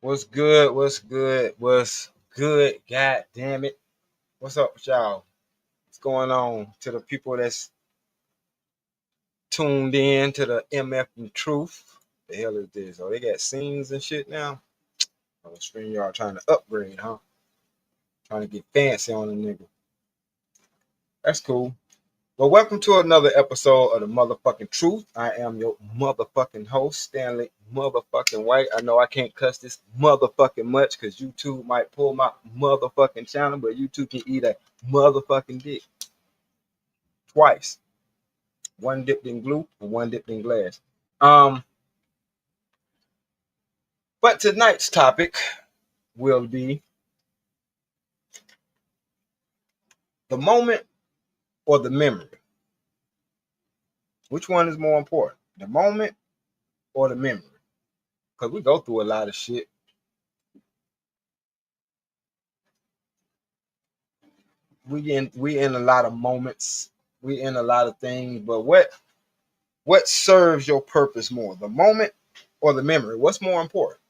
What's good? What's good? What's good? God damn it. What's up with y'all? What's going on to the people that's tuned in to the MF and Truth? The hell is this? Oh, they got scenes and shit now? On the screen, y'all trying to upgrade, huh? Trying to get fancy on the nigga. That's cool. Well, welcome to another episode of the Motherfucking Truth. I am your motherfucking host, Stanley Motherfucking White. I know I can't cuss this motherfucking much because YouTube might pull my motherfucking channel, but YouTube can eat a motherfucking dick twice. One dipped in glue and one dipped in glass. Um, but tonight's topic will be the moment or the memory. Which one is more important, the moment or the memory? Because we go through a lot of shit. We in a lot of moments. We in a lot of things. But what serves your purpose more, the moment or the memory? What's more important?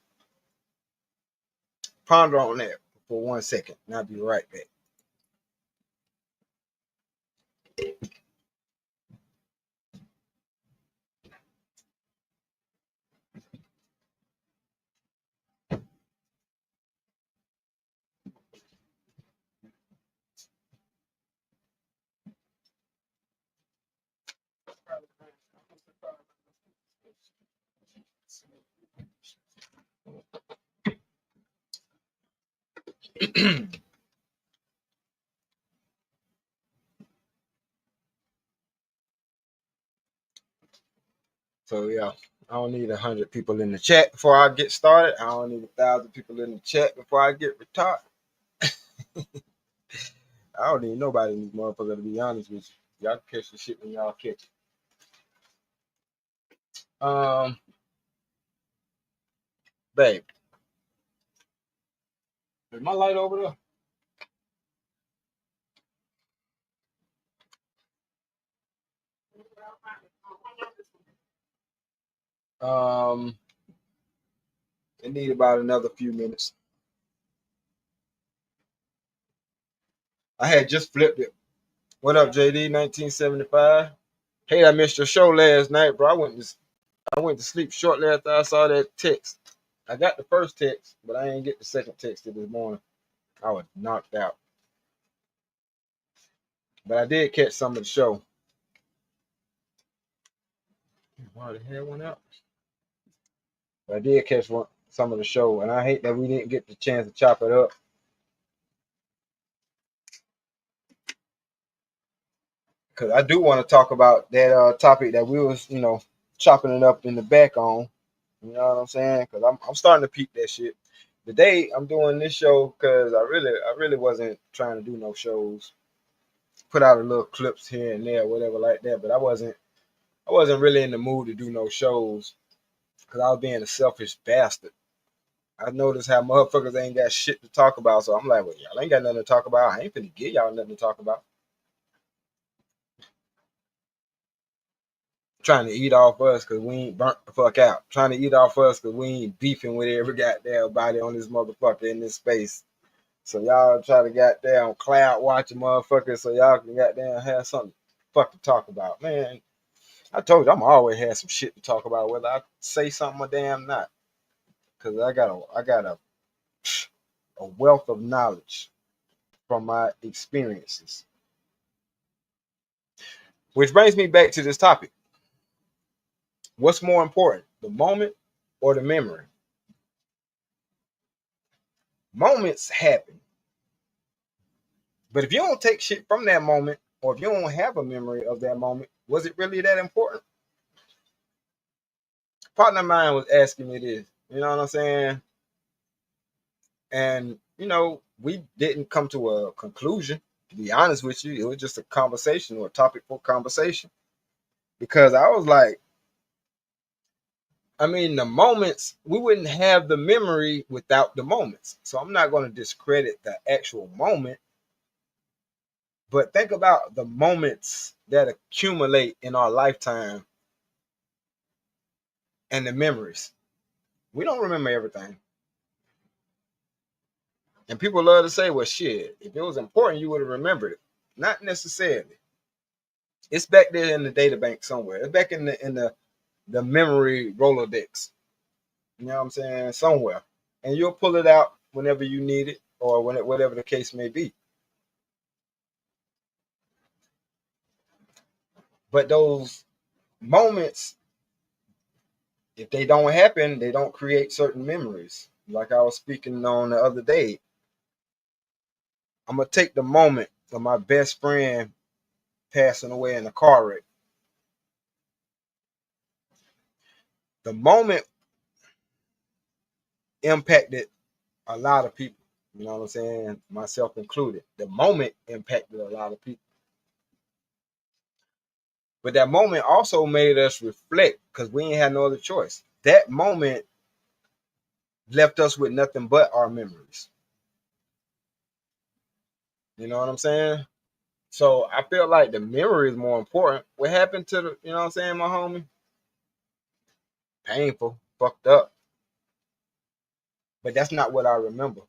Ponder on that for 1 second, and I'll be right back. So yeah, I don't need 100 people in the chat before I get started. I don't need 1,000 people in the chat before I get retarded. I don't need nobody in this motherfucker, to be honest with you. Y'all catch the shit when y'all catch it. Babe, is my light over there? It need about another few minutes. I had just flipped it. What up, JD? 1975. Hey, I missed your show last night, bro. I went to sleep shortly after I saw that text. I got the first text, but I ain't get the second text this morning. I was knocked out. But I did catch some of the show. Why the hell went out? But I did catch some of the show, and I hate that we didn't get the chance to chop it up. Because I do want to talk about that topic that we was, chopping it up in the back on. You know what I'm saying? Because I'm starting to peep that shit. Today I'm doing this show because I really wasn't trying to do no shows. Put out a little clips here and there, whatever like that. But I wasn't really in the mood to do no shows because I was being a selfish bastard. I noticed how motherfuckers ain't got shit to talk about, so I'm like, well, y'all ain't got nothing to talk about. I ain't finna give y'all nothing to talk about. Trying to eat off us because we ain't burnt the fuck out. Trying to eat off us because we ain't beefing with every goddamn body on this motherfucker in this space. So y'all try to goddamn cloud watch a motherfucker so y'all can goddamn have something fuck to talk about. Man, I told you I'm always have some shit to talk about, whether I say something or damn not. Cause I got a wealth of knowledge from my experiences. Which brings me back to this topic. What's more important, the moment or the memory? Moments happen. But if you don't take shit from that moment, or if you don't have a memory of that moment, was it really that important? Partner of mine was asking me this, you know what I'm saying? And, we didn't come to a conclusion, to be honest with you. It was just a conversation or a topic for conversation. Because I was like, the moments, we wouldn't have the memory without the moments. So I'm not going to discredit the actual moment. But think about the moments that accumulate in our lifetime and the memories. We don't remember everything. And people love to say, well, shit, if it was important, you would have remembered it. Not necessarily. It's back there in the data bank somewhere. It's back in the memory Rolodex. You know what I'm saying? Somewhere. And you'll pull it out whenever you need it or whatever the case may be. But those moments, if they don't happen, they don't create certain memories. Like I was speaking on the other day, I'm going to take the moment of my best friend passing away in a car wreck. The moment impacted a lot of people. You know what I'm saying? Myself included. The moment impacted a lot of people. But that moment also made us reflect because we ain't had no other choice. That moment left us with nothing but our memories. You know what I'm saying? So I feel like the memory is more important. What happened to the, you know what I'm saying, my homie? Painful, fucked up. But that's not what I remember.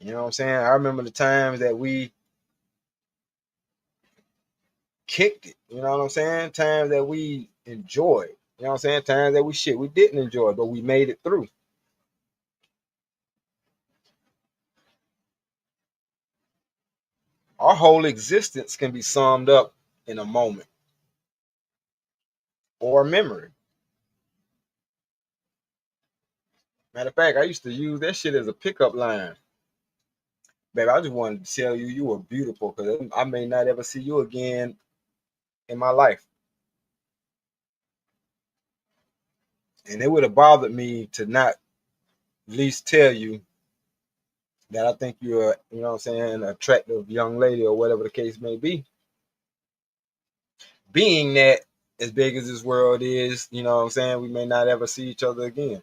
You know what I'm saying? I remember the times that we kicked it. You know what I'm saying? Times that we enjoyed. You know what I'm saying? Times that we didn't enjoy, but we made it through. Our whole existence can be summed up in a moment or a memory. Matter of fact, I used to use that shit as a pickup line. Baby, I just wanted to tell you you were beautiful because I may not ever see you again in my life. And it would have bothered me to not at least tell you that I think you're, you know what I'm saying, an attractive young lady or whatever the case may be. Being that as big as this world is, you know what I'm saying, we may not ever see each other again.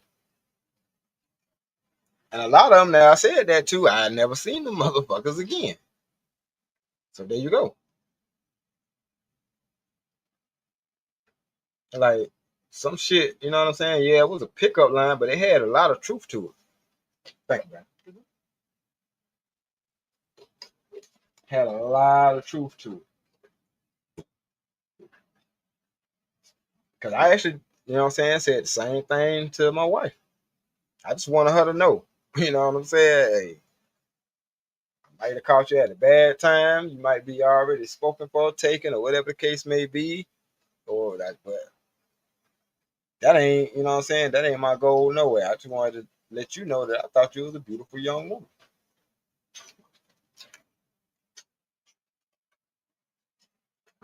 And a lot of them that I said that to, I never seen them motherfuckers again. So there you go. Like some shit, you know what I'm saying? Yeah, it was a pickup line, but it had a lot of truth to it. Thank you, man. Had a lot of truth to it. Because I actually, you know what I'm saying, said the same thing to my wife. I just wanted her to know. You know what I'm saying? Hey, I might have caught you at a bad time. You might be already spoken for, taken, or whatever the case may be. Or that, but that ain't, you know what I'm saying? That ain't my goal nowhere. I just wanted to let you know that I thought you was a beautiful young woman.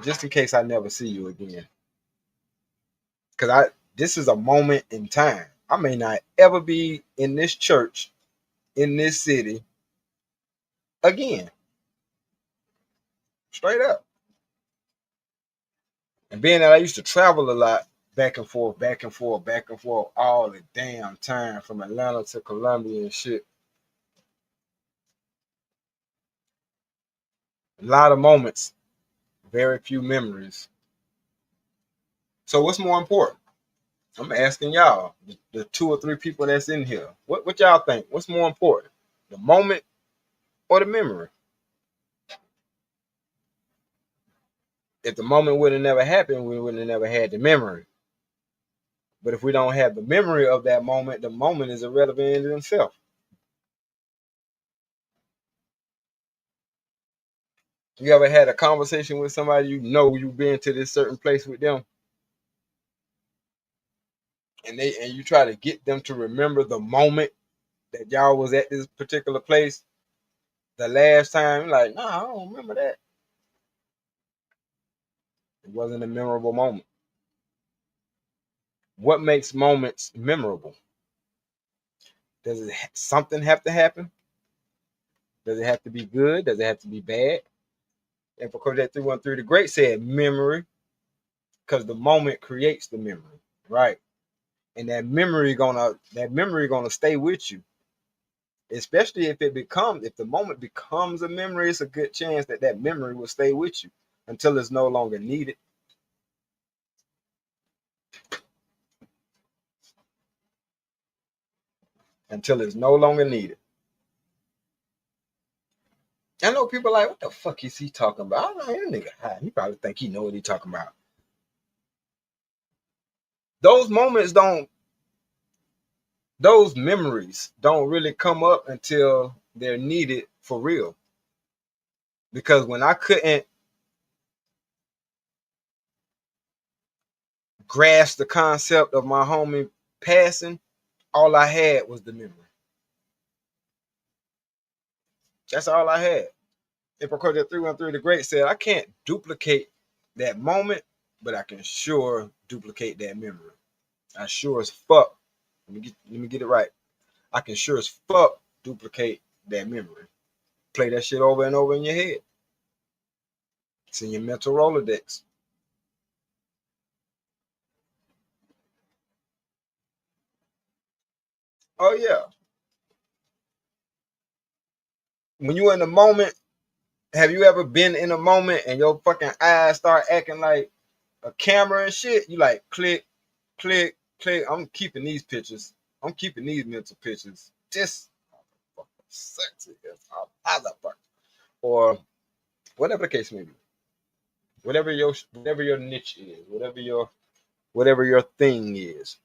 Just in case I never see you again. Because this is a moment in time. I may not ever be in this church, in this city again. Straight up. And being that I used to travel a lot, back and forth, back and forth, back and forth, all the damn time from Atlanta to Columbia and shit. A lot of moments, very few memories. So what's more important? I'm asking y'all, the two or three people that's in here. What y'all think? What's more important? The moment or the memory? If the moment would have never happened, we would have never had the memory. But if we don't have the memory of that moment, the moment is irrelevant in itself. You ever had a conversation with somebody you know you've been to this certain place with them, and you try to get them to remember the moment that y'all was at this particular place the last time? Like, nah, I don't remember that. It wasn't a memorable moment. What makes moments memorable? Does it something have to happen? Does it have to be good? Does it have to be bad? And for Coach that 313, the great said memory, because the moment creates the memory, right? And that memory gonna stay with you, especially if the moment becomes a memory. It's a good chance that that memory will stay with you until it's no longer needed. Until it's no longer needed. I know people like, what the fuck is he talking about? I know that nigga high. He probably think he know what he talking about. Those moments don't, those memories don't really come up until they're needed for real. Because when I couldn't grasp the concept of my homie passing, all I had was the memory. That's all I had. And Procordia 313 the Great said, I can't duplicate that moment, but I can sure duplicate that memory. I sure as fuck, let me get it right. I can sure as fuck duplicate that memory. Play that shit over and over in your head. It's in your mental Rolodex. Oh yeah. When you in the moment, have you ever been in a moment and your fucking eyes start acting like a camera and shit? You like click, click, click. I'm keeping these pictures. I'm keeping these mental pictures. Just sexy as a motherfucker. Or whatever the case may be. Whatever your niche is, whatever your thing is.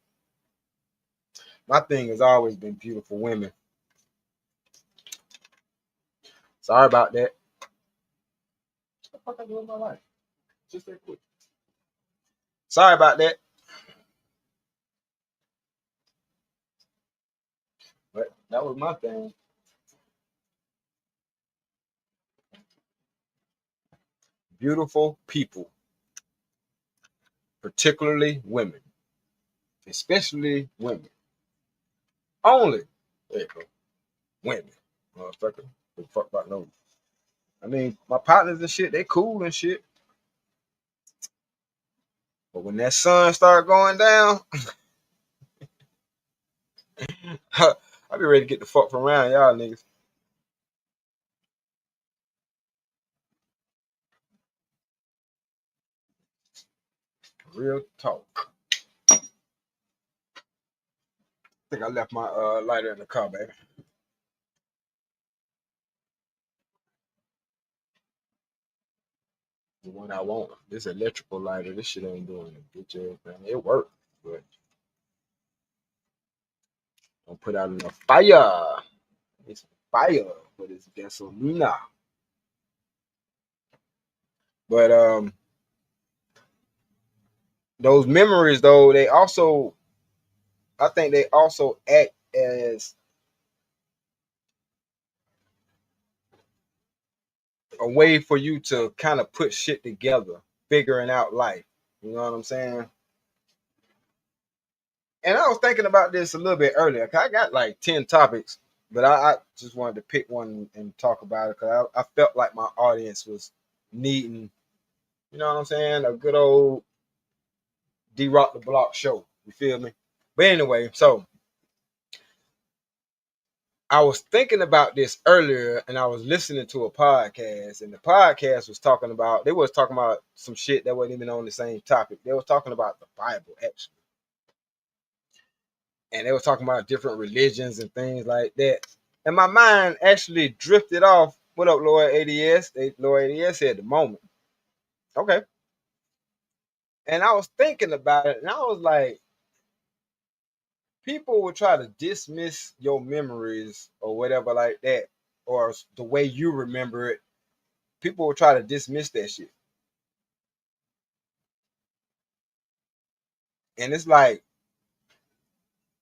My thing has always been beautiful women. Sorry about that. What the fuck I do in my life? Just that quick. Sorry about that. But that was my thing. Beautiful people, particularly women, especially women. Only. There you go. Women. Motherfucker. The fuck about no. I mean, my partners and shit, they cool and shit. But when that sun start going down, I be ready to get the fuck from around y'all niggas. Real talk. I think I left my lighter in the car, baby. The one I want. This electrical lighter. This shit ain't doing it. Get your thing. It worked, but don't put out enough fire. It's fire, but it's gasolina. But those memories though, they also, I think they also act as a way for you to kind of put shit together, figuring out life. You know what I'm saying? And I was thinking about this a little bit earlier. 'Cause I got like 10 topics, but I just wanted to pick one and talk about it because I felt like my audience was needing, you know what I'm saying, a good old D Rock the Block show. You feel me? But anyway, so I was thinking about this earlier and I was listening to a podcast, and the podcast was talking about, they was talking about some shit that wasn't even on the same topic. They was talking about the Bible, actually. And they was talking about different religions and things like that. And my mind actually drifted off. What up, Lord ADS? Lord ADS said the moment. Okay. And I was thinking about it, and I was like, people will try to dismiss your memories or whatever like that, or the way you remember it. People will try to dismiss that shit. And it's like,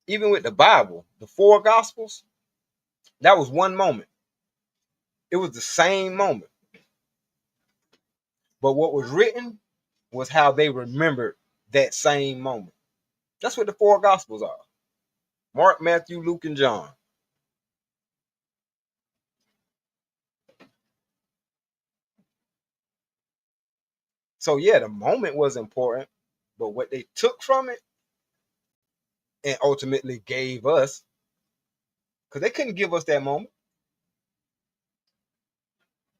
even with the Bible, the four gospels, that was one moment. It was the same moment. But what was written was how they remembered that same moment. That's what the four gospels are: Mark, Matthew, Luke, and John. So yeah, the moment was important, but what they took from it and ultimately gave us, because they couldn't give us that moment.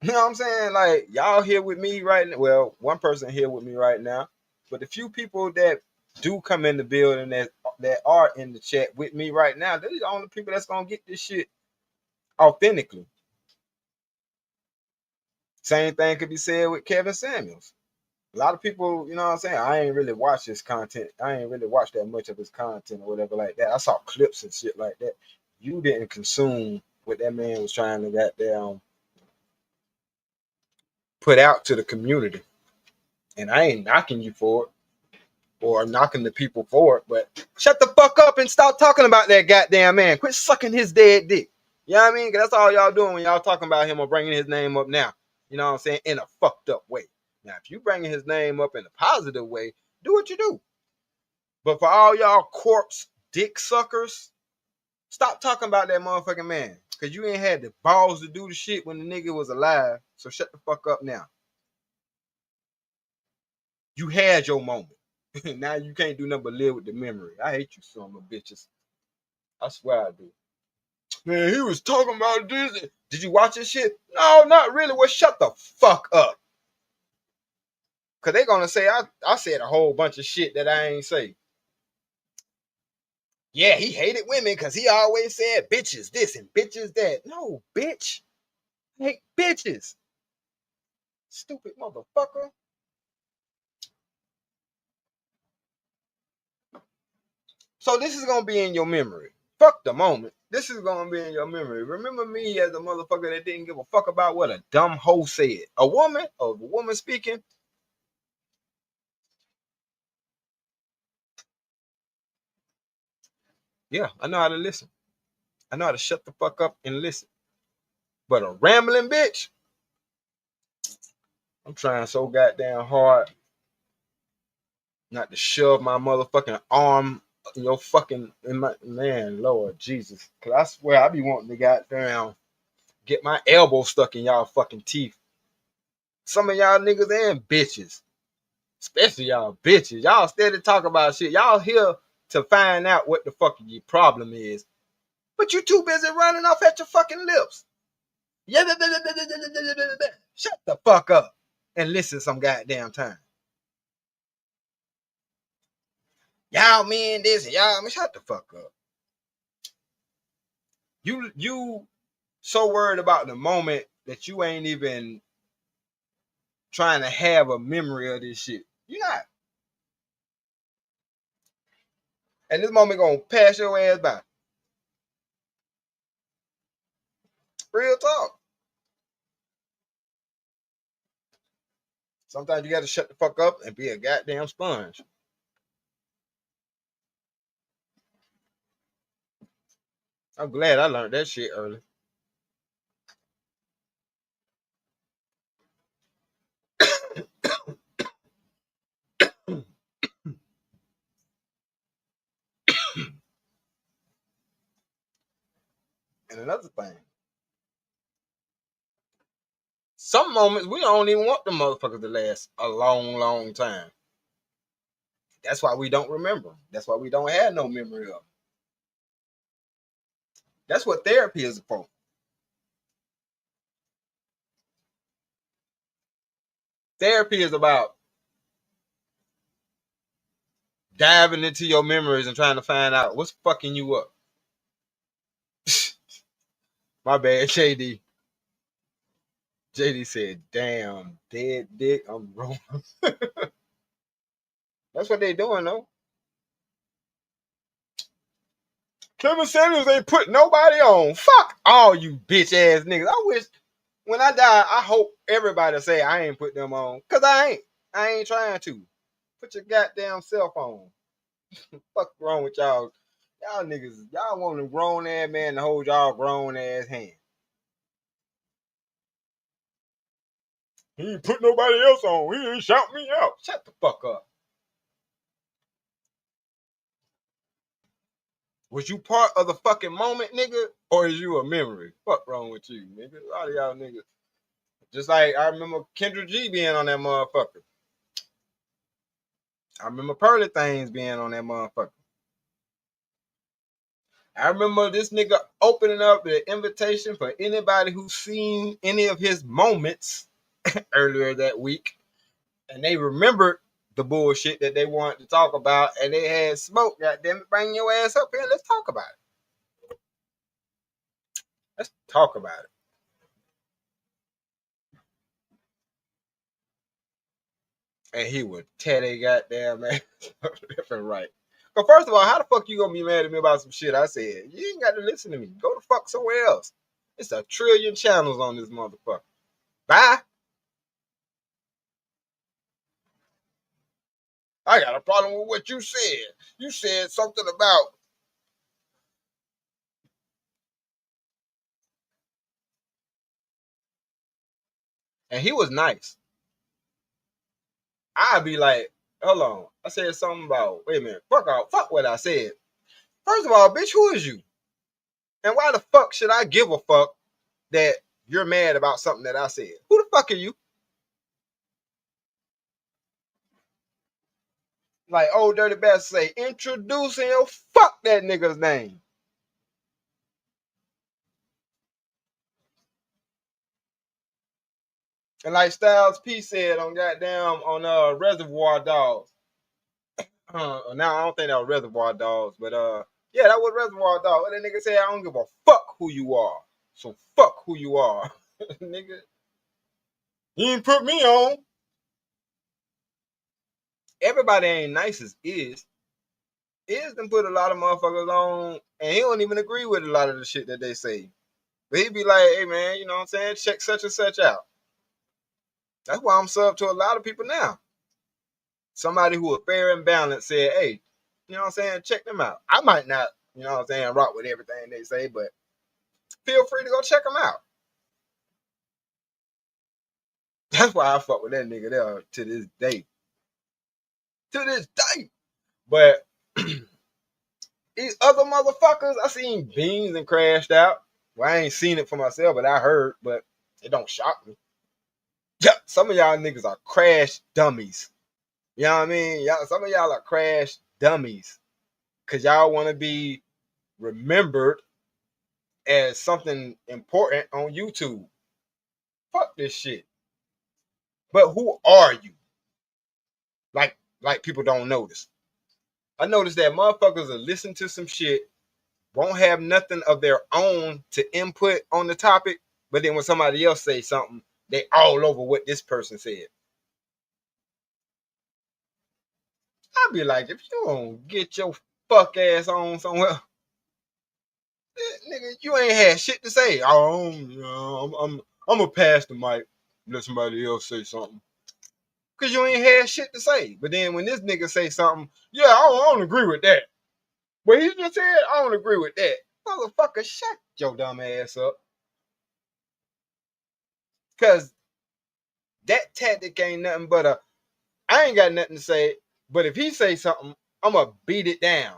You know what I'm saying? Like, y'all here with me right now. Well, one person here with me right now, but the few people that do come in the building that are in the chat with me right now, they're the only people that's gonna get this shit authentically. Same thing could be said with Kevin Samuels. A lot of people, you know what I'm saying? I ain't really watched his content. I ain't really watched that much of his content or whatever like that. I saw clips and shit like that. You didn't consume what that man was trying to goddamn put out to the community. And I ain't knocking you for it or knocking the people for it, but shut the fuck up and stop talking about that goddamn man. Quit sucking his dead dick. You know what I mean? 'Cause that's all y'all doing when y'all talking about him or bringing his name up now. You know what I'm saying? In a fucked up way. Now, if you bringing his name up in a positive way, do what you do. But for all y'all corpse dick suckers, stop talking about that motherfucking man. Because you ain't had the balls to do the shit when the nigga was alive. So shut the fuck up now. You had your moment. Now you can't do nothing but live with the memory. I hate you son of bitches. I swear I do. Man, he was talking about this. Did you watch this shit? No, not really. Well, shut the fuck up. Cause they gonna say I said a whole bunch of shit that I ain't say. Yeah, he hated women because he always said bitches this and bitches that. No, bitch. I hate bitches. Stupid motherfucker. So this is gonna be in your memory. Fuck the moment. This is gonna be in your memory. Remember me as a motherfucker that didn't give a fuck about what a dumb hoe said. A woman, or a woman speaking. Yeah, I know how to listen. I know how to shut the fuck up and listen. But a rambling bitch, I'm trying so goddamn hard not to shove my motherfucking arm in your fucking in my man, Lord Jesus. Cause I swear I be wanting to goddamn get my elbow stuck in y'all fucking teeth. Some of y'all niggas and bitches. Especially y'all bitches. Y'all steady talk about shit. Y'all here to find out what the fuck your problem is. But you too busy running off at your fucking lips. Yeah, shut the fuck up and listen some goddamn time. Y'all mean this, y'all mean shut the fuck up. You so worried about the moment that you ain't even trying to have a memory of this shit. You not. And this moment gonna pass your ass by. Real talk. Sometimes you gotta shut the fuck up and be a goddamn sponge. I'm glad I learned that shit early. And another thing, some moments we don't even want the motherfuckers to last a long, long time. That's why we don't remember. That's why we don't have no memory of them. That's what therapy is for. Therapy is about diving into your memories and trying to find out what's fucking you up. My bad, JD. JD said, damn, dead dick, I'm wrong. That's what they doing, though. Kevin Samuels ain't put nobody on. Fuck all you bitch ass niggas. I wish when I die, I hope everybody say I ain't put them on. Cause I ain't. I ain't trying to. Put your goddamn cell phone. Fuck wrong with y'all? Y'all niggas, y'all want a grown ass man to hold y'all grown ass hand. He ain't put nobody else on. He ain't shout me out. Shut the fuck up. Was you part of the fucking moment, nigga? Or is you a memory? Fuck wrong with you, nigga? A lot of y'all niggas. Just like I remember Kendra G being on that motherfucker. I remember Pearly Things being on that motherfucker. I remember this nigga opening up the invitation for anybody who's seen any of his moments earlier that week. And they remembered the bullshit that they wanted to talk about and they had smoke. Goddamn it, bring your ass up here. Let's talk about it. Let's talk about it. and he would tear they goddamn ass left and right. But first of all, how the fuck you gonna be mad at me about some shit I said? You ain't got to listen to me. Go the fuck somewhere else. It's a trillion channels on this motherfucker. Bye. I got a problem with what you said. You said something about. And he was nice. I'd be like, hold on. I said something about, wait a minute, fuck off. Fuck what I said. First of all, bitch, who is you? And why the fuck should I give a fuck that you're mad about something that I said? Who the fuck are you? Like old dirty bastard say, introducing your fuck that nigga's name. And like Styles P said on goddamn on Reservoir Dogs. Now I don't think that was Reservoir Dogs, but yeah, that was Reservoir Dogs. What that nigga said, I don't give a fuck who you are. So fuck who you are. Nigga. You ain't put me on. Everybody ain't nice as is. Is done put a lot of motherfuckers on, and he don't even agree with a lot of the shit that they say. But he be like, hey man, you know what I'm saying? Check such and such out. That's why I'm sub to a lot of people now. Somebody who is fair and balanced said, hey, you know what I'm saying? Check them out. I might not, you know what I'm saying, rock with everything they say, but feel free to go check them out. That's why I fuck with that nigga there to this day. To this day. But these other motherfuckers, I seen Beans and Crashed Out. Well, I ain't seen it for myself, but I heard, but it don't shock me. Yeah, some of y'all niggas are crash dummies. You know what I mean? Y'all, some of y'all are crash dummies. Cause y'all want to be remembered as something important on YouTube. Fuck this shit. But who are you? Like people don't notice. I noticed that motherfuckers will listen to some shit, won't have nothing of their own to input on the topic, but then when somebody else say something, they all over what this person said. I'd be like, if you don't get your fuck ass on somewhere, nigga, you ain't had shit to say. Oh, I'm gonna pass the mic, let somebody else say something. Cause you ain't had shit to say. But then when this nigga say something, yeah, I don't agree with that. What he just said, I don't agree with that. Motherfucker, shut your dumb ass up. Cause that tactic ain't nothing but I ain't got nothing to say, but if he say something, I'm gonna beat it down.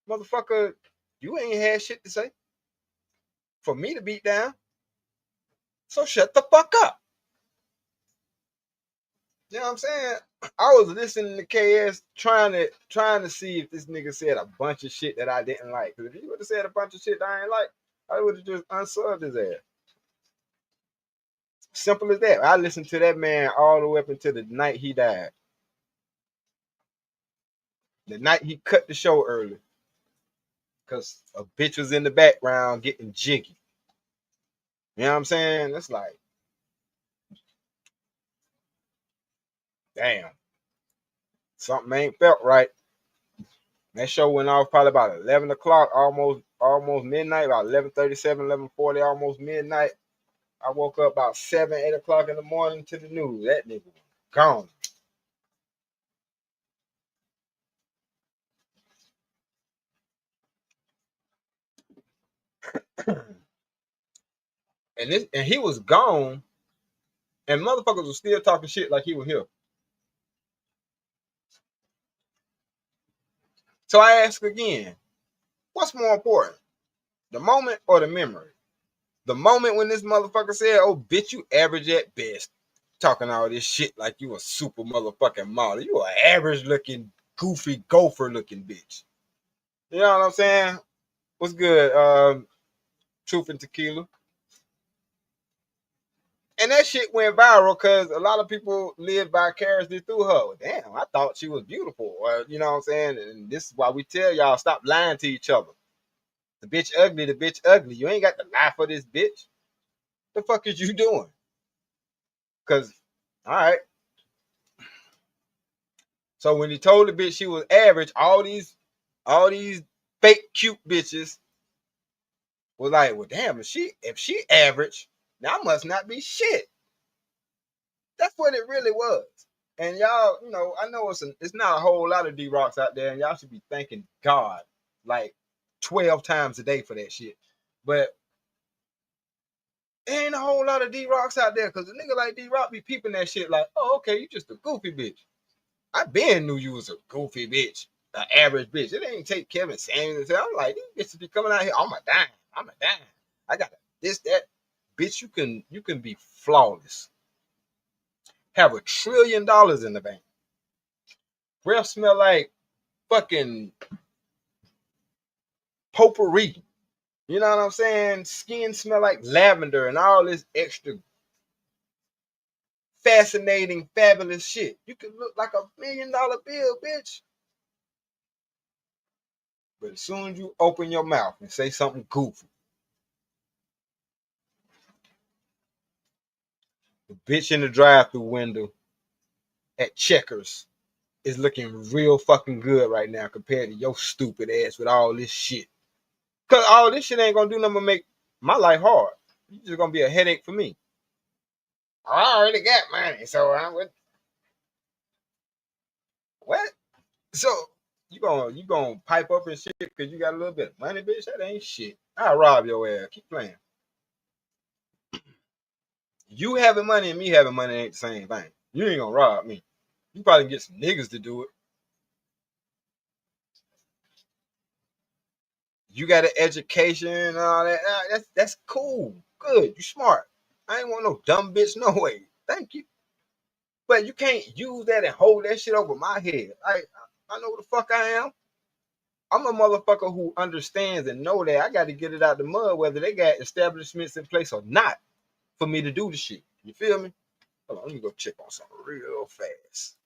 Motherfucker, you ain't had shit to say for me to beat down. So shut the fuck up. You know what I'm saying? I was listening to KS trying to see if this nigga said a bunch of shit that I didn't like. Because if he would have said a bunch of shit that I ain't like, I would have just unsubbed his ass. Simple as that. I listened to that man all the way up until the night he died. The night he cut the show early. Because a bitch was in the background getting jiggy. You know what I'm saying? It's like, damn. Something ain't felt right. That show went off probably about 11 o'clock, almost midnight, about 11:37, 11:40, almost midnight. I woke up about 7, 8 o'clock in the morning to the news. That nigga was gone. And he was gone, and motherfuckers was still talking shit like he was here. So I ask again, what's more important, the moment or the memory? The moment when this motherfucker said, "Oh, bitch, you average at best," talking all this shit like you a super motherfucking model. You an average looking, goofy gopher looking bitch. You know what I'm saying? What's good? Truth and Tequila. And that shit went viral because a lot of people live vicariously through her. Damn, I thought she was beautiful. You know what I'm saying? And this is why we tell y'all stop lying to each other. The bitch ugly, the bitch ugly. You ain't got to lie for this bitch. The fuck is you doing? Because, all right, So when he told the bitch she was average, all these fake cute bitches was like, well, damn, if she average, now must not be shit. That's what it really was. And y'all, I know it's not a whole lot of D-Rocks out there, and y'all should be thanking God like 12 times a day for that shit. But there ain't a whole lot of D-Rocks out there, because a nigga like D-Rock be peeping that shit like, oh, okay, you just a goofy bitch. I been knew you was a goofy bitch, an average bitch. It ain't take Kevin Samuels and say, I'm like, these bitches be coming out here, I'm a dime. I got this, that. Bitch, you can be flawless. Have $1 trillion in the bank. Breath smell like fucking potpourri. You know what I'm saying? Skin smell like lavender and all this extra fascinating, fabulous shit. You can look like $1 million bill, bitch. But as soon as you open your mouth and say something goofy, the bitch in the drive-through window at Checkers is looking real fucking good right now compared to your stupid ass with all this shit. Cause all this shit ain't gonna do nothing but make my life hard. It's just gonna be a headache for me. I already got money, so I'm with what? So you gonna pipe up and shit because you got a little bit of money, bitch? That ain't shit. I'll rob your ass. Keep playing. You having money and me having money ain't the same thing. You ain't gonna rob me. You probably get some niggas to do it. You got an education and all that. That's cool. Good. You smart. I ain't want no dumb bitch no way. Thank you. But you can't use that and hold that shit over my head. I know what the fuck I am. I'm a motherfucker who understands and know that I got to get it out the mud, whether they got establishments in place or not, for me to do the shit. You feel me? Hold on, let me go check on something real fast.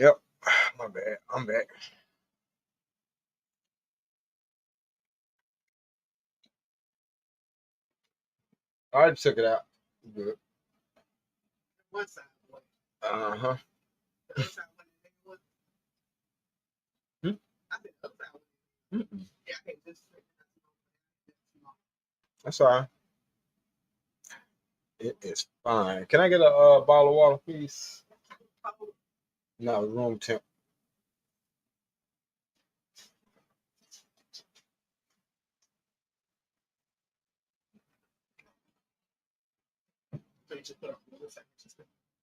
Yep, my bad. I'm back. I took it out. Good. Uh huh. Hmm? That's all right. It is fine. Can I get a bottle of water, please? No, room temp.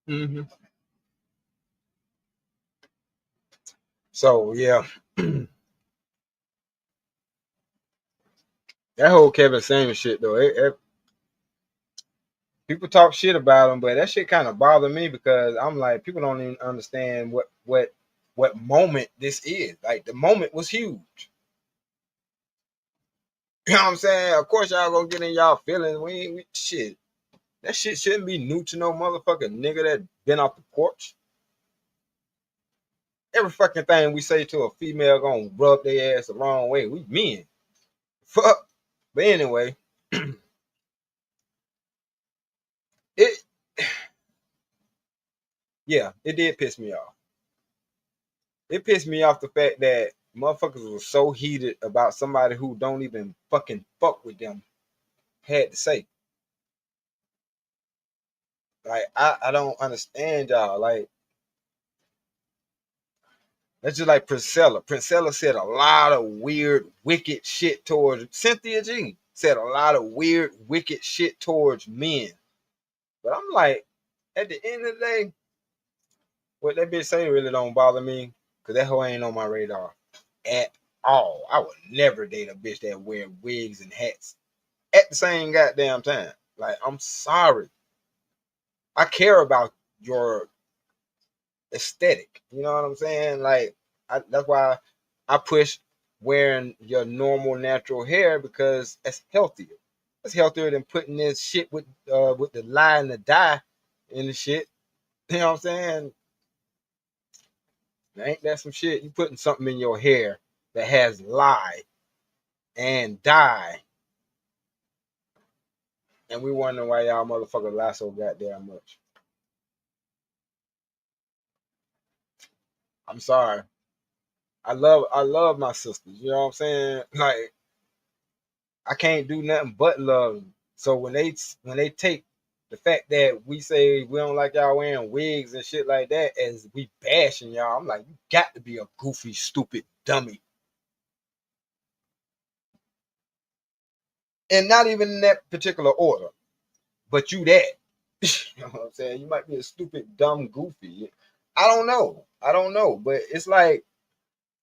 Mm-hmm. So yeah, that whole Kevin Samuels shit though. People talk shit about him, but that shit kind of bothered me because I'm like, people don't even understand what moment this is. Like the moment was huge. You know what I'm saying? Of course, y'all gonna get in y'all feelings. We shit. That shit shouldn't be new to no motherfucking nigga that been off the porch. Every fucking thing we say to a female gonna rub their ass the wrong way. We men. Fuck. But anyway, it yeah, it did piss me off. It pissed me off the fact that motherfuckers was so heated about somebody who don't even fucking fuck with them had to say. Like I don't understand y'all. Like That's just like Priscilla. Priscilla said a lot of weird, wicked shit towards Cynthia G. Said a lot of weird, wicked shit towards men. But I'm like, at the end of the day, what that bitch say really don't bother me, cause that hoe ain't on my radar at all. I would never date a bitch that wear wigs and hats at the same goddamn time. Like, I'm sorry. I care about your aesthetic. You know what I'm saying? Like, that's why I push wearing your normal natural hair, because that's healthier. It's healthier than putting this shit with the lie and the dye in the shit. You know what I'm saying? Ain't that some shit? You putting something in your hair that has lye and dye, and we wondering why y'all motherfuckers lie so goddamn much. I'm sorry. I love my sisters. You know what I'm saying? Like, I can't do nothing but love them. So when they take the fact that we say we don't like y'all wearing wigs and shit like that as we bashing y'all, I'm like, you got to be a goofy, stupid dummy. And not even in that particular order, but you that. You know what I'm saying? You might be a stupid, dumb, goofy. I don't know. But it's like,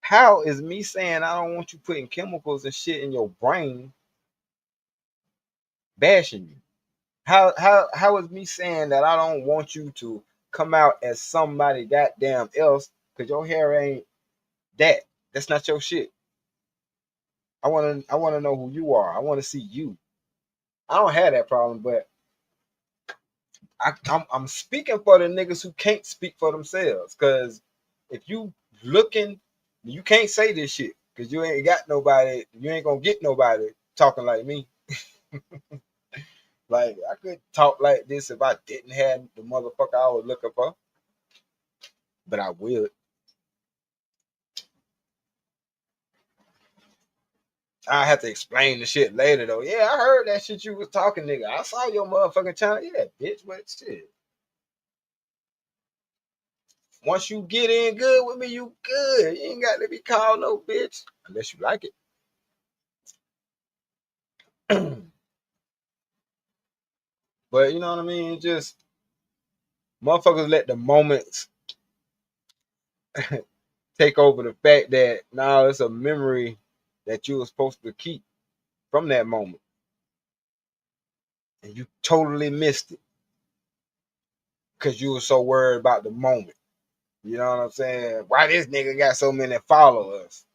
how is me saying I don't want you putting chemicals and shit in your brain bashing you? How is me saying that I don't want you to come out as somebody goddamn else because your hair ain't that? That's not your shit. I wanna know who you are. I wanna see you. I don't have that problem, but I'm speaking for the niggas who can't speak for themselves. Cause if you looking, you can't say this shit because you ain't got nobody. You ain't gonna get nobody talking like me. Like, I could talk like this if I didn't have the motherfucker I was looking for, but I will. I have to explain the shit later though. Yeah, I heard that shit you was talking, nigga. I saw your motherfucking channel. Yeah, bitch, but shit. Once you get in good with me, you good. You ain't got to be called no bitch unless you like it. But you know what I mean? Just motherfuckers let the moments take over the fact that now it's a memory that you were supposed to keep from that moment, and you totally missed it because you were so worried about the moment. You know what I'm saying? Why this nigga got so many followers?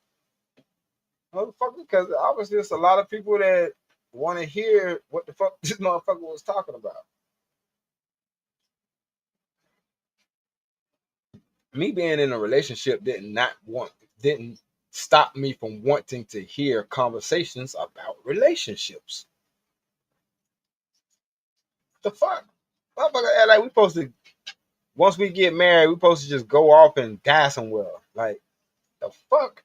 Motherfucker, because obviously there's a lot of people that want to hear what the fuck this motherfucker was talking about. Me being in a relationship didn't stop me from wanting to hear conversations about relationships. The fuck? Motherfucker act like we supposed to, once we get married, we supposed to just go off and die somewhere. Like, the fuck?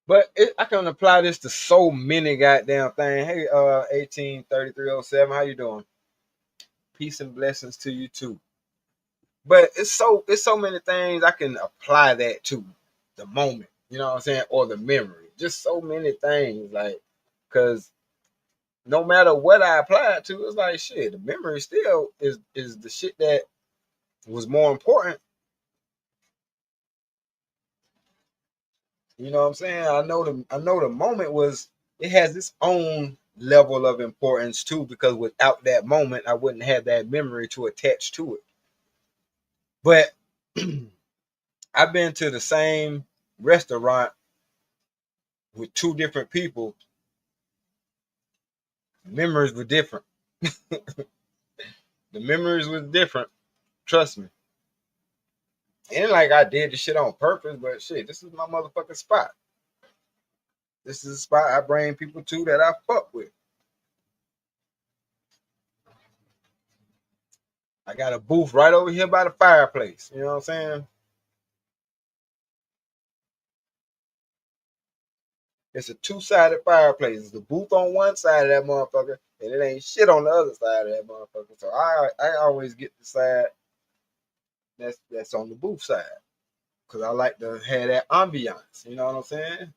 But I can apply this to so many goddamn things. Hey, 183307, how you doing? Peace and blessings to you too. But it's so many things I can apply that to the moment, you know what I'm saying, or the memory. Just so many things, like, because no matter what I apply it to, it's like shit. The memory still is the shit that was more important. You know what I'm saying? I know the moment was, it has its own level of importance too, because without that moment, I wouldn't have that memory to attach to it. But I've been to the same restaurant with two different people. Memories were different. The memories was different. Trust me. Ain't like I did the shit on purpose, but shit, this is my motherfucking spot. This is a spot I bring people to that I fuck with. I got a booth right over here by the fireplace. You know what I'm saying? It's a two-sided fireplace. It's the booth on one side of that motherfucker, and it ain't shit on the other side of that motherfucker. So I always get the side that's on the booth side because I like to have that ambiance. You know what I'm saying?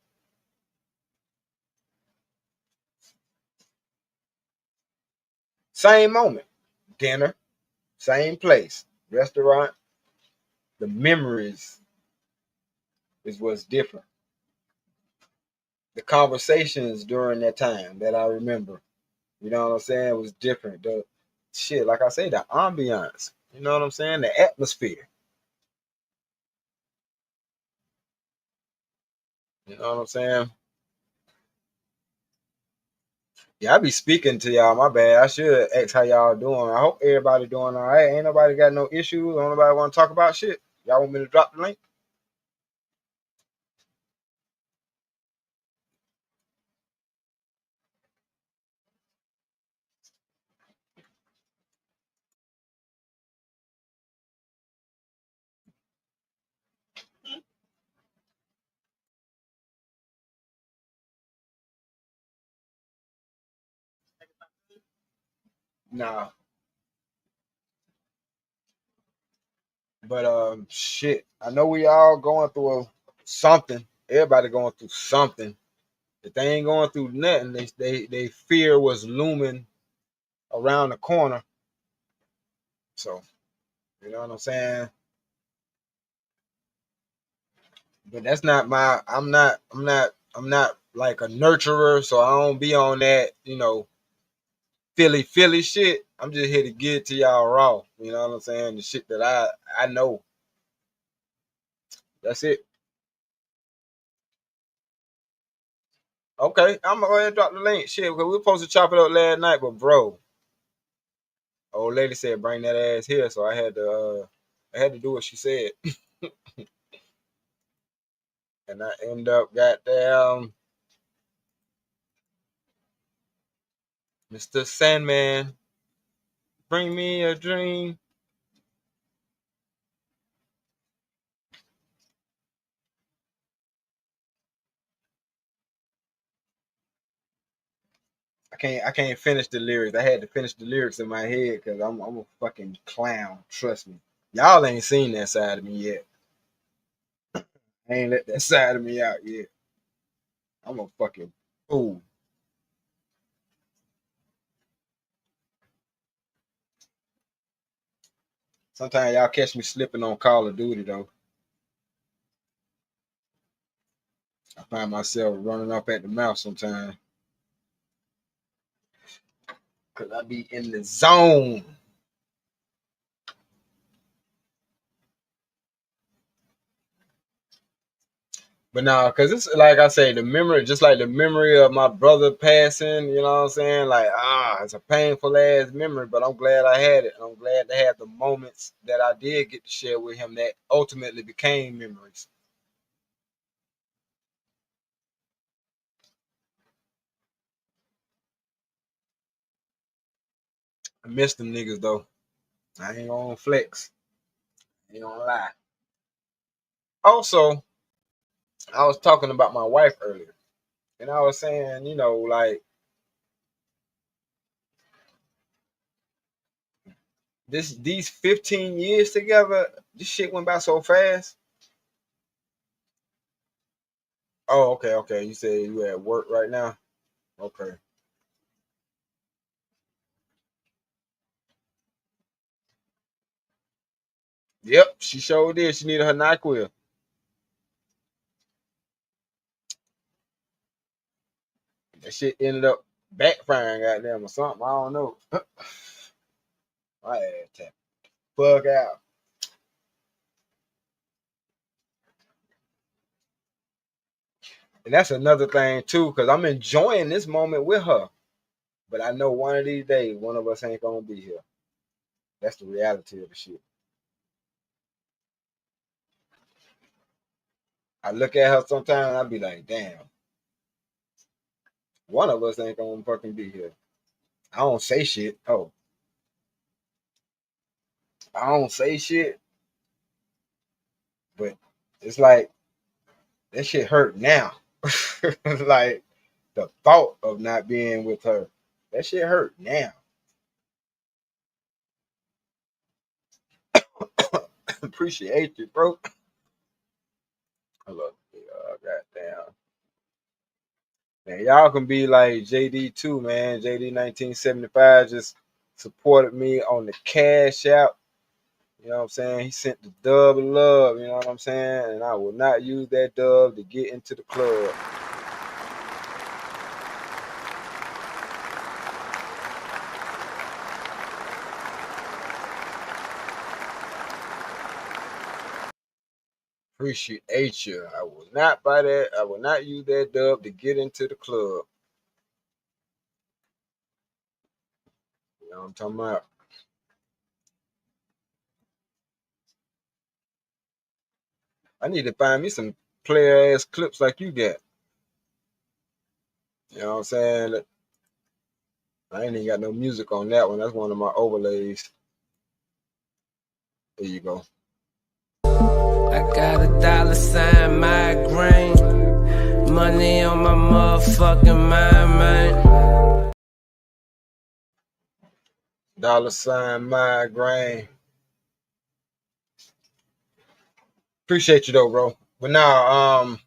Same moment, dinner, same place, restaurant. The memories is what's different. The conversations during that time that I remember, you know what I'm saying, was different. The shit, like I say, the ambiance, you know what I'm saying, the atmosphere, you know what I'm saying. Yeah, I be speaking to y'all. My bad. I should ask how y'all doing. I hope everybody doing all right. Ain't nobody got no issues. Don't nobody want to talk about shit. Y'all want me to drop the link? Nah, but shit. I know we all going through something. Everybody going through something. If they ain't going through nothing, they fear was looming around the corner. So you know what I'm saying. But that's not my. I'm not like a nurturer, so I don't be on that. Philly shit. I'm just here to get it to y'all raw. You know what I'm saying? The shit that I know. That's it. Okay, I'm gonna go ahead and drop the link. Shit, because we were supposed to chop it up last night, but bro, old lady said bring that ass here, so I had to do what she said, and I end up goddamn Mr. Sandman, bring me a dream. I can't finish the lyrics. I had to finish the lyrics in my head because I'm a fucking clown. Trust me. Y'all ain't seen that side of me yet. I ain't let that side of me out yet. I'm a fucking fool. Sometimes y'all catch me slipping on Call of Duty though. I find myself running up at the mouth sometimes because I be in the zone. But nah, cause it's like I say, the memory, just like the memory of my brother passing, you know what I'm saying? Like, it's a painful ass memory, but I'm glad I had it. I'm glad to have the moments that I did get to share with him that ultimately became memories. I miss them niggas though. I ain't gonna flex. I ain't gonna lie. Also, I was talking about my wife earlier, and I was saying, like these 15 years together, this shit went by so fast. Oh, okay, okay. You said you at work right now. Okay. Yep, she sure did. She needed her NyQuil. That shit ended up backfiring, goddamn, or something. I don't know. My ass tapped fuck out. And that's another thing too, because I'm enjoying this moment with her. But I know one of these days, one of us ain't gonna be here. That's the reality of the shit. I look at her sometimes and I be like, damn, one of us ain't gonna fucking be here. I don't say shit. Oh, I don't say shit, but it's like that shit hurt now. Like the thought of not being with her, that shit hurt now. Appreciate you, bro. I love you. Goddamn. Man, y'all can be like JD too, man. JD 1975 just supported me on the Cash App. You know what I'm saying? He sent the dub of love, you know what I'm saying? And I will not use that dub to get into the club. Appreciate you. I will not buy that. I will not use that dub to get into the club. You know what I'm talking about? I need to find me some player ass clips like you got. You know what I'm saying? I ain't even got no music on that one. That's one of my overlays. There you go. I got $1 migraine. Money on my motherfucking mind, man. $ migraine. Appreciate you though, bro. But now,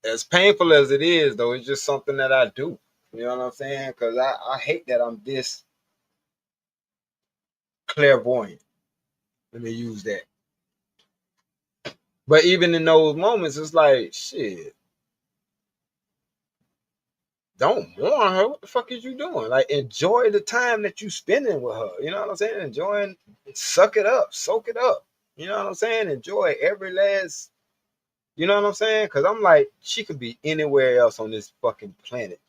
as painful as it is, though, it's just something that I do. You know what I'm saying? Because I hate that I'm this clairvoyant. Let me use that. But even in those moments, it's like, shit, don't warn her. What the fuck is you doing? Like, enjoy the time that you spending with her. You know what I'm saying? Enjoying, suck it up, soak it up. You know what I'm saying? Enjoy every last, you know what I'm saying? Because I'm like, she could be anywhere else on this fucking planet.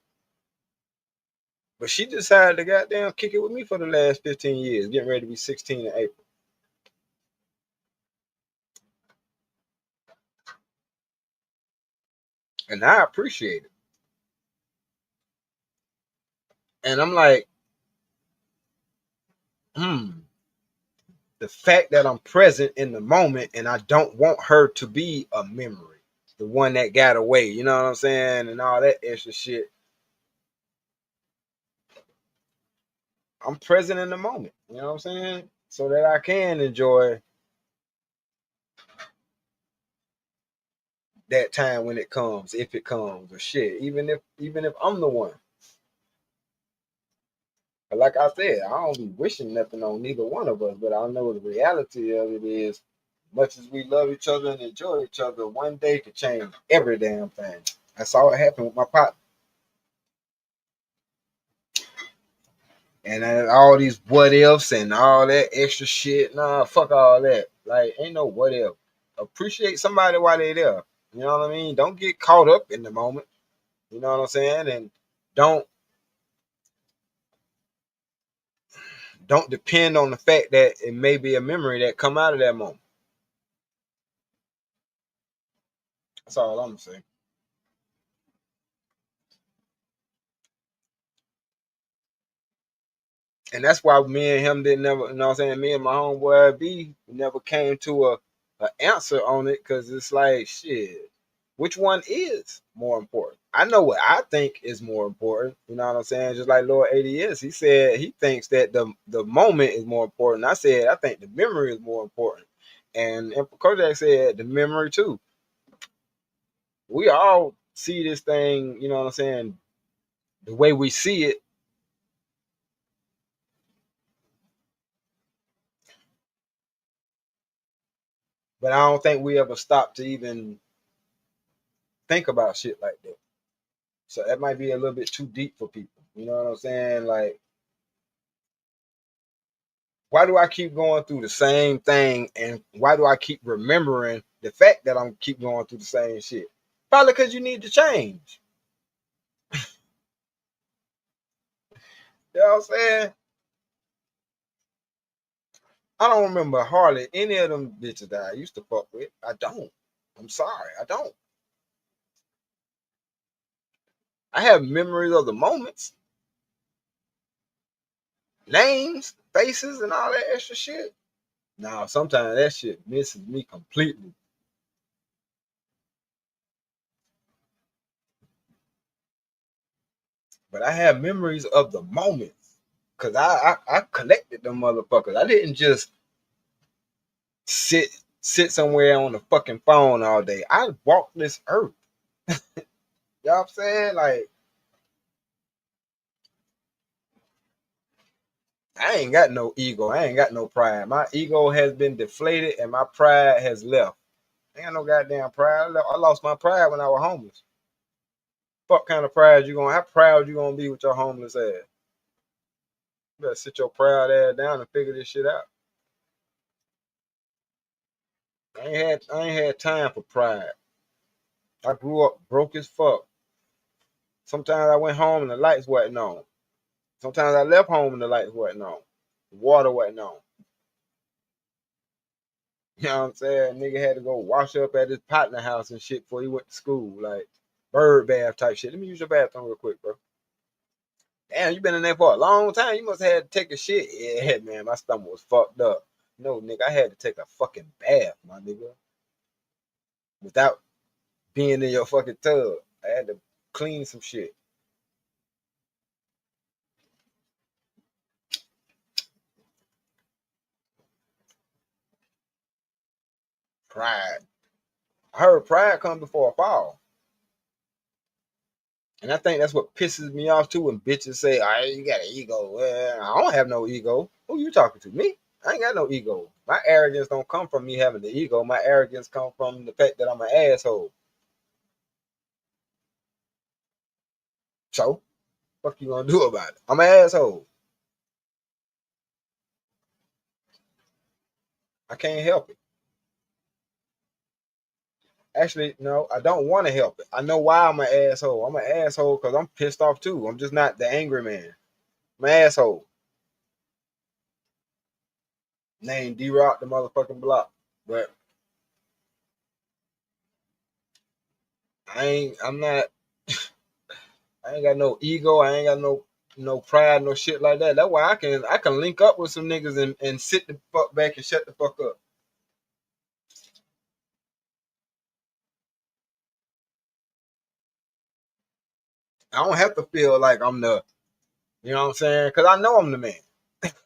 But she decided to goddamn kick it with me for the last 15 years, getting ready to be 16 in April. And I appreciate it. And I'm like, the fact that I'm present in the moment and I don't want her to be a memory, the one that got away, you know what I'm saying? And all that extra shit. I'm present in the moment, you know what I'm saying? So that I can enjoy that time when it comes, if it comes, or shit. Even if I'm the one. But like I said, I don't be wishing nothing on neither one of us, but I know the reality of it is, much as we love each other and enjoy each other, one day could change every damn thing. I saw it happen with my partner. And then all these what ifs and all that extra shit. Nah, fuck all that. Like, ain't no what if. Appreciate somebody while they there. You know what I mean? Don't get caught up in the moment. You know what I'm saying? And don't don't depend on the fact that it may be a memory that come out of that moment. That's all I'm saying. And that's why me and him didn't never, you know what I'm saying? Me and my homeboy B never came to a answer on it, because it's like, shit, which one is more important? I know what I think is more important. You know what I'm saying? Just like Lord ADS, he said he thinks that the moment is more important. I said I think the memory is more important. And Kojak said the memory too. We all see this thing, you know what I'm saying, the way we see it. But I don't think we ever stop to even think about shit like that. So that might be a little bit too deep for people. You know what I'm saying? Like, why do I keep going through the same thing, and why do I keep remembering the fact that I'm keep going through the same shit? Probably because you need to change. You know what I'm saying? I don't remember hardly any of them bitches that I used to fuck with. I don't. I'm sorry, I don't. I have memories of the moments, names, faces, and all that extra shit. Now, sometimes that shit misses me completely. But I have memories of the moments. Cause I collected them motherfuckers. I didn't just sit somewhere on the fucking phone all day. I walked this earth. You know what I'm saying? Like, I ain't got no ego. I ain't got no pride. My ego has been deflated and my pride has left. I ain't got no goddamn pride. I lost my pride when I was homeless. Fuck kind of pride you gonna? How proud you gonna be with your homeless ass? You better sit your proud ass down and figure this shit out. I ain't had time for pride. I grew up broke as fuck. Sometimes I went home and the lights wasn't on. Sometimes I left home and the lights wasn't on. The water wasn't on. You know what I'm saying? Nigga had to go wash up at his partner house and shit before he went to school. Like bird bath type shit. Let me use your bathroom real quick, bro. Damn, you been in there for a long time. You must have had to take a shit. Yeah, man, my stomach was fucked up. No, nigga, I had to take a fucking bath, my nigga. Without being in your fucking tub. I had to clean some shit. Pride. I heard pride come before a fall. And I think that's what pisses me off too when bitches say, all right, you got an ego. Well, I don't have no ego. Who you talking to? Me? I ain't got no ego. My arrogance don't come from me having the ego. My arrogance come from the fact that I'm an asshole. So, what you gonna do about it? I'm an asshole. I can't help it. Actually, no, I don't want to help it. I know why I'm an asshole. I'm an asshole because I'm pissed off too. I'm just not the angry man. I'm an asshole. Name D-Rock the motherfucking block. But I'm not, I ain't got no ego. I ain't got no pride, no shit like that. That's why I can link up with some niggas and sit the fuck back and shut the fuck up. I don't have to feel like I'm the, you know what I'm saying? Because I know I'm the man.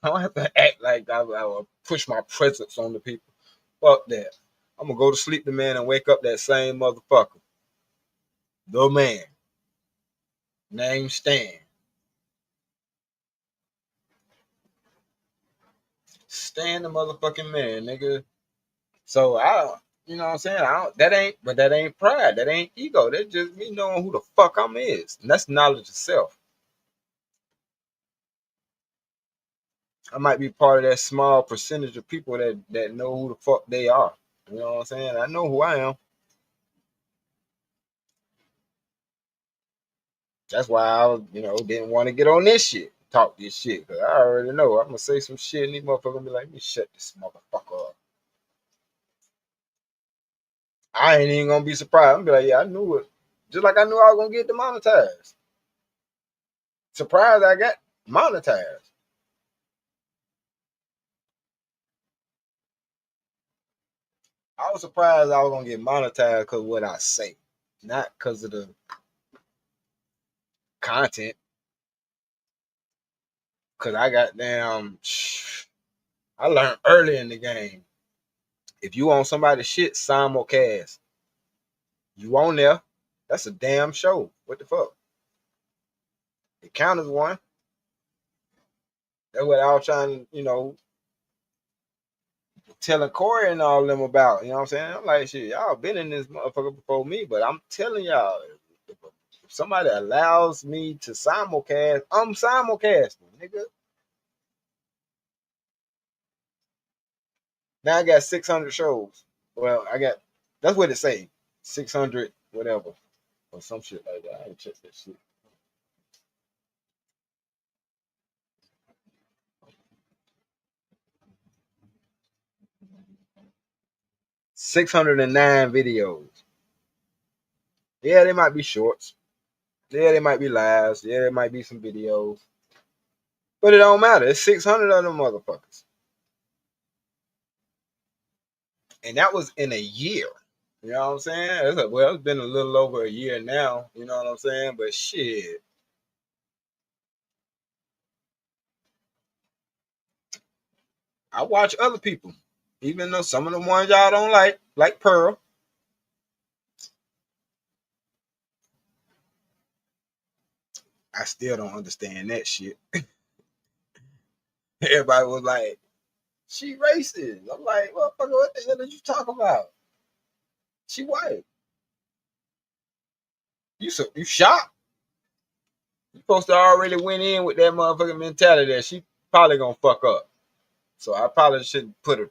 I don't have to act like I will push my presence on the people. Fuck that. I'm gonna go to sleep the man and wake up that same motherfucker. The man. Name Stan. Stan the motherfucking man, nigga. So I don't, you know what I'm saying? That ain't pride. That ain't ego. That's just me knowing who the fuck I'm is. And that's knowledge of self. I might be part of that small percentage of people that know who the fuck they are. You know what I'm saying? I know who I am. That's why I was, didn't want to get on this shit, talk this shit, because I already know I'm gonna say some shit and these motherfuckers gonna be like, me shut this motherfucker up. I ain't even gonna be surprised. I'm gonna be like, yeah, I knew it. Just like I knew I was gonna get demonetized. Surprised I got monetized. I was surprised I was gonna get monetized because of what I say, not because of the content. Because I got damn, I learned early in the game. If you on somebody's shit, simulcast. You on there, that's a damn show. What the fuck? It count as one. That's what I was trying to, telling Corey and all them about. You know what I'm saying? I'm like, shit, y'all been in this motherfucker before me, but I'm telling y'all, if somebody allows me to simulcast, I'm simulcasting, nigga. Now I got 600 shows. Well, that's what it say, 600 whatever or some shit like that. I ain't check that shit. 609 videos. Yeah, they might be shorts. Yeah, they might be lives. Yeah, there might be some videos. But it don't matter. It's 600 of them motherfuckers. And that was in a year. You know what I'm saying? It's been a little over a year now. You know what I'm saying? But shit, I watch other people, even though some of the ones y'all don't like Pearl. I still don't understand that shit. Everybody was like, she racist. I'm like, motherfucker, what the hell did you talk about? She white. You shocked? You supposed to already went in with that motherfucking mentality that she probably gonna fuck up. So I probably shouldn't put her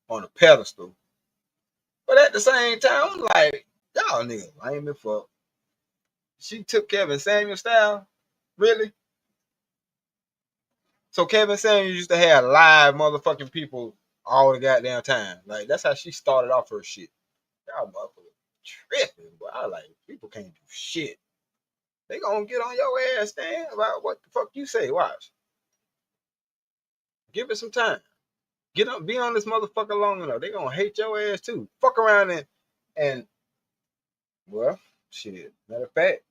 on a pedestal. But at the same time, I'm like, y'all niggas lame as fuck. She took Kevin Samuel style? Really? So Kevin Samuel used to have live motherfucking people all the goddamn time. Like, that's how she started off her shit. Y'all motherfuckers tripping, but I like, people can't do shit. They gonna get on your ass, Dan, about what the fuck you say. Watch. Give it some time. Get up, be on this motherfucker long enough. They gonna hate your ass too. Fuck around and well, shit. Matter of fact,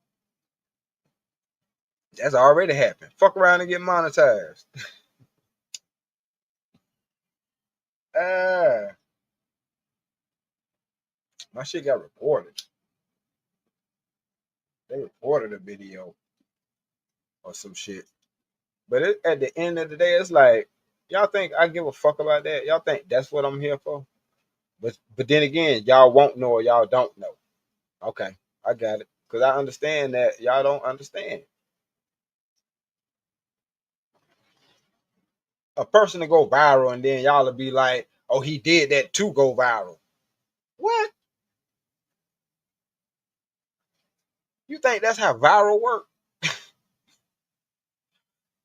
that's already happened. Fuck around and get monetized. My shit got reported. They reported a video or some shit. But at the end of the day, it's like, y'all think I give a fuck about that? Y'all think that's what I'm here for? But then again, y'all won't know or y'all don't know. Okay, I got it. Because I understand that y'all don't understand. A person to go viral and then y'all will be like, oh, he did that to go viral. What? You think that's how viral work?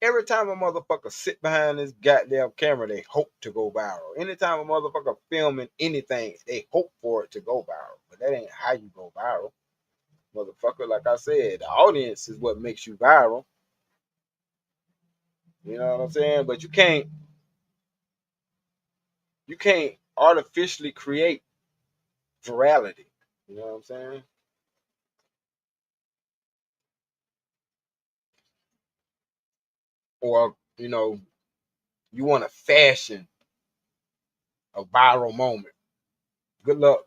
Every time a motherfucker sit behind this goddamn camera, they hope to go viral. Anytime a motherfucker filming anything, they hope for it to go viral. But that ain't how you go viral. Motherfucker, like I said, the audience is what makes you viral. You know what I'm saying? But you can't artificially create virality. You know what I'm saying? Or, you want to fashion a viral moment. Good luck.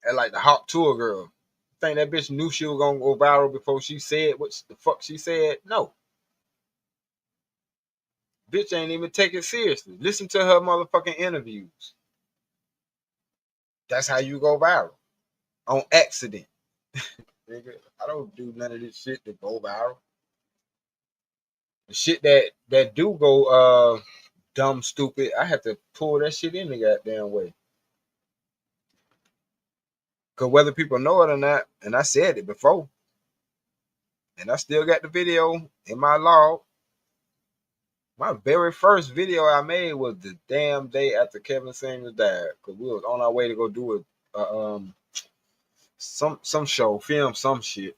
And like the Hawk Tour girl. Think that bitch knew she was gonna go viral before she said what the fuck she said? No. Bitch ain't even take it seriously. Listen to her motherfucking interviews. That's how you go viral. On accident. Nigga, I don't do none of this shit to go viral. The shit that do go dumb stupid, I have to pull that shit in the goddamn way. Cause whether people know it or not, and I said it before, and I still got the video in my log. My very first video I made was the damn day after Kevin Samuels died, cause we was on our way to go do some show, film some shit.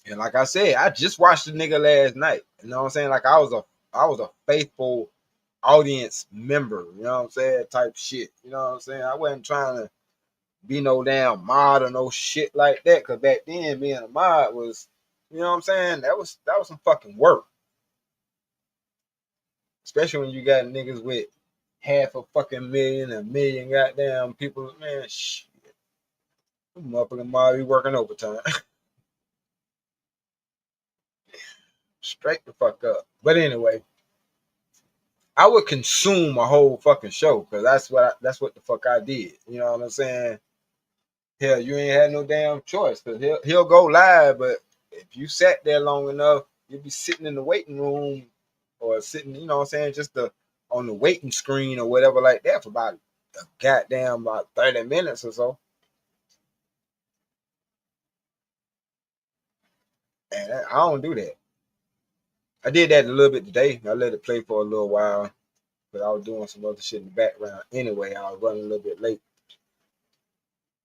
And like I said, I just watched the nigga last night. You know what I'm saying? Like I was a faithful audience member, you know what I'm saying? Type shit. You know what I'm saying? I wasn't trying to be no damn mod or no shit like that. Cause back then being a mod was, you know what I'm saying? That was some fucking work. Especially when you got niggas with half a fucking million, a million goddamn people. Man, shit. Motherfucking mod be working overtime. Straight the fuck up. But anyway, I would consume a whole fucking show because that's what the fuck I did. You know what I'm saying? Hell, you ain't had no damn choice because he'll go live, but if you sat there long enough, you'll be sitting in the waiting room or sitting, you know what I'm saying, just on the waiting screen or whatever like that for about a goddamn about 30 minutes or so. And I don't do that. I did that a little bit today. I let it play for a little while, but I was doing some other shit in the background anyway. I was running a little bit late.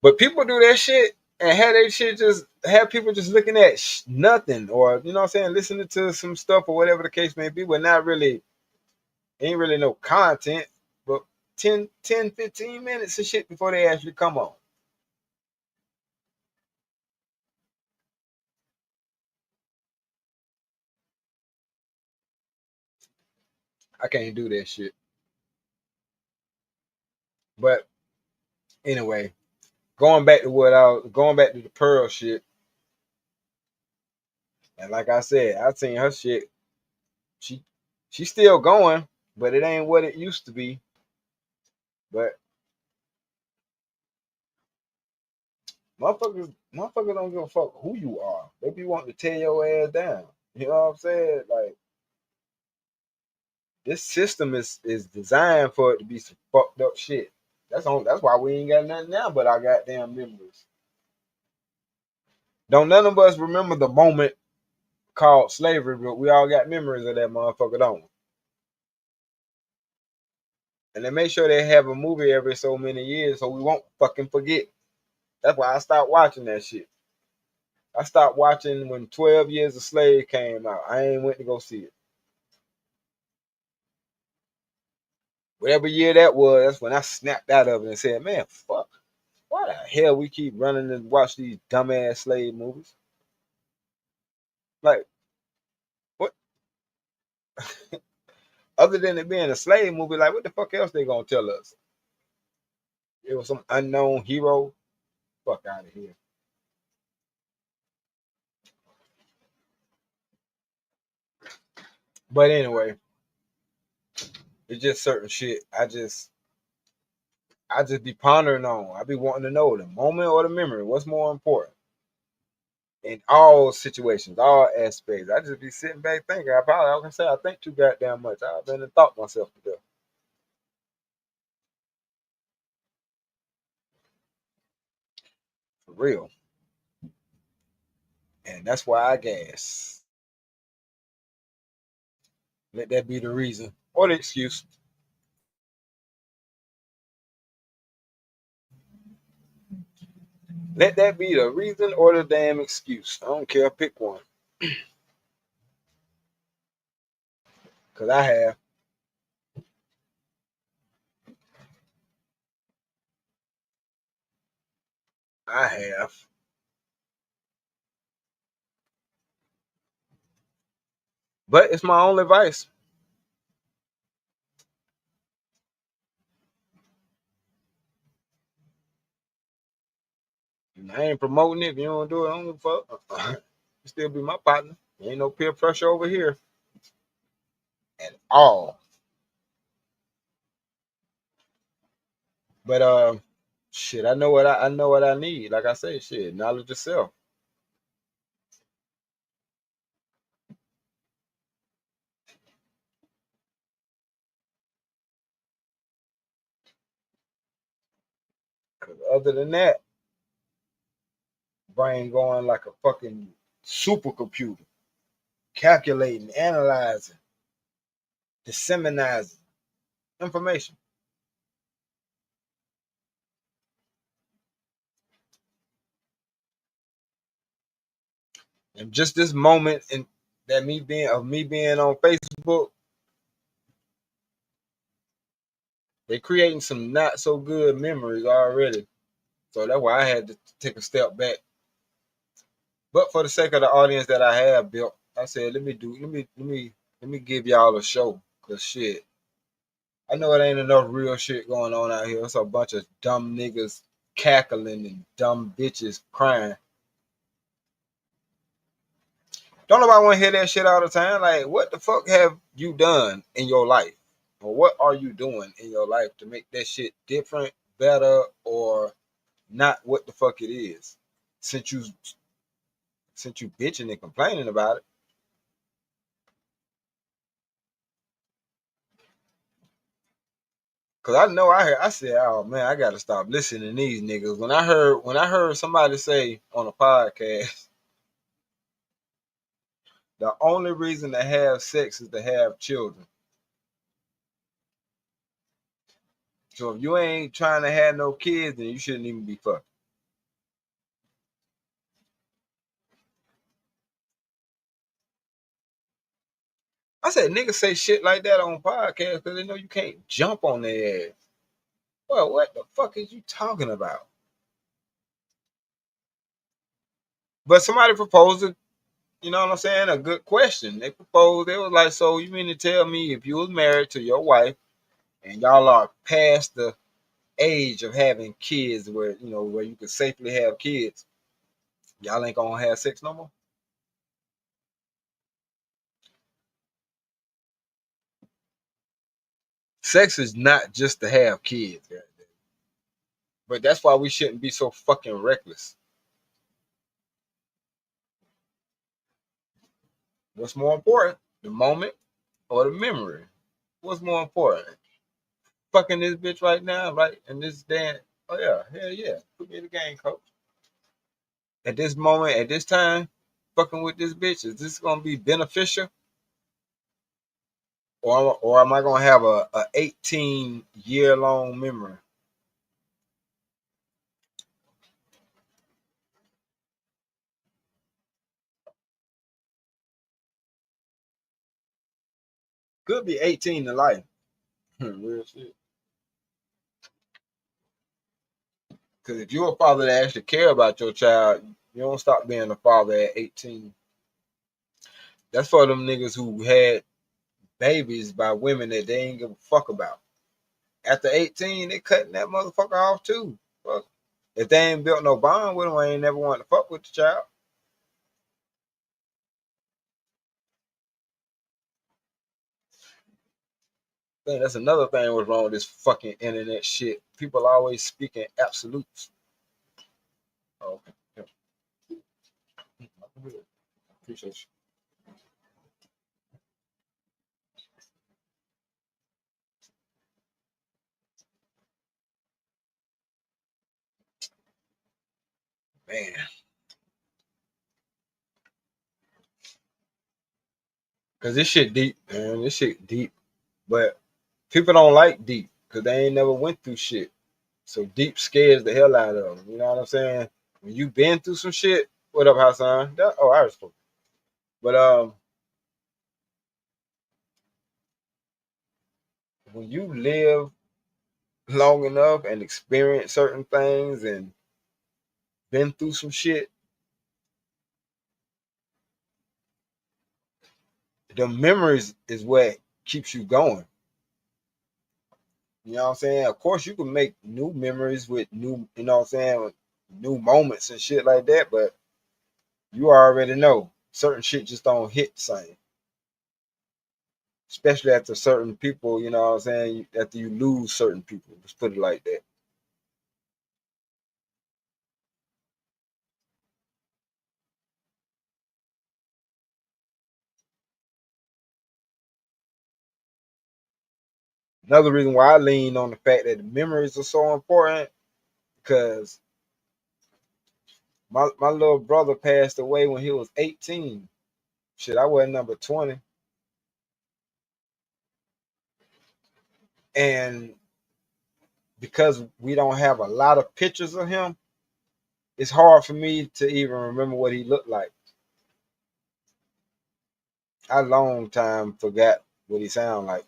But people do that shit and have they shit just have people just looking at nothing or, you know what I'm saying, listening to some stuff or whatever the case may be, but not really, ain't really no content, but 10, 15 minutes of shit before they actually come on. I can't do that shit. But anyway, going back to the Pearl shit, and like I said, I seen her shit. She's still going, but it ain't what it used to be. But motherfuckers don't give a fuck who you are. They be wanting to tear your ass down. You know what I'm saying? Like, this system is designed for it to be some fucked up shit. That's why we ain't got nothing now but our goddamn memories. Don't none of us remember the moment called slavery, but we all got memories of that motherfucker, don't we? And they make sure they have a movie every so many years so we won't fucking forget. That's why I stopped watching that shit. I stopped watching when 12 Years a Slave came out. I ain't went to go see it. Whatever year that was, that's when I snapped out of it and said, man, fuck. Why the hell we keep running and watch these dumbass slave movies? Like, what? Other than it being a slave movie, like, what the fuck else they gonna tell us? It was some unknown hero. Fuck out of here. But anyway, it's just certain shit. I just be pondering on. I be wanting to know the moment or the memory. What's more important in all situations, all aspects. I just be sitting back thinking. I can say I think too goddamn much. I've been and thought myself to death. For real. And that's why I gas. Let that be the reason or the excuse. Let that be the reason or the damn excuse. I don't care. Pick one. Because I have. But it's my only vice. I ain't promoting it. If you don't do it, I don't give a fuck. You still be my partner. Ain't no peer pressure over here at all. But shit, I know what I need. Like I say, shit, knowledge of self. Cause other than that, brain going like a fucking supercomputer, calculating, analyzing, disseminating information. And just this moment in that me being on Facebook, they creating some not so good memories already. So that's why I had to take a step back. But for the sake of the audience that I have built, I said, let me give y'all a show. Cause shit, I know it ain't enough real shit going on out here. It's a bunch of dumb niggas cackling and dumb bitches crying. Don't nobody want to hear that shit all the time. Like, what the fuck have you done in your life? Or what are you doing in your life to make that shit different, better, or not what the fuck it is? Since you bitching and complaining about it. Cause I know I said, oh man, I gotta stop listening to these niggas. When I heard somebody say on a podcast, the only reason to have sex is to have children. So if you ain't trying to have no kids, then you shouldn't even be fucking. I said niggas say shit like that on podcasts because they know you can't jump on their ass. Well, what the fuck is you talking about? But somebody proposed it. you know what I'm saying, a good question. They proposed. They was like, so you mean to tell me if you was married to your wife and y'all are past the age of having kids, where where you could safely have kids, y'all ain't gonna have sex no more? Sex is not just to have kids, right? But that's why we shouldn't be so fucking reckless. What's more important, the moment or the memory? What's more important? Fucking this bitch right now, right? And this damn, oh yeah, hell yeah. Put me in the game, coach. At this moment, at this time, fucking with this bitch, is this gonna be beneficial? Or am I gonna have a 18-year long memory? Could be 18 to life. Real shit. Because if you're a father that actually care about your child, you don't stop being a father at 18. That's for them niggas who had babies by women that they ain't give a fuck about. After 18, they cutting that motherfucker off too. Fuck. If they ain't built no bond with them, I ain't never want to fuck with the child. I think that's another thing what's wrong with this fucking internet shit. People always speaking absolutes. Oh, okay. Yeah. Appreciate you. Man. Cause this shit deep, man. This shit deep. But people don't like deep because they ain't never went through shit. So deep scares the hell out of them. You know what I'm saying? When you been through some shit, what up, Hassan? Oh, I was cool. But when you live long enough and experience certain things and been through some shit, the memories is what keeps you going. You know what I'm saying? Of course, you can make new memories with new, you know what I'm saying, with new moments and shit like that, but you already know certain shit just don't hit the same. Especially after certain people, you know what I'm saying, after you lose certain people. Let's put it like that. Another reason why I lean on the fact that the memories are so important because my little brother passed away when he was 18. Shit, I was number 20. And because we don't have a lot of pictures of him, it's hard for me to even remember what he looked like. I long time forgot what he sounded like.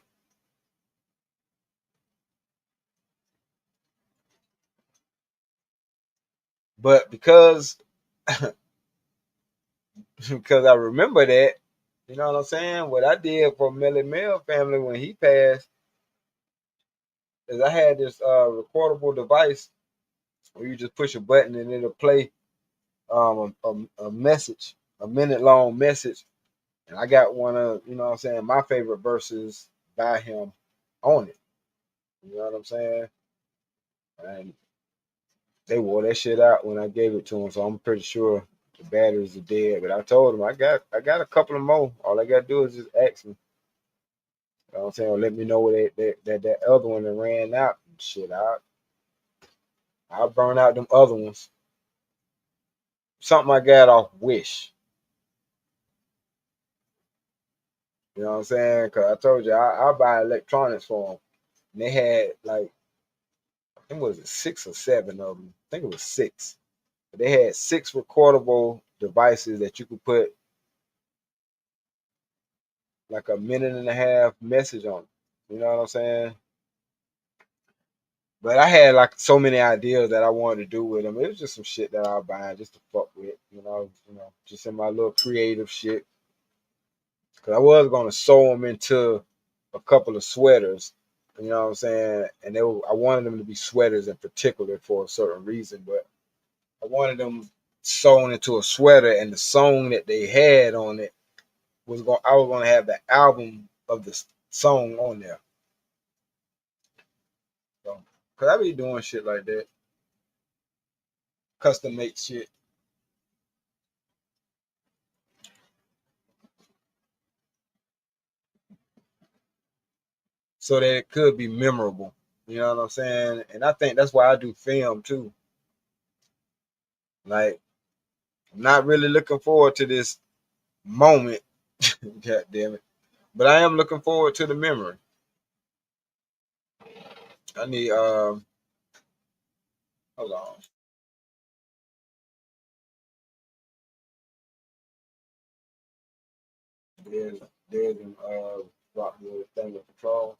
But because I remember that, you know what I'm saying? What I did for Melly Mel family when he passed is I had this recordable device where you just push a button and it'll play a message, a minute long message. And I got one of, you know what I'm saying, my favorite verses by him on it. You know what I'm saying? And they wore that shit out when I gave it to them, so I'm pretty sure the batteries are dead. But I told them I got a couple of more. All I gotta do is just ask me. You know what I'm saying? Or let me know where that other one that ran out. Shit, I'll burn out them other ones. Something I got off Wish. You know what I'm saying? Cause I told you I buy electronics for them. And they had like I think it was 6 or 7 of them. I think it was 6. But they had 6 recordable devices that you could put like a minute and a half message on. You know what I'm saying? But I had like so many ideas that I wanted to do with them. It was just some shit that I was buying just to fuck with, just in my little creative shit. Cause I was gonna sew them into a couple of sweaters, you know what I'm saying? And I wanted them to be sweaters in particular for a certain reason, but I wanted them sewn into a sweater, and the song that they had on it I was gonna have the album of the song on there. So, cause I be doing shit like that, custom make shit, so that it could be memorable. You know what I'm saying? And I think that's why I do film too. Like, I'm not really looking forward to this moment, god damn it, but I am looking forward to the memory. I need hold on. There's there's an rock with thing with control.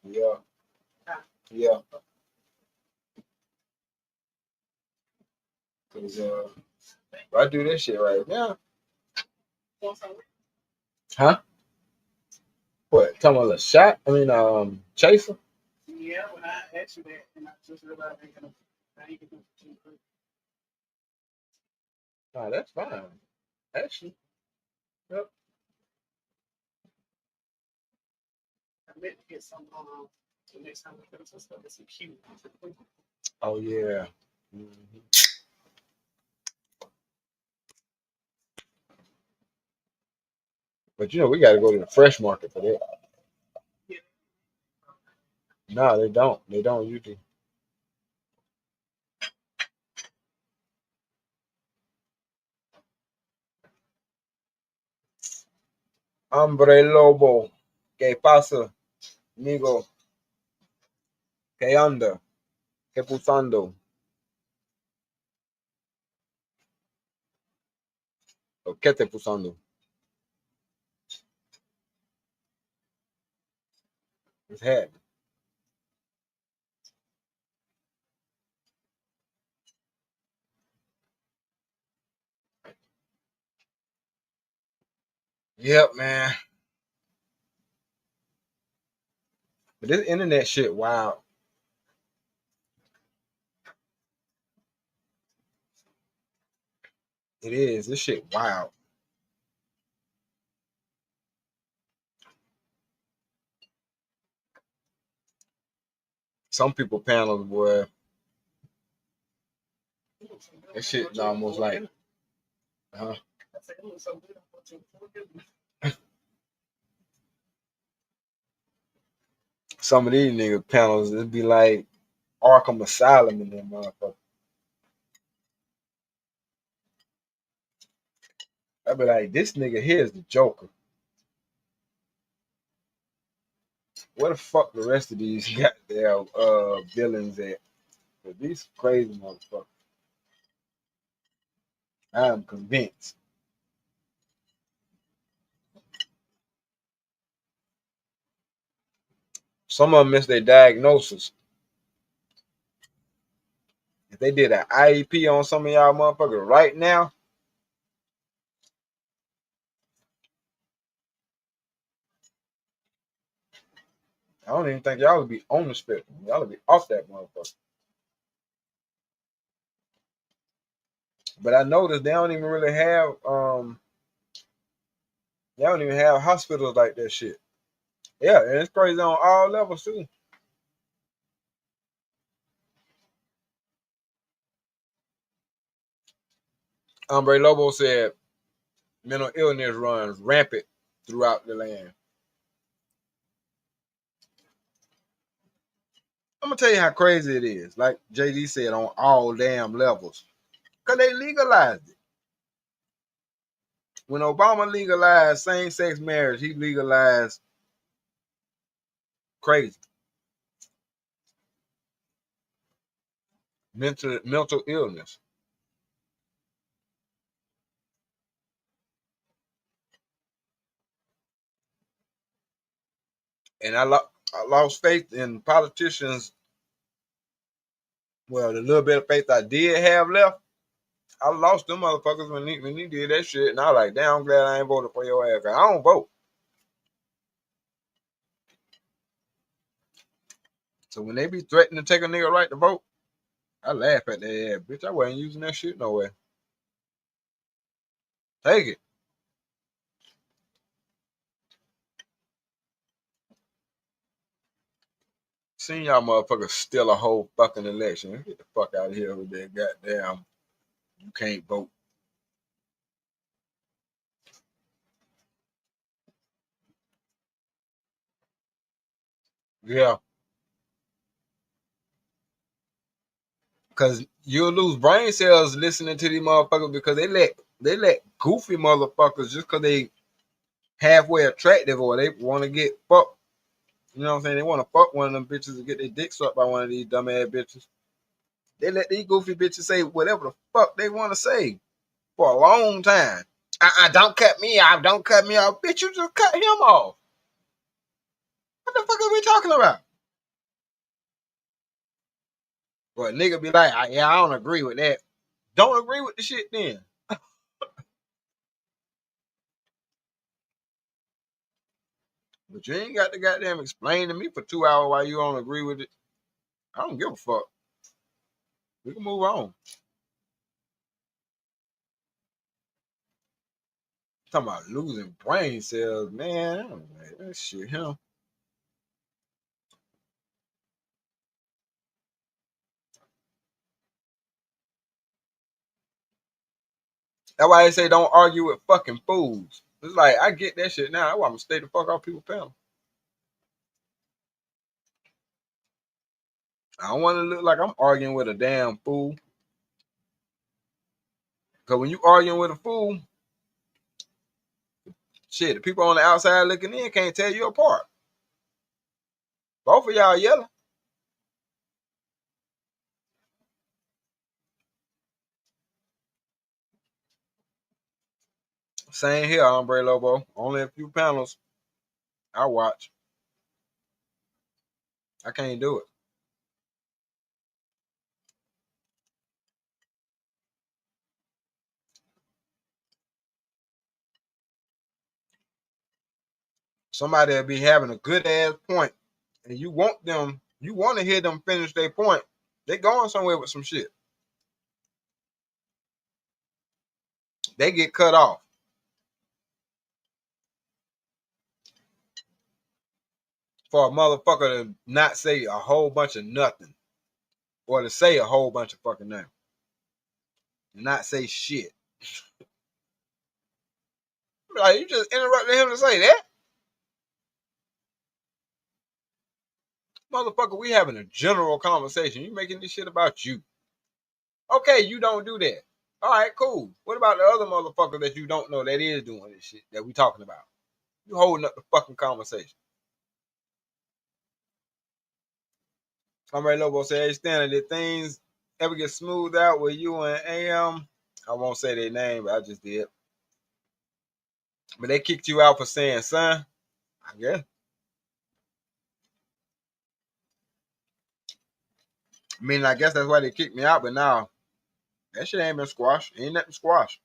Yeah, yeah. Cause if I do this shit right now, huh? What? Talking about a shot? I mean, chaser. Nah, that's fine. Actually, yep. Oh yeah. Mhm. But we got to go to the fresh market for that. No, they don't. They don't usually. Hombre lobo, ¿qué pasa, amigo? ¿Qué onda? ¿Qué pusando? ¿O qué te pusando? His head. Yep, man. But this internet shit, wow. It is. This shit, wow. Some people panels, boy, that shit almost like, huh? Some of these nigga panels, it'd be like Arkham Asylum in them motherfuckers. I'd be like, this nigga here is the Joker. Where the fuck the rest of these goddamn villains at? 'Cause these crazy motherfuckers. I am convinced. Some of them miss their diagnosis. If they did an IEP on some of y'all motherfuckers right now, I don't even think y'all would be on the spectrum. Y'all would be off that motherfucker. But I noticed they don't even really have they don't even have hospitals like that shit. Yeah, and it's crazy on all levels too. Hombre Lobo said mental illness runs rampant throughout the land. I'm gonna tell you how crazy it is. Like JD said, on all damn levels, cause they legalized it. When Obama legalized same-sex marriage, he legalized crazy mental illness. And I lost faith in politicians. Well, the little bit of faith I did have left, I lost them motherfuckers when he did that shit. And I was like, damn, I'm glad I ain't voted for your ass. Cause I don't vote. So when they be threatening to take a nigga right to vote, I laugh at their ass. Bitch, I wasn't using that shit no way. Take it. Seen y'all motherfuckers steal a whole fucking election. Get the fuck out of here with that goddamn you can't vote. Yeah. Cause you'll lose brain cells listening to these motherfuckers because they let goofy motherfuckers just cause they halfway attractive or they want to get fucked. You know what I'm saying? They want to fuck one of them bitches and get their dick sucked by one of these dumbass bitches. They let these goofy bitches say whatever the fuck they want to say for a long time. Don't cut me off. Don't cut me off. Bitch, you just cut him off. What the fuck are we talking about? Well, nigga be like, yeah, I don't agree with that. Don't agree with the shit then. But you ain't got to goddamn explain to me for 2 hours why you don't agree with it. I don't give a fuck. We can move on. Talking about losing brain cells, man. I don't know, that shit, him. That's why they say don't argue with fucking fools. It's like, I get that shit now. That's why I'm gonna stay the fuck off people's panel. I don't want to look like I'm arguing with a damn fool. Because when you arguing with a fool, shit, the people on the outside looking in can't tell you apart. Both of y'all yelling. Same here, Hombre Lobo. Only a few panels I watch. I can't do it. Somebody will be having a good ass point, and you want to hear them finish their point. They going somewhere with some shit. They get cut off. For a motherfucker to not say a whole bunch of nothing. Or to say a whole bunch of fucking nothing. Not say shit. Like, you just interrupted him to say that? Motherfucker, we having a general conversation. You making this shit about you. Okay, you don't do that. All right, cool. What about the other motherfucker that you don't know that is doing this shit that we talking about? You holding up the fucking conversation. Hombre Lobo said, hey, Stanley, did things ever get smoothed out with you and AM? I won't say their name, but I just did. But they kicked you out for saying son? I guess. I mean, I guess that's why they kicked me out, but now that shit ain't been squashed. Ain't nothing squashed.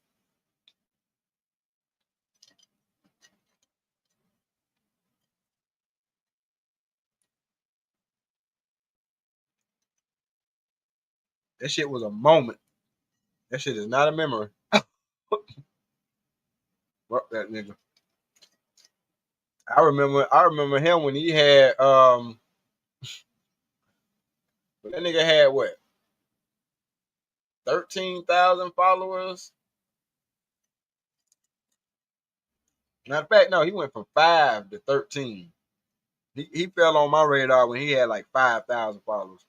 That shit was a moment. That shit is not a memory. Fuck that nigga. I remember him when he had that nigga had what? 13,000 followers. Matter of fact, no, he went from 5 to 13. He fell on my radar when he had like 5,000 followers.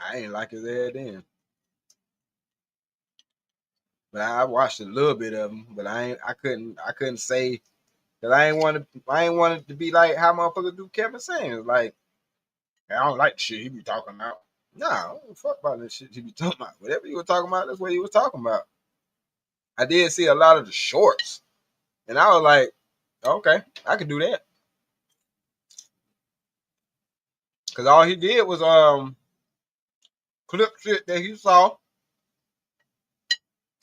I ain't like his head then. But I watched a little bit of him, but I couldn't say that I ain't wanted to be like how motherfuckers do Kevin Samuels. Like, I don't like the shit he be talking about. Nah, I don't fuck about this shit he be talking about. Whatever he was talking about, that's what he was talking about. I did see a lot of the shorts, and I was like, Okay, I could do that. Cause all he did was clip shit that he saw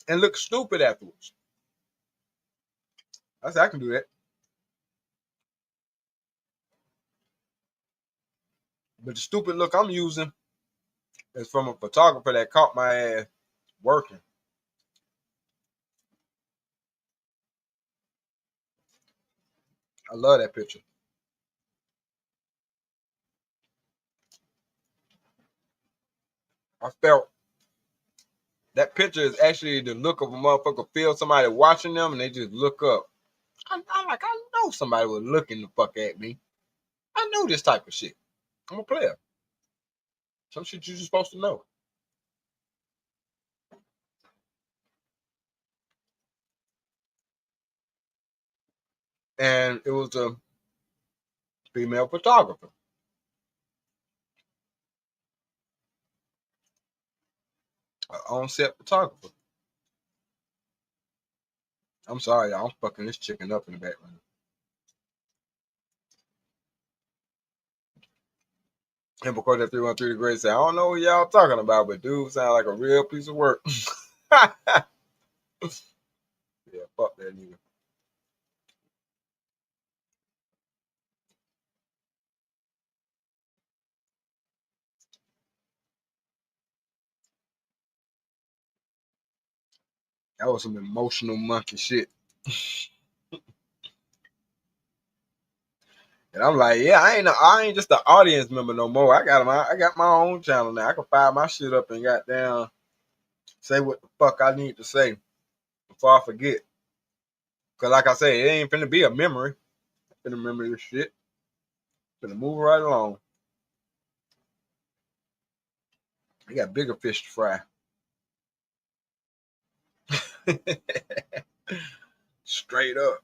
and look stupid afterwards. I said I can do that. But the stupid look I'm using is from a photographer that caught my ass working. I love that picture. I felt that picture is actually the look of a motherfucker feel somebody watching them and they just look up. I know somebody was looking the fuck at me. I know this type of shit. I'm a player. Some shit you just supposed to know. And it was a female photographer, an on-set photographer. I'm sorry, y'all. I'm fucking this chicken up in the background. And because that 313 the great said, I don't know what y'all talking about, but dude sound like a real piece of work. Yeah, fuck that nigga. That was some emotional monkey shit. And I'm like, yeah, I ain't just an audience member no more. I got my own channel now. I can fire my shit up and goddamn say what the fuck I need to say before I forget. Cause like I say, it ain't finna be a memory. I'm finna remember this shit. Finna move right along. We got bigger fish to fry. Straight up.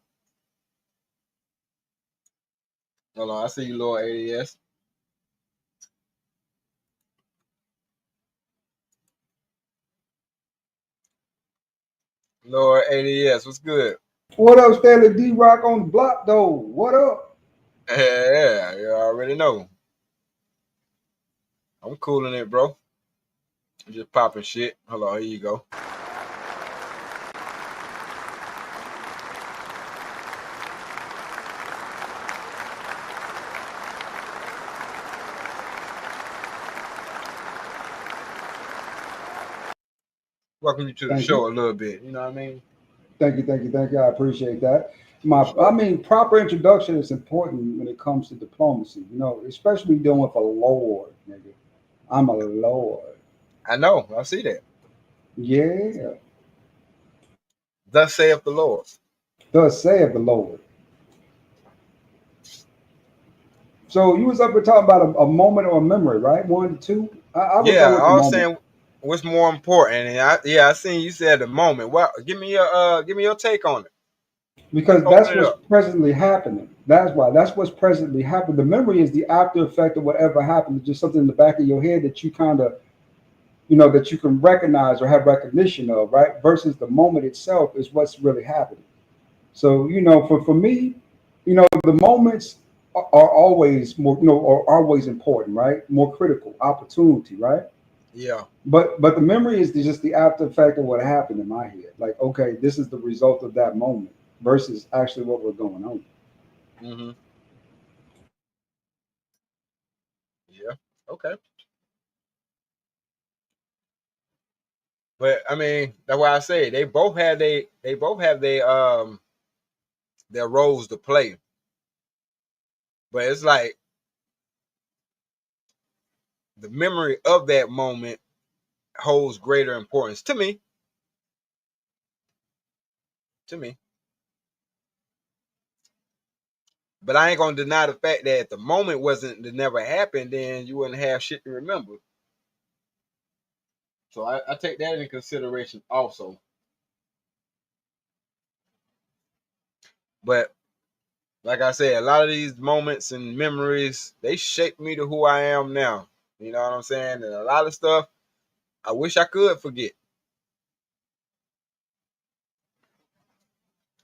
Hold on, I see you, Lord ADS. Lord ADS, what's good? What up, Stanley D Rock on the block though? What up? Yeah, you already know. I'm cooling it, bro. I'm just popping shit. Hold on, here you go. Welcome you to the Thank show you. a little bit. You know what I mean? Thank you, thank you, thank you. I appreciate that. I mean, proper introduction is important when it comes to diplomacy, you know, especially dealing with a lord, nigga. I'm a lord. I know. I see that. Yeah. Thus saith the Lord. Thus saith the Lord. So you was up here talking about a moment or a memory, right? One, two. I would Yeah, go with the I was moment. saying what's more important. And I seen you said the moment. Well, give me your take on it. Because Open that's it what's up. presently happening. That's why. That's what's presently happening. The memory is the after effect of whatever happened. It's just something in the back of your head that you kind of, you know, that you can recognize or have recognition of, right? Versus the moment itself is what's really happening. So, you know, for me, you know, the moments are always more, you know, are always important, right? More critical, opportunity, right? Yeah. But the memory is just the after effect of what happened in my head. Like, okay, this is the result of that moment versus actually what was going on. Mm-hmm. Yeah. Okay. But I mean, that's why I say they both have their roles to play. But it's like the memory of that moment holds greater importance to me. To me. But I ain't gonna deny the fact that if the moment wasn't that never happened, then you wouldn't have shit to remember. So I take that into consideration also. But like I said, a lot of these moments and memories, they shape me to who I am now. You know what I'm saying? And a lot of stuff I wish I could forget.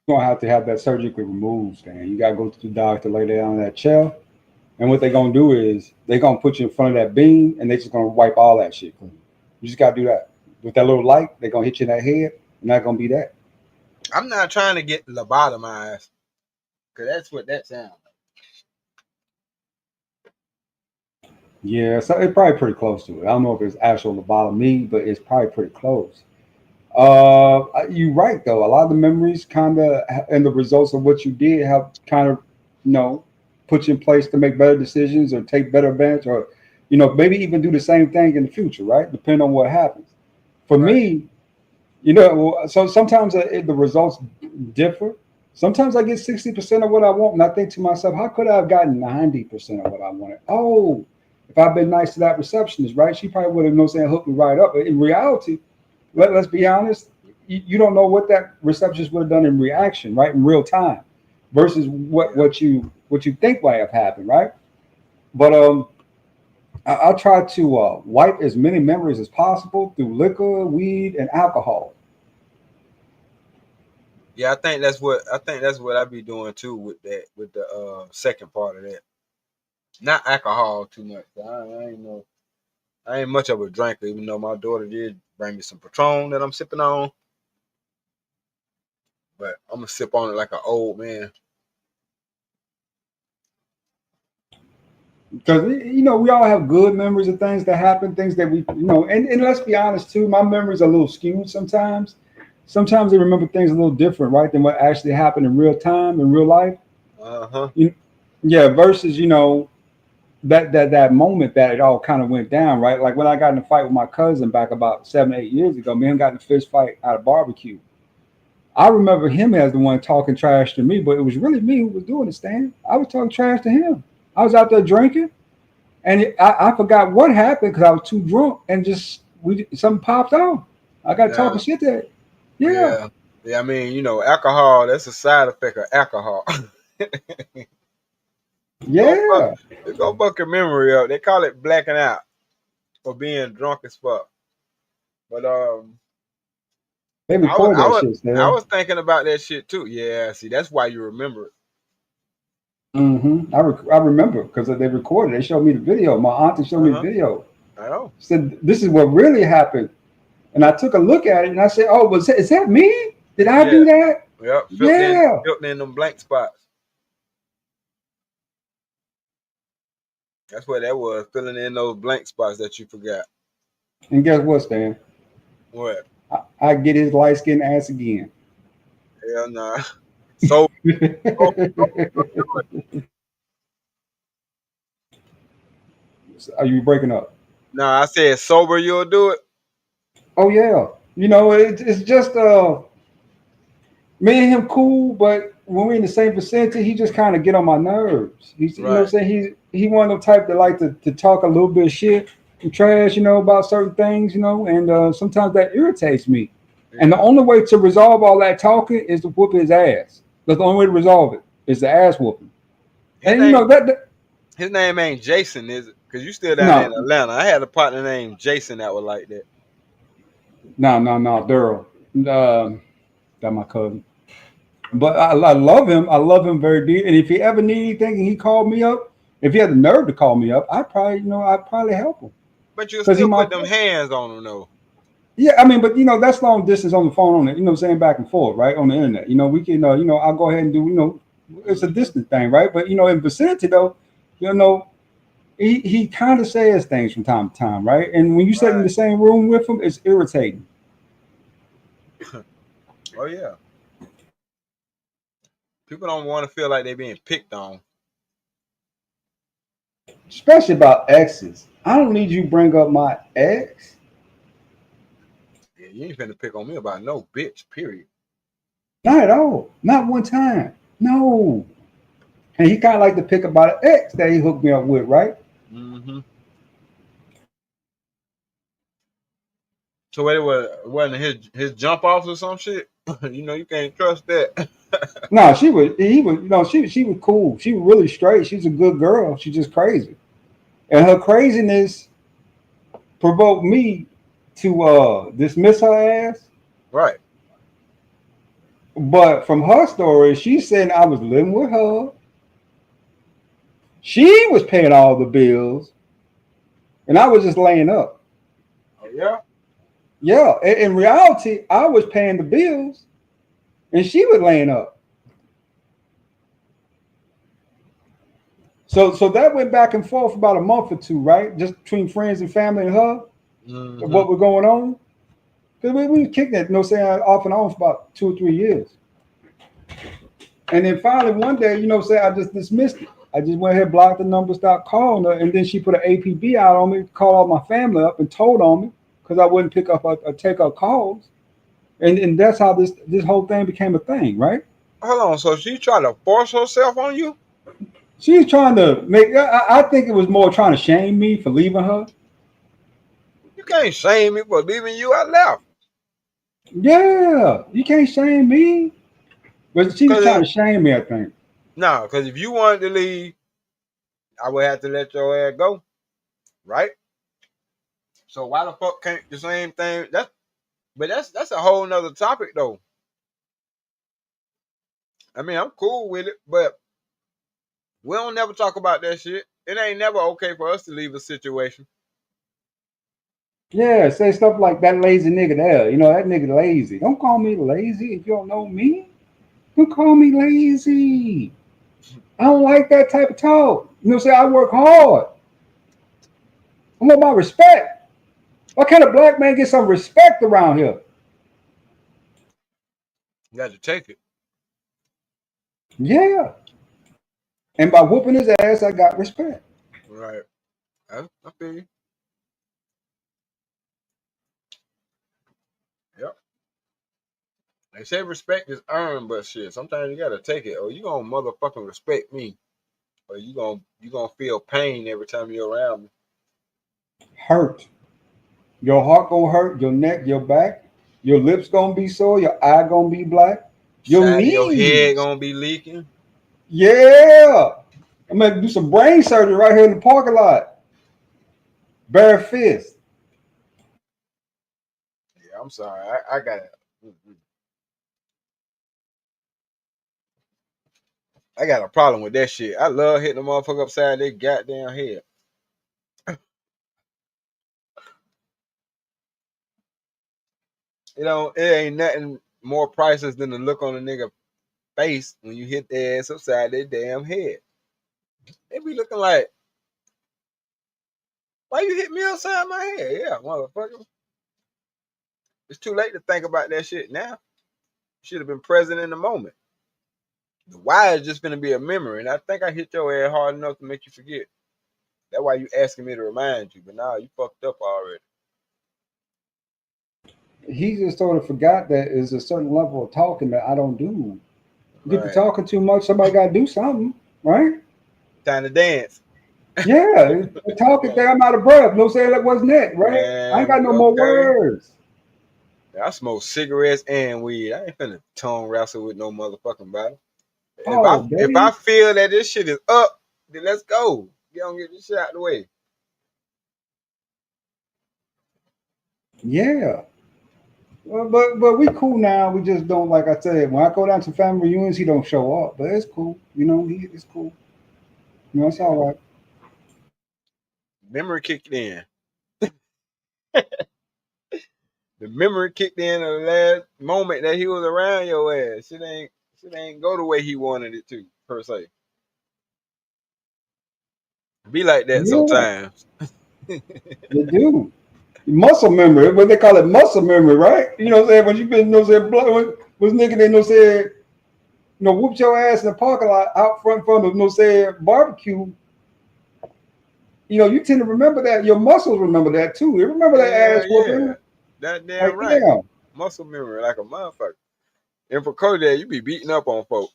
gonna have to have that surgically removed, Stan. You gotta go to the doctor, lay down in that chair, and what they're gonna do is they're gonna put you in front of that beam, and they're just gonna wipe all that shit clean. You just gotta do that with that little light. They're gonna hit you in that head. Not gonna be that. I'm not trying to get lobotomized, cause that's what that sounds Yeah, so it's probably pretty close to it. I don't know if it's actual lobotomy, but it's probably pretty close. You're right though. A lot of the memories kind of and the results of what you did have kind of, you know, put you in place to make better decisions or take better advantage, or maybe even do the same thing in the future, right? Depending on what happens. For like. Right. me, so sometimes the results differ. Sometimes I get 60% of what I want, and I think to myself, how could I have gotten 90% of what I wanted? Oh, if I've been nice to that receptionist, right? She probably would have, hooked me right up. But in reality, let's be honest, you don't know what that receptionist would have done in reaction, right? In real time, versus what you think might have happened, right? But I'll try to wipe as many memories as possible through liquor, weed, and alcohol. Yeah, I think that's what I be doing too with the second part of that. Not alcohol too much. I ain't much of a drinker, even though my daughter did bring me some Patron that I'm sipping on. But I'm gonna sip on it like an old man. Because we all have good memories of things that happen, things that and let's be honest too, my memories are a little skewed sometimes. Sometimes they remember things a little different, right, than what actually happened in real time, in real life. Uh-huh. Yeah, versus that moment that it all kind of went down, right? Like when I got in a fight with my cousin back about 7, 8 years ago, me and him got in a fist fight at a barbecue. I remember him as the one talking trash to me, but it was really me who was doing it, Stan. I was talking trash to him. I was out there drinking, and I forgot what happened because I was too drunk, and just something popped off. I got talking Yeah. shit there. Yeah, Yeah. Yeah, I mean, alcohol, that's a side effect of alcohol. yeah. It's gonna fuck your memory up. They call it blacking out for being drunk as fuck. But They I was record I that was shit, I Stan. was thinking about that shit too. Yeah, see, that's why you remember it. I remember because they recorded. They showed me the video. My auntie showed me the Uh-huh. video. I know. Said this is what really happened, and I took a look at it and I said, "Oh, is that me? Did I Yeah. do that?" Yep. Yeah. Filled in them blank spots. That's what that was, filling in those blank spots that you forgot. And guess what, Stan? What? I get his light skinned ass again. Hell nah. So, so Are you breaking up? nah, I said sober, you'll do it. Oh yeah. It's just me and him cool, but when we're in the same vicinity, he just kind of get on my nerves. He's what I'm Right. saying, he one of the type that like to talk a little bit of shit and trash, about certain things, and sometimes that irritates me. And the Yeah. only way to resolve all that talking is to whoop his ass. That's the only way to resolve it is the ass whooping. His And name that his name ain't Jason, is it? Because you still down there in no, Atlanta. I had a partner named Jason that was like that. no, Daryl. That my cousin. But I love him. I love him very deep. And if he ever need anything and he called me up, if he had the nerve to call me up, I'd probably help him. But you'll Because he still put might, them hands on him though. yeah, I mean, but that's long distance on the phone on it, what I'm saying, back and forth, right? On the internet. We can, I'll go ahead and do, it's a distant thing, right? But, in vicinity though, you know, he kind of says things from time to time, right? And when you sit in Right. the same room with him, it's irritating. Oh yeah. People don't want to feel like they're being picked on. Especially about exes. I don't need you to bring up my ex. Yeah, you ain't finna pick on me about no bitch, period. Not at all. Not one time. No. And he kind of like to pick about an ex that he hooked me up with, right? Mm-hmm. So what it wasn't his jump offs or some shit? You can't trust that. No, he was, she was cool. She was really straight. She's a good girl. She's just crazy. And her craziness provoked me to dismiss her ass. Right. But from her story, she said I was living with her. She was paying all the bills, and I was just laying up. Oh yeah. Yeah, in reality, I was paying the bills, and she was laying up. So that went back and forth about a month or two, right? Just between friends and family and her, Mm-hmm. what was going on. Because we kicked it, saying off and on for about 2 or 3 years. And then finally one day, I just dismissed it. I just went ahead, blocked the number, stopped calling her, and then she put an APB out on me, called all my family up and told on me because I wouldn't pick up or take up calls. And that's how this whole thing became a thing, right? Hold on. So she tried to force herself on you? She's trying to make. I think it was more trying to shame me for leaving her. You can't shame me for leaving you. I left. Yeah, you can't shame me, but she was trying to shame me. I think. No, because if you wanted to leave, I would have to let your ass go, right? So why the fuck can't the same thing? That's a whole nother topic though. I mean, I'm cool with it, but we don't never talk about that shit. It ain't never okay for us to leave a situation. Yeah, say stuff like that lazy nigga there. That nigga lazy. Don't call me lazy if you don't know me. Don't call me lazy. I don't like that type of talk. Say I work hard. I want my respect. Why can't a black man get some respect around here? You got to take it. Yeah. And by whooping his ass, I got respect. Right. I feel you. Yep. They say respect is earned, but shit, sometimes you gotta take it, or you gonna motherfucking respect me, or you gonna feel pain every time you're around me. Hurt. Your heart gonna hurt, your neck, your back, your lips gonna be sore, your eye gonna be black, your Side of your head knees. gonna be leaking. Yeah. I'm gonna do some brain surgery right here in the parking lot. Bare fist. Yeah, I'm sorry. I got it. I got a problem with that shit. I love hitting the motherfucker upside their goddamn head. It ain't nothing more priceless than the look on a nigga face when you hit their ass upside their damn head. They be looking like, why you hit me upside my head? Yeah, motherfucker. It's too late to think about that shit now. Should have been present in the moment. The why is just gonna be a memory, and I think I hit your ass hard enough to make you forget. That's why you asking me to remind you, but now you fucked up already. He just sort of forgot that is a certain level of talking that I don't do. You get to Right. talking too much, somebody gotta do something, right? Time to dance. Yeah, talking there, I'm out of breath. No saying that wasn't it, right? I ain't Man, got no more okay. words. I smoke cigarettes and weed. I ain't finna tongue wrestle with no motherfucking body. If I Oh, if I baby. feel that this shit is up, then let's go. Get this shit out the way. Yeah. Well, but we cool now. We just don't, like I said, when I go down to family reunions, he don't show up. But it's cool. It's cool. It's all right. Memory kicked in. The memory kicked in of the last moment that he was around your ass. Shit ain't go the way he wanted it to, per se. Be like that Yeah, sometimes. they do. Muscle memory, what they call it, muscle memory, right? What I'm saying? When you been, was nigga, they whooped your ass in the parking lot out front of, barbecue. You tend to remember that. Your muscles remember that too. You remember that ass Yeah, yeah. whooping? That damn Like, right. damn. Muscle memory like a motherfucker. And for Kodak, you be beating up on folks.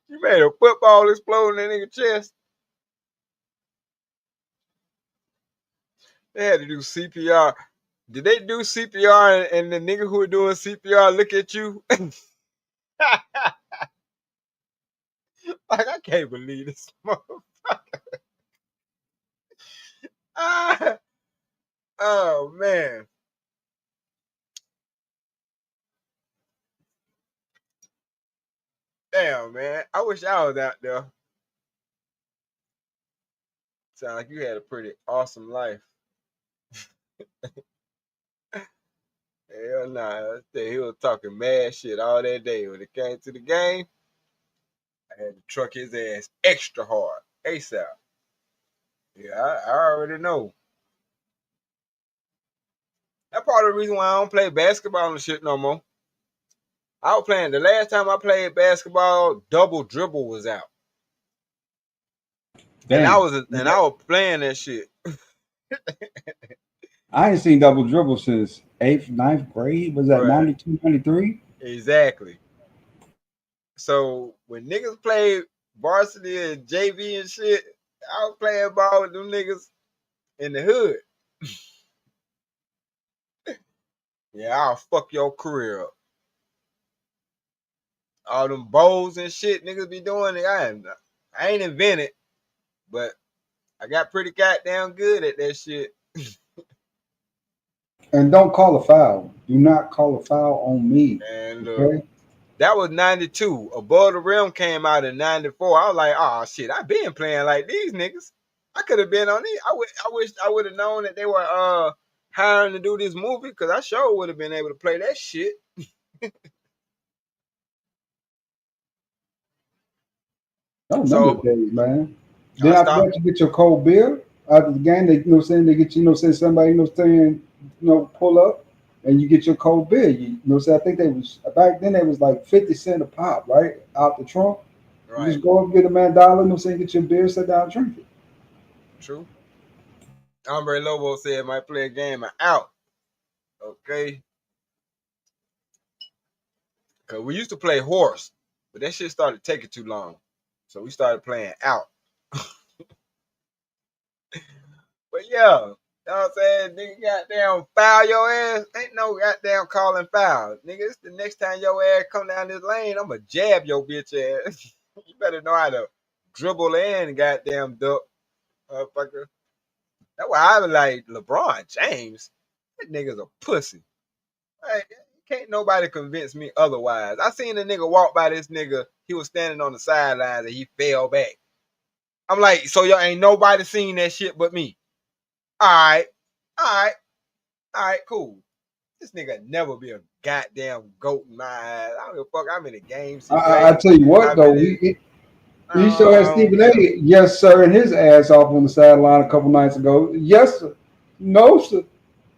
You made a football explode in that nigga chest. They had to do CPR. Did they do CPR and the nigga who was doing CPR look at you? Like, I can't believe this motherfucker. Ah, oh man. Damn, man. I wish I was out there. Sound like you had a pretty awesome life. Hell nah. He was talking mad shit all that day. When it came to the game, I had to truck his ass extra hard. ASAP. Yeah, I already know. That's part of the reason why I don't play basketball and shit no more. I was playing the last time I played basketball, double dribble was out. And I was playing that shit. I ain't seen double dribble since 8th, 9th grade. Was that Bruh. 92, 93? Exactly. So when niggas play varsity and JV and shit, I was playing ball with them niggas in the hood. Yeah, I'll fuck your career up. All them bowls and shit niggas be doing it. I ain't invented, but I got pretty goddamn good at that shit. And don't call a foul. Do not call a foul on me. And Okay? that was 92. Above the Rim came out in 94. I was like, oh shit, I been playing like these niggas. I could have been on these. I wish I would have known that they were hiring to do this movie, because I sure would have been able to play that shit. Don't So remember the days, man. Then I after stopped. that, you get your cold beer after the game. They, you know, what I'm saying, they get you know, say somebody, you know, saying, you know, pull up, and you get your cold beer. You know, say I think they was back then. They was like 50 cents a pop, right, out the trunk. You Right. just go up, get a man $1, you know, saying, get your beer, sit down, drink it. True. Hombre Lobo said might play a game and out. Okay. Cause we used to play horse, but that shit started taking too long. So we started playing out. But yeah, you know what I'm saying? Nigga goddamn foul your ass. Ain't no goddamn calling foul. Nigga, it's the next time your ass come down this lane, I'ma jab your bitch ass. You better know how to dribble in goddamn duck, motherfucker. That's why I was like LeBron James. That nigga's a pussy. Like, can't nobody convince me otherwise. I seen a nigga walk by this nigga. He was standing on the sidelines and he fell back. I'm like, so y'all ain't nobody seen that shit but me. All right, cool. This nigga never be a goddamn goat in my eyes. I don't give a fuck how many games he I played. tell you what, How though, many? he sure had Stephen A. Yes, sir, and his ass off on the sideline a couple nights ago. Yes, sir. No, sir.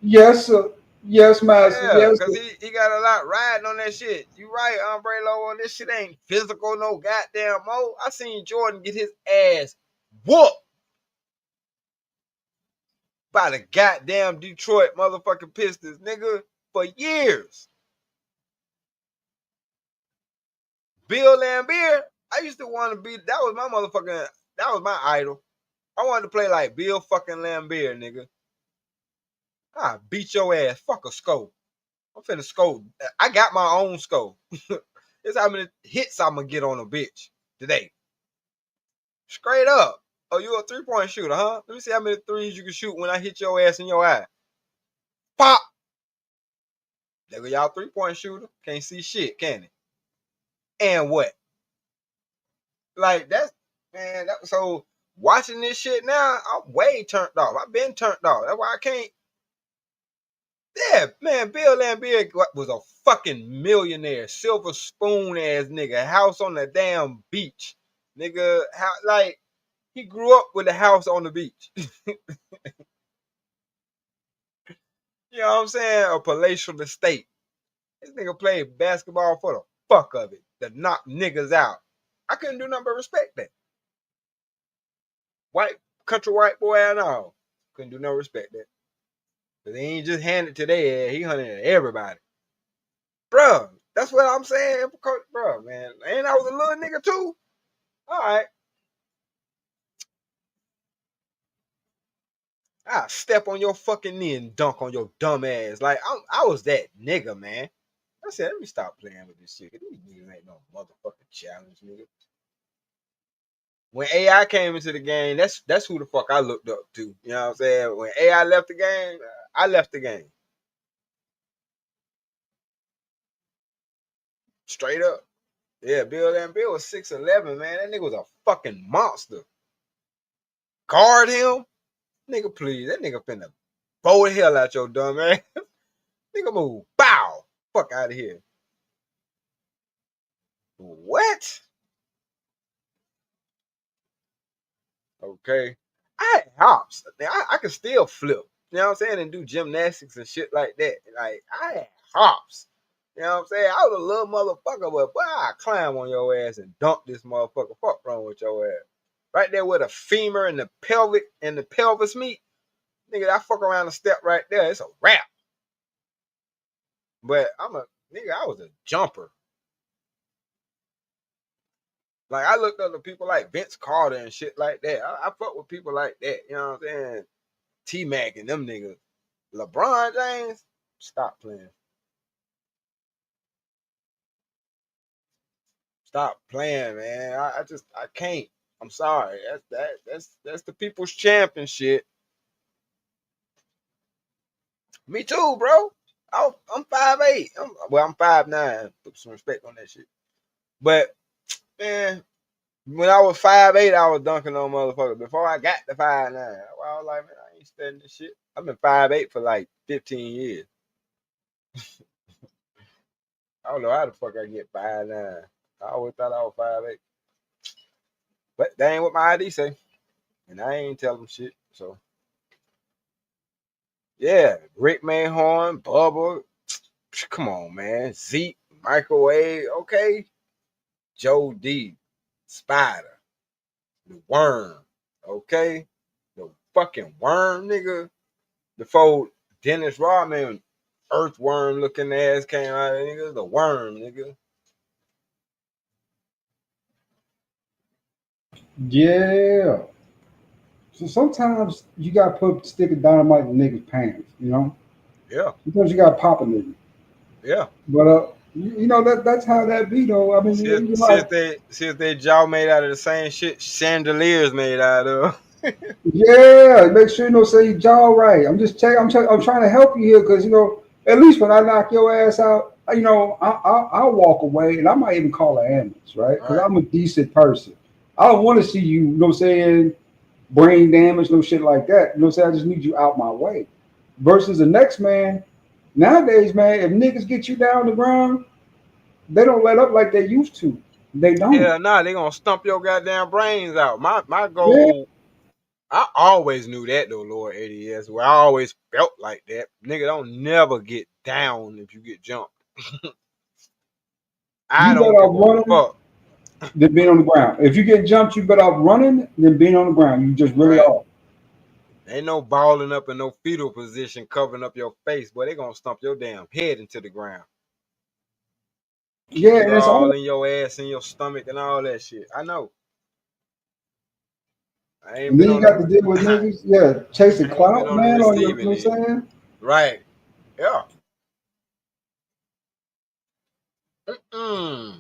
Yes, sir. Yes, master. Yeah, Yes, because sir. he got a lot riding on that shit. You right, Hombre Lobo. This shit ain't physical no goddamn more. I seen Jordan get his ass whooped by the goddamn Detroit motherfucking Pistons, nigga, for years. Bill Laimbeer, I used to want to be, that was my idol. I wanted to play like Bill fucking Laimbeer, nigga. I beat your ass. Fuck a scope. I'm finna scope. I got my own scope. This how many hits I'm gonna get on a bitch today. Straight up. Oh, you a 3-point shooter, huh? Let me see how many threes you can shoot when I hit your ass in your eye. Pop. There go y'all 3-point shooter. Can't see shit, can it? And what? Like, that's, man, so watching this shit now, I'm way turned off. I've been turned off. That's why I can't. Yeah, man, Bill Laimbeer was a fucking millionaire, silver spoon ass nigga, house on the damn beach. Nigga, like, he grew up with a house on the beach. You know what I'm saying? A palatial estate. This nigga played basketball for the fuck of it, to knock niggas out. I couldn't do nothing but respect that. Country white boy and all. Couldn't do no respect that. Cause he ain't just handed to their ass, he hunted at everybody. Bruh, that's what I'm saying. Bruh, man. And I was a little nigga too. All right. I step on your fucking knee and dunk on your dumb ass. Like, I was that nigga, man. I said, let me stop playing with this shit. These niggas ain't no motherfucking challenge, nigga. When AI came into the game, that's who the fuck I looked up to. You know what I'm saying? When AI left the game, I left the game. Straight up. Yeah, Bill Lambill was 6'11", man. That nigga was a fucking monster. Guard him? Nigga, please. That nigga finna bow the hell out your dumb ass. Nigga move. Bow. Fuck out of here. What? Okay. I had hops. I can still flip. You know what I'm saying? And do gymnastics and shit like that. Like, I had hops. You know what I'm saying? I was a little motherfucker, but boy, I climb on your ass and dump this motherfucker. Fuck wrong with your ass. Right there where the femur and the pelvic and the pelvis meet. Nigga, I fuck around and step right there. It's a wrap. But I was a jumper. Like, I looked up to people like Vince Carter and shit like that. I fuck with people like that. You know what I'm saying? T-Mac and them niggas. LeBron James, stop playing. Stop playing, man. I can't. I'm sorry. That's the people's champion shit. Me too, bro. I'm 5'8". I'm 5'9". Put some respect on that shit. But man, when I was 5'8", I was dunking on motherfuckers. Before I got to 5'9", I was like, man, I ain't studying this shit. I've been 5'8" for like 15 years. I don't know how the fuck I get 5'9". I always thought I was 5'8". But that ain't what my ID say. And I ain't tell them shit. So yeah, Rick Mayhorn, Bubba, come on, man. Zeke, Microwave, okay. Joe D, Spider, the Worm, okay. The fucking Worm, nigga. Before Dennis Rodman, earthworm looking ass came out, nigga. The Worm, nigga. Yeah. So sometimes you gotta put stick of dynamite in niggas' pants, you know? Yeah, Sometimes you gotta pop a nigga. yeah. But you know that's how that be though. I mean, you know, See if they jaw made out of the same shit chandeliers made out of. yeah. Make sure you know say your jaw right. I'm just checking. I'm trying to help you here because you know at least when I knock your ass out, you know I'll walk away and I might even call an ambulance, right? All Because right. I'm a decent person. I don't want to see you. You know what I'm saying? Brain damage, no shit like that. You know what I'm saying? I just need you out my way. Versus the next man. Nowadays, man, if niggas get you down the ground, they don't let up like they used to. They don't. Hell nah, they gonna stump your goddamn brains out. My Yeah. goal, I always knew that though, Lord 80 years. Where I always felt like that. Nigga, don't never get down if you get jumped. I You don't better give off a running fuck. than being on the ground. If you get jumped, you better off running than being on the ground. You just really Right. are. Ain't no balling up in no fetal position covering up your face, boy. They gonna stump your damn head into the ground. Kick Yeah, it and it's all all. in your ass and your stomach and all that shit. I know. I ain't And been then you on got to the deal with I niggas, yeah, chasing ain't been clout, on the man, on your, you know receiving what I'm end. saying? Right. Yeah. Mm.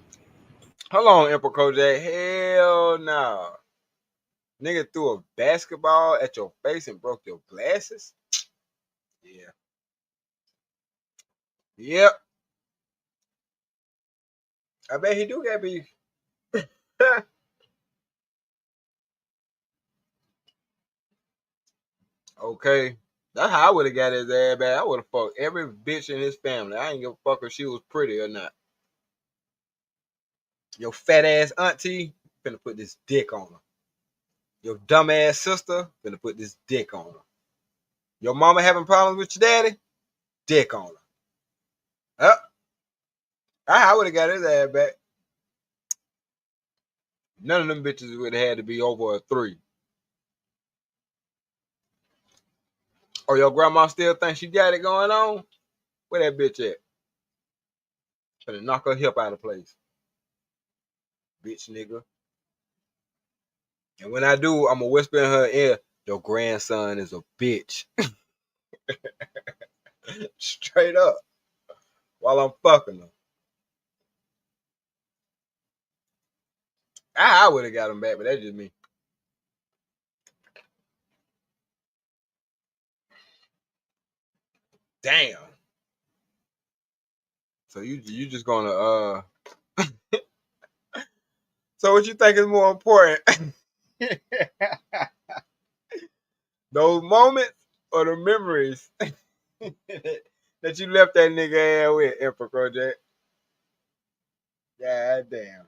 Hold on, Emperor Kojak. Hell no. Nigga threw a basketball at your face and broke your glasses? Yeah. Yep. I bet he do got beef. Okay. That's how I would have got his ass back. I would have fucked every bitch in his family. I ain't give a fuck if she was pretty or not. Your fat ass auntie, finna put this dick on her. Your dumb ass sister, finna put this dick on her. Your mama having problems with your daddy? Dick on her. I would have got his ass back. None of them bitches would have had to be over a 3. Or your grandma still think she got it going on? Where that bitch at? Finna knock her hip out of place. Bitch nigga. And when I do, I'm gonna whisper in her ear, your grandson is a bitch. Straight up. While I'm fucking her. I would have got him back, but that's just me. Damn. So you just gonna So what you think is more important? Those moments or the memories that you left that nigga ass with, Emperor Project? God damn.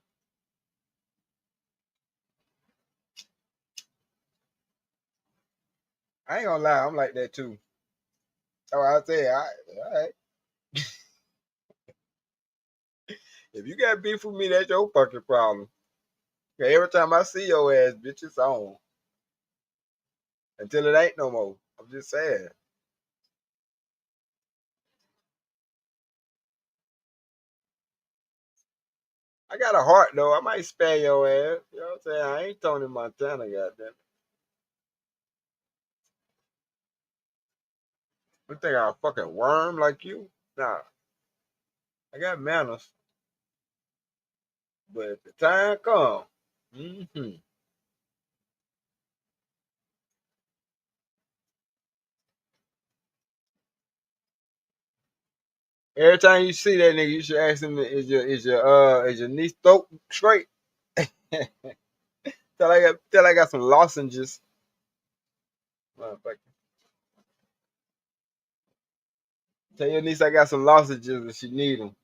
I ain't gonna lie, I'm like that too. That's why I say, all right. If you got beef with me, that's your fucking problem. Every time I see your ass, bitch, it's on. Until it ain't no more. I'm just saying. I got a heart though. I might spare your ass. You know what I'm saying? I ain't Tony Montana, goddamn. You think I'm a fucking worm like you? Nah. I got manners. But if the time comes, every time you see that nigga, you should ask him, is your knee throat straight? Till I got some lozenges. Motherfucker. Tell your niece I got some lozenges if she need them.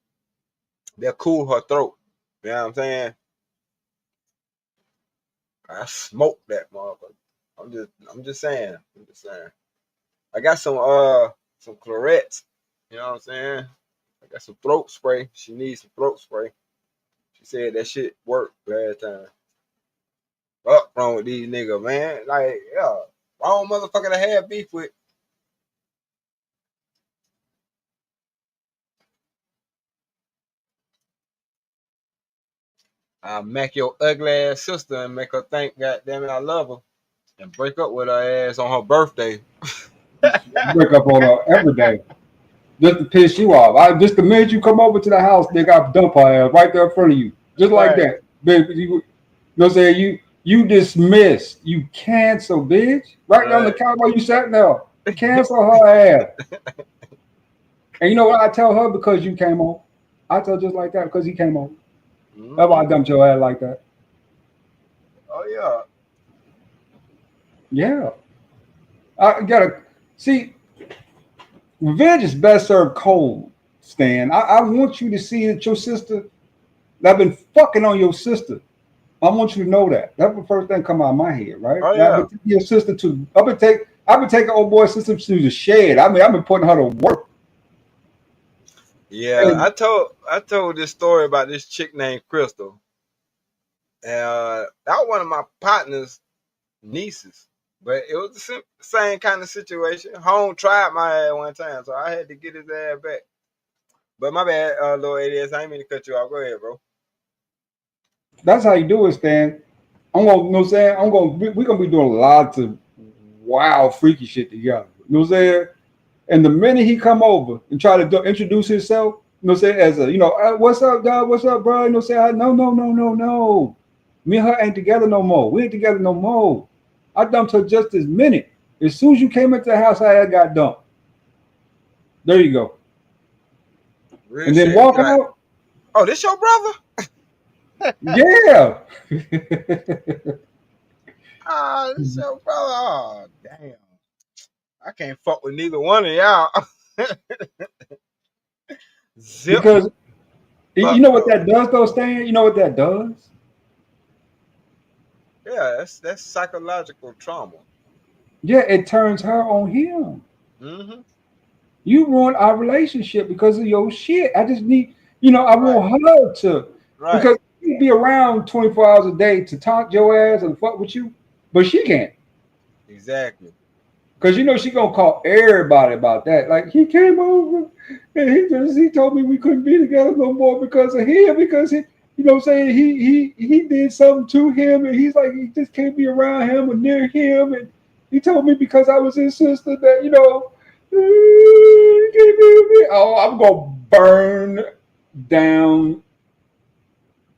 They'll cool her throat. You know what I'm saying? I smoke that motherfucker. I'm just saying. I got some Clarets. You know what I'm saying? I got some throat spray. She needs some throat spray. She said that shit worked last time. What wrong with these niggas, man? Like, yeah, wrong motherfucker to have beef with. I'll make your ugly ass sister and make her think, goddamn it, I love her. And break up with her ass on her birthday. Break up on her every day just to piss you off. Just the minute you come over to the house, they got dump her ass right there in front of you, just like that, baby. You know what I'm saying? You dismiss, you cancel, bitch, right down the couch while you sat there. Cancel her ass. And you know what I tell her because you came on? I tell just like that because he came on. That's why I dumped your ass like that. Oh yeah. Yeah. I gotta see. Revenge is best served cold, Stan. I want you to see that your sister, that I've been fucking on your sister. I want you to know that. That's the first thing come out of my head, right? Oh yeah. I've been taking your sister to. I've been taking old boy sister to the shed. I mean, I've been putting her to work. Yeah, And I told this story about this chick named Crystal. That was one of my partner's nieces, but it was the same kind of situation. Home tried my ass one time, so I had to get his ass back. But my bad, little ADS. I ain't mean to cut you off. Go ahead, bro. that's how you do it, Stan. I'm gonna, you know what I'm saying? We're gonna be doing lots of wild, freaky shit together. You know what I'm saying? And the minute he come over and try to introduce himself, you know what I'm saying, as a, what's up, dog? What's up, bro? You know what I'm saying? No. Me and her ain't together no more. We ain't together no more. I dumped her just this minute. As soon as you came into the house, I got dumped. There you go. Real and then shit. walking Like, out, oh, this your brother? yeah. Ah, this your brother. Oh, damn. I can't fuck with neither one of y'all. Zip. Because you Fuck know what no. that does, though, Stan? You know what that does? Yeah, that's psychological trauma. Yeah, it turns her on him. Mm-hmm. You ruined our relationship because of your shit. I just need, I Right. want her to, Right. because she be around 24 hours a day to talk your ass and fuck with you, but she can't. Exactly. Because she gonna call everybody about that. Like, he came over and he told me we couldn't be together no more because of him, because he, what I'm saying, he did something to him, and he's like, he just can't be around him or near him. And he told me because I was his sister that, he can't be with me. Oh, I'm gonna burn down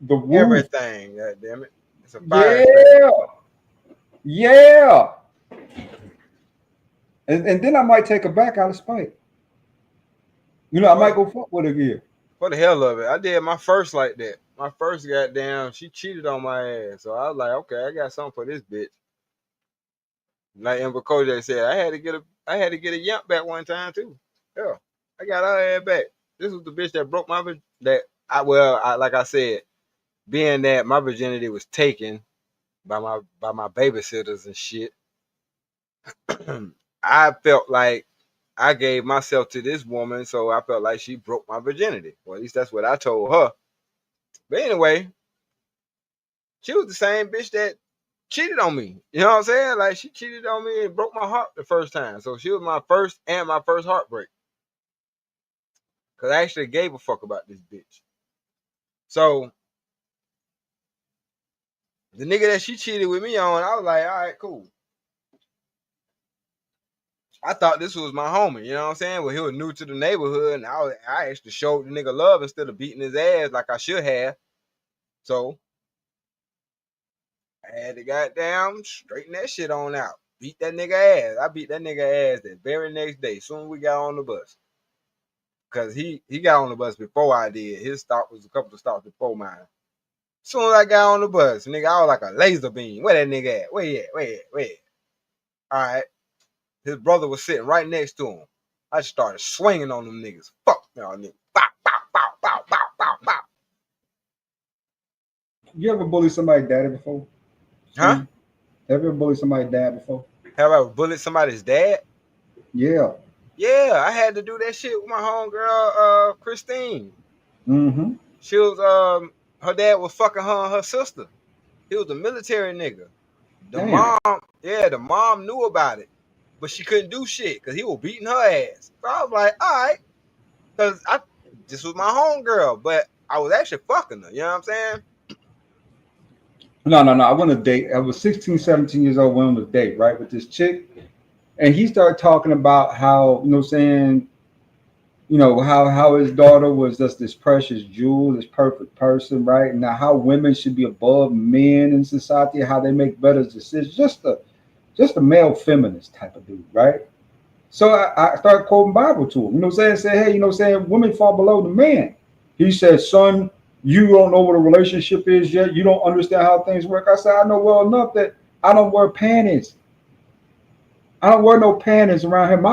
the roof. Everything. God damn it. It's a fire extinguisher. Yeah. Yeah. And then I might take her back out of spite. I might go fuck with her again. For the hell of it. I did my first like that. my first goddamn, she cheated on my ass. So I was like, okay, I got something for this bitch. Like Amber Kojak said, I had to get a yump back one time too. Yeah, I got her ass back. This was the bitch that broke my like I said, being that my virginity was taken by my babysitters and shit. I felt like I gave myself to this woman, so I felt like she broke my virginity. Well, at least that's what I told her. But anyway, she was the same bitch that cheated on me. You know what I'm saying? Like, she cheated on me and broke my heart the first time. So she was my first heartbreak. Because I actually gave a fuck about this bitch. So the nigga that she cheated with me on, I was like, all right, cool. I thought this was my homie, you know what I'm saying? Well, he was new to the neighborhood, and I actually showed the nigga love instead of beating his ass like I should have. So I had to goddamn straighten that shit on out. Beat that nigga ass. I beat that nigga ass the very next day, soon as we got on the bus. Because he got on the bus before I did. His stop was a couple of stops before mine. Soon as I got on the bus, nigga, I was like a laser beam. Where that nigga at? Where he at? Where? All right. His brother was sitting right next to him. I just started swinging on them niggas. Fuck y'all niggas. Bow, bow, bow, bow, bow, bow, bow. You ever bullied somebody's daddy before? Huh? Have you ever bullied somebody's dad before? Have I ever bullied somebody's dad? Yeah. Yeah, I had to do that shit with my homegirl, Christine. Mm-hmm. She was, her dad was fucking her and her sister. He was a military nigga. The mom knew about it, but she couldn't do shit because he was beating her ass. So I was like, all right, because this was my homegirl, but I was actually fucking her. You know what I'm saying? No. I went on a date. I was 16, 17 years old, went on a date, right, with this chick. And he started talking about how, you know what I'm saying, you know, how his daughter was just this precious jewel, this perfect person, right? And now how women should be above men in society, how they make better decisions. Just a male feminist type of dude, right? So I started quoting Bible to him, you know what I'm saying? Say, hey, you know what I'm saying, women fall below the man. He said, son, you don't know what a relationship is yet. You don't understand how things work. I said, I know well enough that I don't wear panties. I don't wear no panties around here.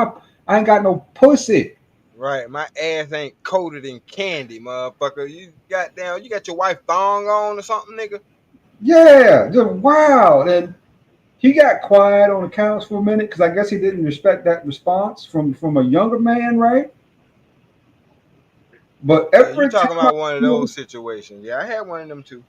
I ain't got no pussy. Right, my ass ain't coated in candy, motherfucker. You got your wife thong on or something, nigga? Yeah, just wow. And he got quiet on the couch for a minute because I guess he didn't respect that response from a younger man, right? But every you talking time about one of those situations. Yeah, I had one of them too.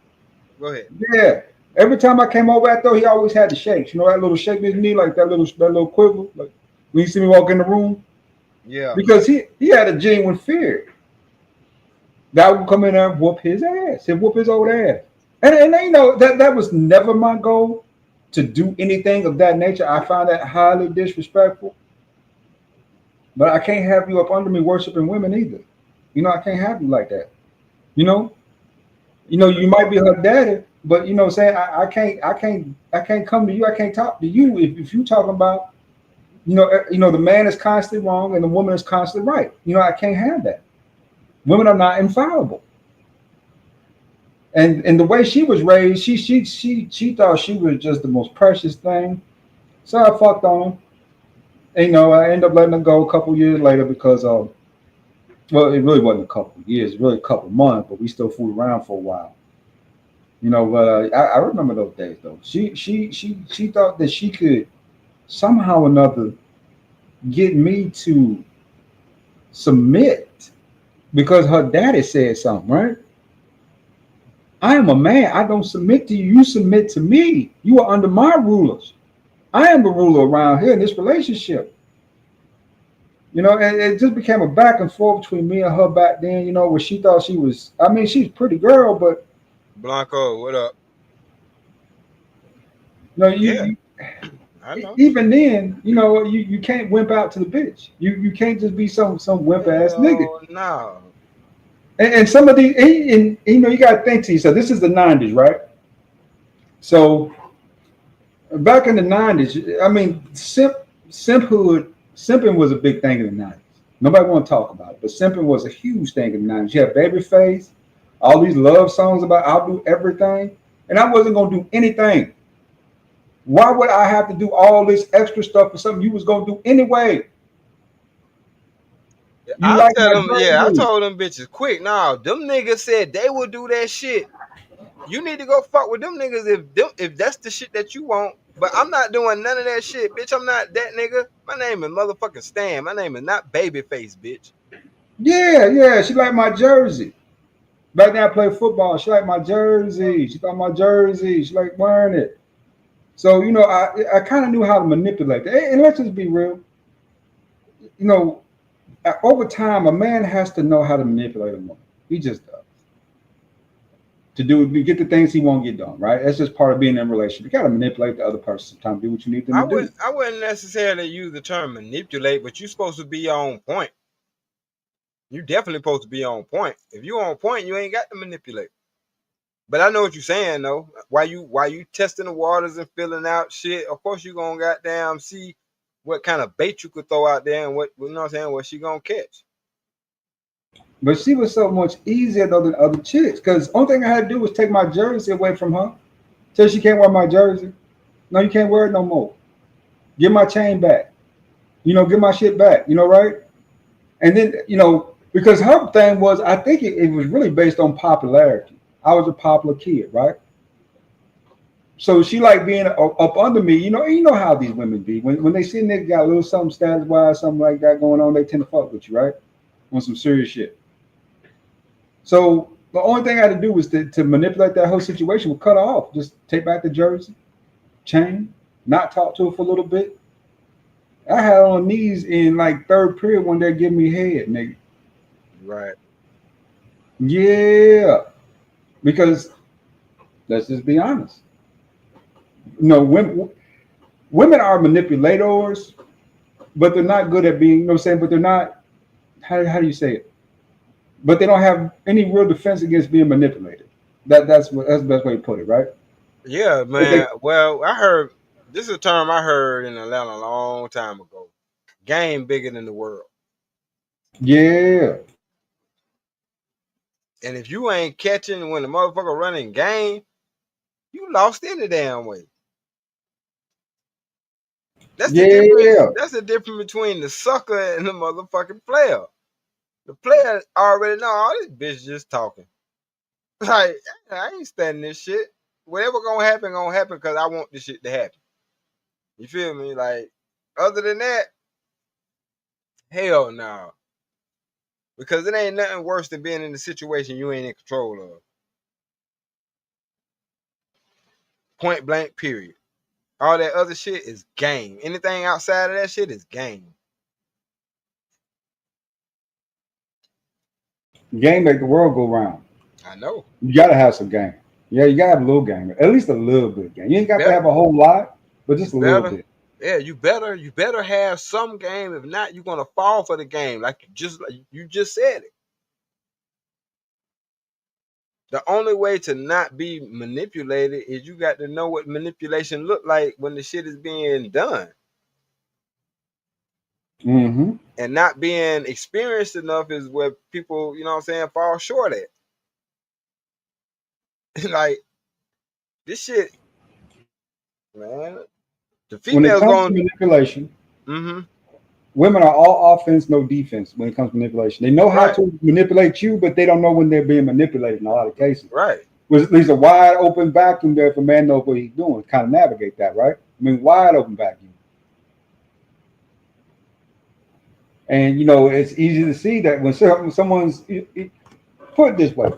Go ahead. Yeah. Every time I came over at though, he always had the shakes. You know that little shake in his knee, like that little quiver, like when you see me walk in the room. Yeah. Because he had a genuine fear that I would come in there and whoop his ass. He'd whoop his old ass. And you know that was never my goal to do anything of that nature. I find that highly disrespectful. But I can't have you up under me worshiping women either. You know, I can't have you like that. You know, you might be her daddy, but you know what I'm saying? I can't come to you. I can't talk to you if you talking about, you know, the man is constantly wrong and the woman is constantly right. You know, I can't have that. Women are not infallible. And the way she was raised, she thought she was just the most precious thing. So I fucked on her. And, you know, I ended up letting her go a couple years later because well, it really wasn't a couple of years, really a couple of months, but we still fooled around for a while. You know, but I remember those days though. She thought that she could somehow or another get me to submit because her daddy said something, right? I am a man. I don't submit to you. You submit to me. You are under my rulers. I am the ruler around here in this relationship. You know, and it just became a back and forth between me and her back then, you know, where she thought she was, I mean, she's a pretty girl, but. Blanco, what up? You know, I know. Even then, you know, you can't wimp out to the bitch. You can't just be some wimp ass nigga. No. And some of these, and you know, you got to think to yourself, this is the 90s, right? So back in the 90s, I mean, simping was a big thing in the 90s. Nobody want to talk about it, but simping was a huge thing in the 90s. You had Babyface, All these love songs about I'll do everything, and I wasn't gonna do anything. Why would I have to do all this extra stuff for something you was gonna do anyway? You I like tell my them, yeah, I jersey. told them bitches quick. Nah, them niggas said they will do that shit. You need to go fuck with them niggas if that's the shit that you want. But I'm not doing none of that shit, bitch. I'm not that nigga. My name is motherfucking Stan. My name is not Babyface, bitch. Yeah, yeah, she liked my jersey. Back then I played football. She liked my jersey. She thought my jersey. She liked wearing it. So, I kind of knew how to manipulate that. And let's just be real. You know, over time, a man has to know how to manipulate a woman. He just does. To get the things he won't get done, right? That's just part of being in a relationship. You got to manipulate the other person sometimes, do what you need them to do. I wouldn't necessarily use the term manipulate, but you're supposed to be on point. You definitely supposed to be on point. If you on point, you ain't got to manipulate. But I know what you're saying though. Why you testing the waters and filling out shit? Of course you gonna goddamn see what kind of bait you could throw out there and what you know what I'm saying, what she gonna catch. But she was so much easier though than other chicks. Because only thing I had to do was take my jersey away from her. Tell she can't wear my jersey. No, you can't wear it no more. Give my chain back. Give my shit back. Right? And then, because her thing was, I think it was really based on popularity. I was a popular kid, right? So she liked being up under me. You know how these women be. When they see a nigga got a little something status wise, something like that going on, they tend to fuck with you, right? On some serious shit. So the only thing I had to do was to manipulate that whole situation, was cut her off. Just take back the jersey, chain, not talk to her for a little bit. I had on knees in like third period when they give me head, nigga. Right. Yeah. Because let's just be honest. Women are manipulators, but they're not good at being, but they're not, how do you say it? But they don't have any real defense against being manipulated. That's the best way to put it, right? Yeah, man. Well, I heard this is a term I heard in Atlanta a long time ago. Game bigger than the world. Yeah. And if you ain't catching when the motherfucker running game, you lost any damn way. That's the difference. Yeah. That's the difference between the sucker and the motherfucking player. The player already know all this bitch just talking. Like, I ain't standing this shit. Whatever gonna happen because I want this shit to happen. You feel me? Like, other than that, hell no. Because it ain't nothing worse than being in a situation you ain't in control of. Point blank, period. All that other shit is game. Anything outside of that shit is game. Game make the world go round. I know. You gotta have some game. Yeah, you gotta have a little game. At least a little bit of game. You ain't got to have a whole lot, but just a little bit. Yeah, you better have some game. If not, you're gonna fall for the game. Like you just said it. The only way to not be manipulated is you got to know what manipulation look like when the shit is being done. Mm-hmm. And not being experienced enough is where people, you know what I'm saying, fall short at. Like, this shit, man. The When it females comes to manipulation, women are all offense, no defense when it comes to manipulation. They know how to manipulate you, but they don't know when they're being manipulated in a lot of cases. Right. There's a wide open vacuum there if a man knows what he's doing. Kind of navigate that, right? I mean, wide open vacuum. And, it's easy to see that when someone's, put it this way,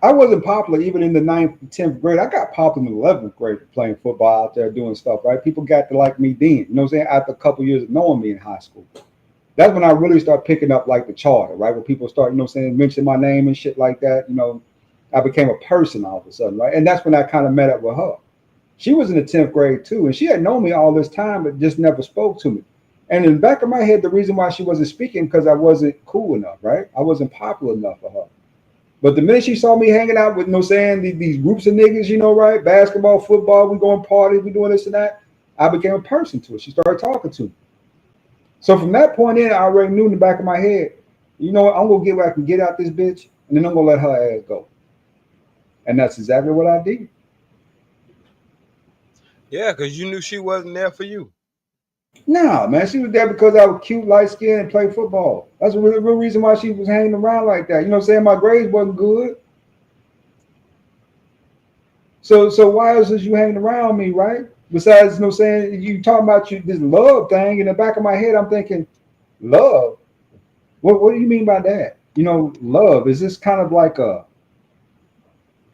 I wasn't popular even in the 9th and 10th grade. I got popular in the 11th grade playing football out there doing stuff, right? People got to like me then, you know what I'm saying? After a couple of years of knowing me in high school. That's when I really start picking up like the charter, right? When people start, mentioning my name and shit like that, I became a person all of a sudden, right? And that's when I kind of met up with her. She was in the 10th grade too, and she had known me all this time, but just never spoke to me. And in the back of my head, the reason why she wasn't speaking because I wasn't cool enough, right? I wasn't popular enough for her. But the minute she saw me hanging out with, these groups of niggas, right? Basketball, football, we going parties, we doing this and that. I became a person to her. She started talking to me. So from that point in, I already knew in the back of my head, I'm going to get where I can get out this bitch, and then I'm going to let her ass go. And that's exactly what I did. Yeah, because you knew she wasn't there for you. Nah, man, she was there because I was cute, light skinned, and played football. That's the real reason why she was hanging around like that. You know what I'm saying? My grades wasn't good. So why else is you hanging around me, right? Besides, you know, saying you talking about you this love thing in the back of my head, I'm thinking, love. What do you mean by that? You know, love is this kind of like a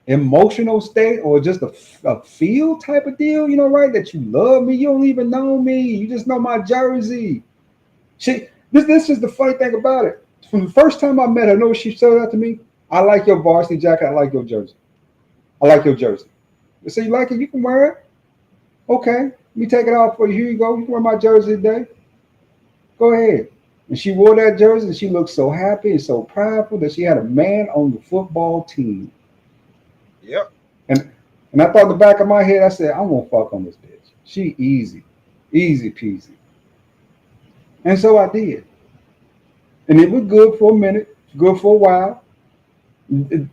emotional state or just a feel type of deal? You know, right? That you love me, you don't even know me, you just know my jersey. This is the funny thing about it. From the first time I met her, know what she said out to me? I like your varsity jacket. I like your jersey. I like your jersey. I said, you like it? You can wear it. Okay, let me take it off for you. Here you go. You can wear my jersey today. Go ahead. And she wore that jersey and she looked so happy and so prideful that she had a man on the football team. Yep. And I thought in the back of my head, I said, I'm gonna fuck on this bitch. She easy. Easy peasy. And so I did. And it was good for a minute, good for a while. Then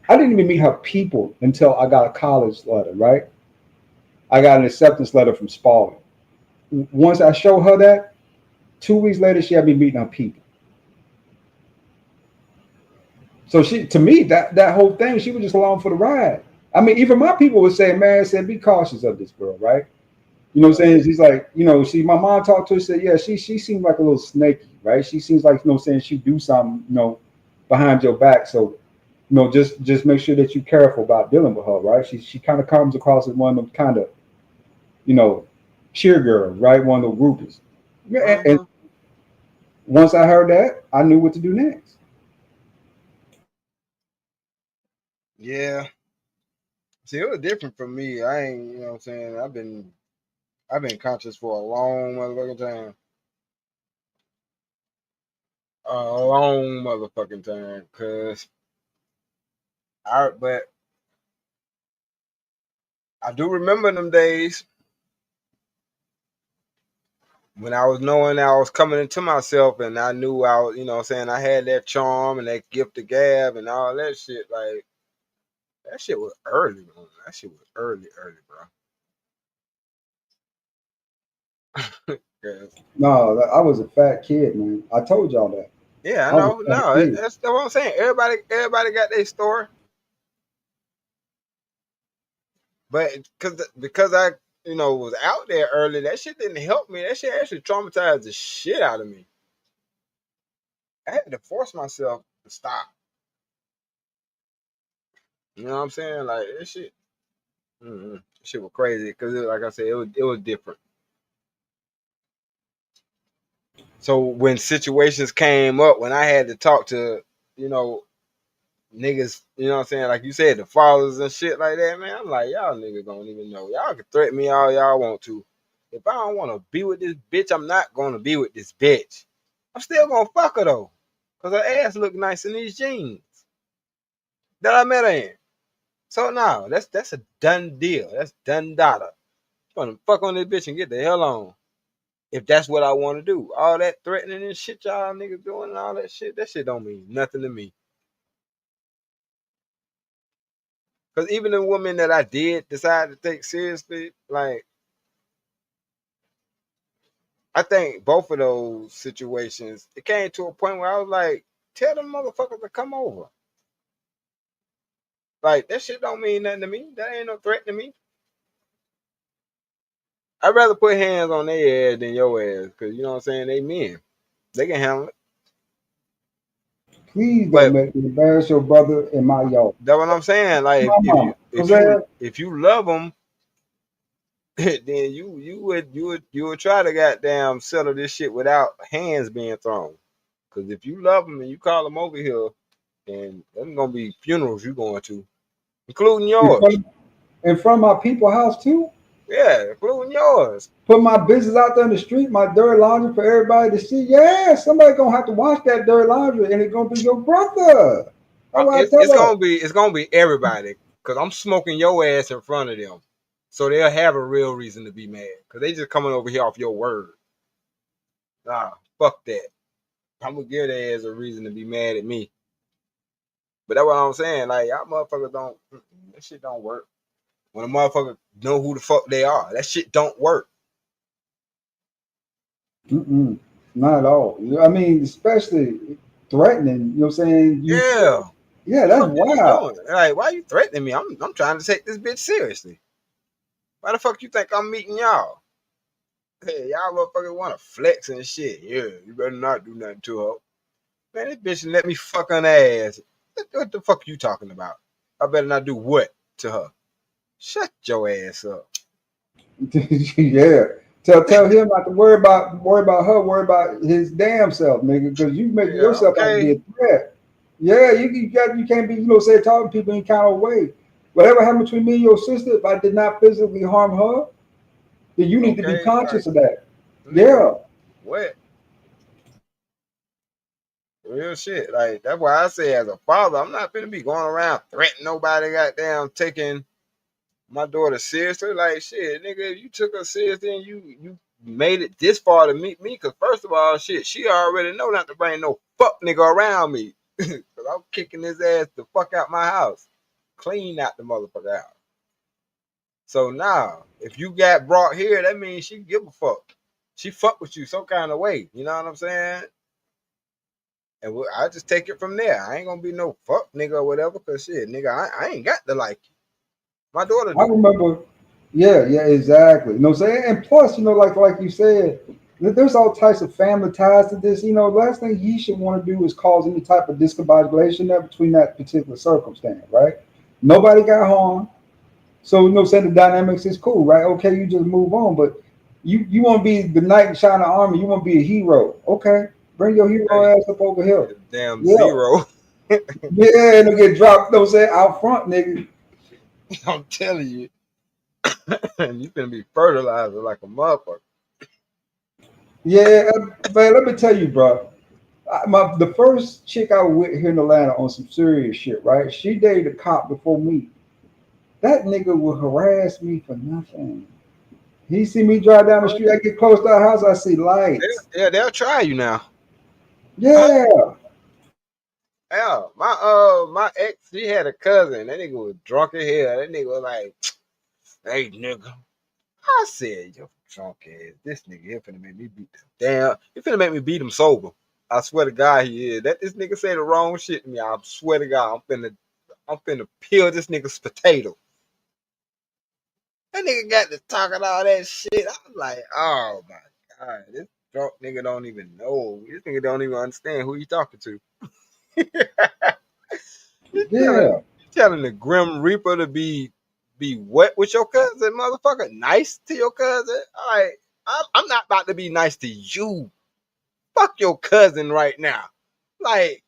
I didn't even meet her people until I got a college letter, right? I got an acceptance letter from Spalding. Once I showed her that, 2 weeks later, she had me meeting her people. So to me, that whole thing, she was just along for the ride. I mean, even my people would say, man, said, be cautious of this girl, right? You know what I'm saying? She's like, you know, my mom talked to her, said, yeah, she seemed like a little snaky, right? She seems like, you know what I'm saying, she do something, you know, behind your back. So, you know, just make sure that you're careful about dealing with her, right? She kind of comes across as one of them kind of, you know, cheer girls, right? One of the groupies. And once I heard that, I knew what to do next. Yeah. See, it was different for me. I ain't, you know what I'm saying? I've been conscious for a long motherfucking time. A long motherfucking time. But I do remember them days when I was knowing I was coming into myself and I knew I was, you know what I'm saying, I had that charm and that gift of gab and all that shit. Like, that shit was early, man. That shit was early, bro. No, I was a fat kid, man. I told y'all that. Yeah, I I was know. a fat No, kid. that's what I'm saying. Everybody got their story. But because I, you know, was out there early, that shit didn't help me. That shit actually traumatized the shit out of me. I had to force myself to stop. You know what I'm saying? Like that shit. Shit was crazy because, like I said, it was different. So when situations came up, when I had to talk to, you know, niggas, you know what I'm saying, like you said, the fathers and shit like that, man, I'm like, y'all niggas don't even know. Y'all can threaten me all y'all want to. If I don't want to be with this bitch, I'm not going to be with this bitch. I'm still going to fuck her though, because her ass look nice in these jeans that I met her in. So now that's a done deal. That's done data. I'm going to fuck on this bitch and get the hell on. If that's what I want to do. All that threatening and shit y'all niggas doing and all that shit don't mean nothing to me. Because even the woman that I did decide to take seriously, like, I think both of those situations, it came to a point where I was like, tell them motherfuckers to come over. Like, that shit don't mean nothing to me. That ain't no threat to me. I'd rather put hands on their ass than your ass. Because, you know what I'm saying, they men. They can handle it. Please don't But make me embarrass your brother in my yard. that's what I'm saying. Like, My mama. if you love them, then you would try to goddamn settle this shit without hands being thrown. Because if you love them and you call them over here, then there's gonna be funerals you going to, including yours. In front of my people house too. Yeah, including yours. Put my business out there in the street, my dirty laundry for everybody to see. Yeah, somebody gonna have to wash that dirty laundry, and it's gonna be your brother. That's what I It's tell her. gonna be everybody. Because I'm smoking your ass in front of them, so they'll have a real reason to be mad. Because they just coming over here off your word. Nah, fuck that. I'm gonna give their ass a reason to be mad at me. But that's what I'm saying. Like, y'all motherfuckers don't, that shit don't work. When a motherfucker know who the fuck they are, that shit don't work. Mm-mm. Not at all. I mean, especially threatening. You know what I'm saying? Yeah. Yeah, What the that's fuck you wild. doing? Like, why you threatening me? I'm trying to take this bitch seriously. Why the fuck you think I'm meeting y'all? Hey, y'all motherfuckers want to flex and shit. Yeah, you better not do nothing to her. Man, this bitch let me fuck on her ass. What the fuck you talking about? I better not do what to her? Shut your ass up. Yeah. Tell him not to worry about her, worry about his damn self, nigga, because you making Yeah, yourself out to be okay. a threat. Yeah, you can't be, say talking to people any kind of way. Whatever happened between me and your sister, if I did not physically harm her, then you need to be Okay, like, conscious of that. nigga, Yeah. what? Real shit. Like, that's why I say as a father, I'm not finna be going around threatening nobody goddamn taking my daughter seriously. Like, shit, nigga, if you took her seriously and you made it this far to meet me, because first of all, shit, she already know not to bring no fuck nigga around me. Because I'm kicking his ass the fuck out my house. Clean out the motherfucker out. So now, if you got brought here, that means she give a fuck. She fuck with you some kind of way. You know what I'm saying? And I just take it from there. I ain't gonna be no fuck nigga or whatever, cause shit, nigga, I ain't got to like you. My daughter I do. remember, yeah, exactly. You know what I'm saying? And plus, like you said, there's all types of family ties to this. Last thing he should want to do is cause any type of discombobulation there between that particular circumstance, right? Nobody got harmed. So, what I'm saying, the dynamics is cool, right? Okay, you just move on. But you want to be the knight in shining armor, you want to be a hero. Okay, bring your hero Okay, ass up over here. damn Yeah. zero. Yeah, and get dropped, you know what I'm saying, out front, nigga. I'm telling you, you finna be fertilizer like a motherfucker. Yeah, man, let me tell you, bro. The first chick I was with here in Atlanta on some serious shit, right? She dated a cop before me. That nigga would harass me for nothing. He see me drive down the street, I get close to our house, I see lights. Yeah, they'll try you now. Yeah, Yeah, my ex, he had a cousin. That nigga was drunk as hell. That nigga was like, "Hey, nigga," I said, "Yo, drunk ass, this nigga here finna make me beat him. Damn, he finna make me beat him sober. I swear to God, he is. That this nigga say the wrong shit to me. I swear to God, I'm finna peel this nigga's potato." That nigga got to talking all that shit. I'm like, oh my God, this drunk nigga don't even know. This nigga don't even understand who he talking to. You telling yeah, you telling the Grim Reaper to be wet with your cousin, motherfucker? Nice to your cousin? All right, I'm not about to be nice to you. Fuck your cousin right now. Like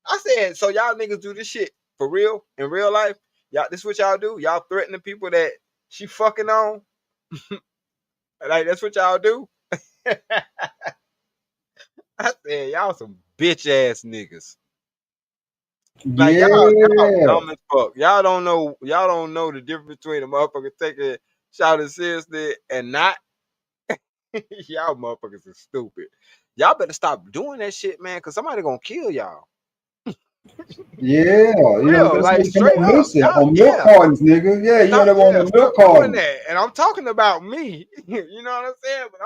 I said, so y'all niggas do this shit for real in real life. Y'all, this what y'all do? Y'all threaten the people that she fucking on. Like that's what y'all do. I said y'all some bitch ass niggas. Like y'all yeah. dumb as fuck. Y'all don't know the difference between a motherfucker taking shouting seriously and not. Y'all motherfuckers are stupid. Y'all better stop doing that shit, man, cause somebody gonna kill y'all. Yeah, For real, that's how like you come straight up up. missing Y'all, on milk yeah. cartons, nigga. Yeah, you Stop, end up on yeah, the stop milk doing cartons. that. And I'm talking about me. You know what I'm saying? But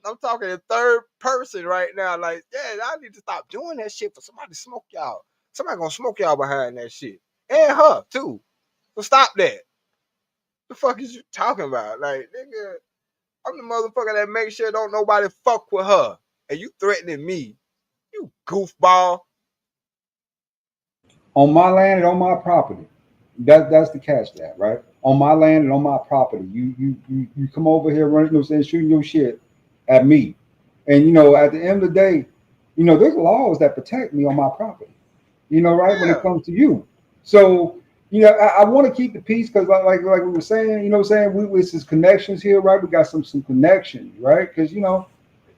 I'm talking in third person right now. Like, yeah, I need to stop doing that shit for somebody to smoke y'all. Somebody gonna smoke y'all behind that shit. And her too. So stop that. The fuck is you talking about? Like, nigga, I'm the motherfucker that makes sure don't nobody fuck with her. And you threatening me. You goofball. On my land and on my property. That's the catch that, right? On my land and on my property. You come over here running, saying, shooting your shit at me. And at the end of the day, there's laws that protect me on my property. Right? When it Yeah. comes to you. So, I want to keep the peace because like we were saying, we with some connections here, right? We got some connections, right? Because my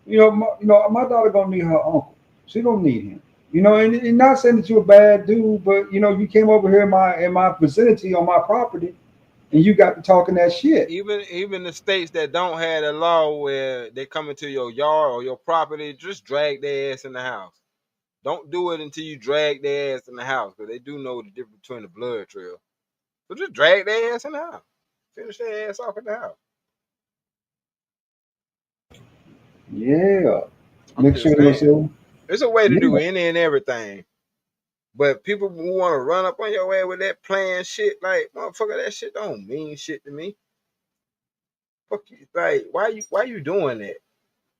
daughter gonna need her uncle. She don't need him. And not saying that you're a bad dude, but you came over here in my vicinity on my property, and you got to talking that shit. Even the states that don't have a law where they come into your yard or your property, just drag their ass in the house. don't do it until you drag their ass in the house, because they do know the difference between the blood trail. So just drag their ass in the house. Finish their ass off in the house. Yeah. I'm Make sure just you saying. know. There's a way to do Yeah. any and everything. But people who want to run up on your ass with that playing shit, like, motherfucker, that shit don't mean shit to me. Fuck you. Like, why you doing that?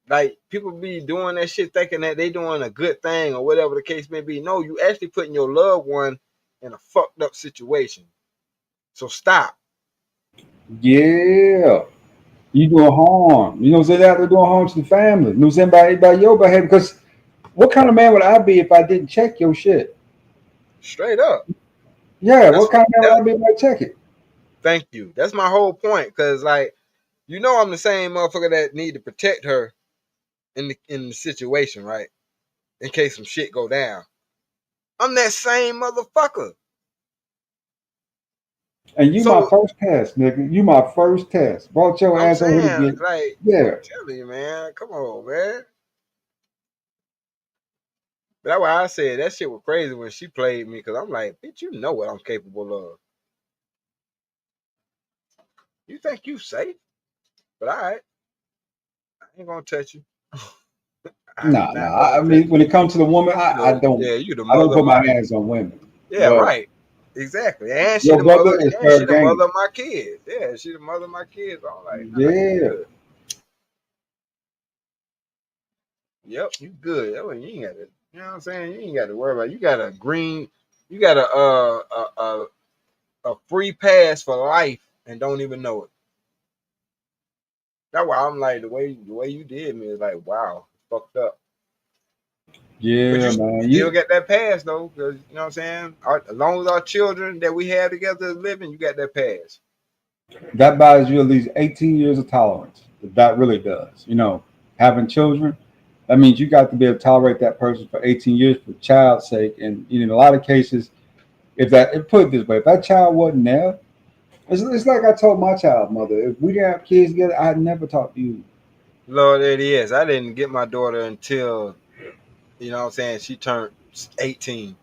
Like, people be doing that shit thinking that they doing a good thing or whatever the case may be. No, you actually putting your loved one in a fucked up situation. So stop. Yeah. You doing harm. You know what I'm saying? Out there doing harm to the family. You know what I'm saying? By your behavior. Because what kind of man would I be if I didn't check your shit? Straight up. Yeah, That's what kind of man that, would I be if I check it? thank you. That's my whole point. Cause like, you know, I'm the same motherfucker that need to protect her in the situation, right? In case some shit go down. I'm that same motherfucker. And you my So first test, nigga. You my first test. Brought your I'm ass over here to saying, get, like, yeah. I'm telling you, man, come on, man. But that's why I said that shit was crazy when she played me, because I'm like, bitch, you know what I'm capable of. You think you safe? But all right, I ain't gonna touch you. I am Nah, not nah. gonna I touch mean, when you. it comes to the woman, You the yeah, you the I don't mother of put my my hands on women. yeah, But right. Exactly. And your brother is she fair the mother game. of my kids. Yeah, she the mother of my kids. I'm like, nah, you Yeah. good. Yep, you good. That way you ain't got to, you know what I'm saying? You ain't got to worry about it. You got a green, you got a free pass for life and don't even know it. That's why I'm like, the way you did me is like, wow, fucked up. But Yeah, you man. still You get that pass though, because you know what I'm saying. As long as our children that we have together is living, you got that pass. that buys you at least 18 years of tolerance. That really does. You know, having children, that means you got to be able to tolerate that person for 18 years for child's sake. And in a lot of cases, put it this way, if that child wasn't there, it's like I told my child mother, if we didn't have kids together, I'd never talk to you. Lord, it is. I didn't get my daughter until you know what I'm saying. She turned 18.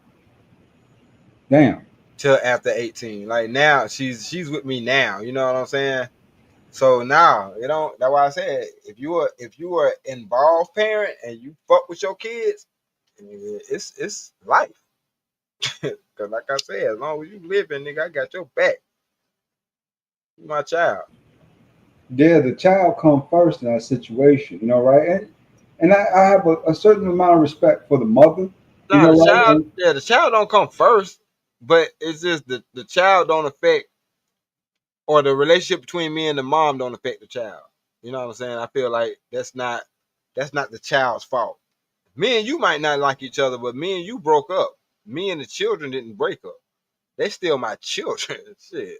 Damn. Till after 18. Like now, she's with me now. You know what I'm saying? So now, you know, that's why I said if you are involved parent and you fuck with your kids, it's life. Cause like I said, as long as you living, nigga, I got your back. You my child. Yeah, the child come first in that situation, you know, right? And I have a certain amount of respect for the mother, you Nah, know, the right? child, And yeah, the child don't come first, but it's just the child don't affect, or the relationship between me and the mom don't affect the child. You know what I'm saying? I feel like that's not the child's fault. Me and you might not like each other, but me and you broke up. Me and the children didn't break up. They still my children. Shit.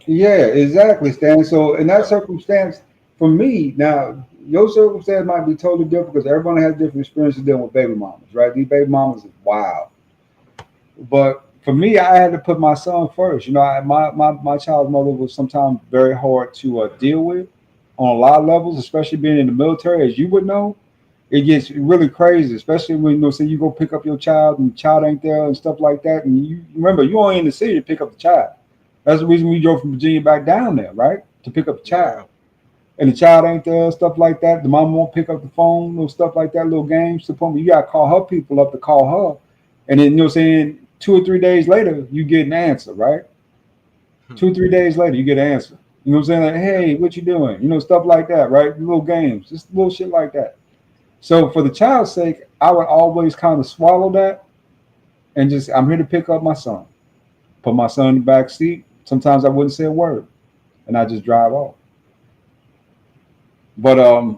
yeah, exactly, Stan. So in that Yeah. circumstance, for me, now your circumstance might be totally different because everyone has different experiences dealing with baby mamas, right? These baby mamas is wild. But for me, I had to put my son first. You know, my child's mother was sometimes very hard to deal with on a lot of levels, especially being in the military, as you would know. It gets really crazy, especially when say you go pick up your child and the child ain't there and stuff like that. And you remember you only in the city to pick up the child. That's the reason we drove from Virginia back down there, right? To pick up the child. Yeah. And the child ain't there, stuff like that. The mom won't pick up the phone, little stuff like that, little games to the point where you gotta call her people up to call her. And then saying 2 or 3 days later, you get an answer, right? Hmm. 2 or 3 days later, you get an answer. You know what I'm saying? Like, hey, what you doing? Stuff like that, right? Little games, just little shit like that. So for the child's sake, I would always kind of swallow that and just I'm here to pick up my son. Put my son in the back seat. Sometimes I wouldn't say a word and I just drive off. But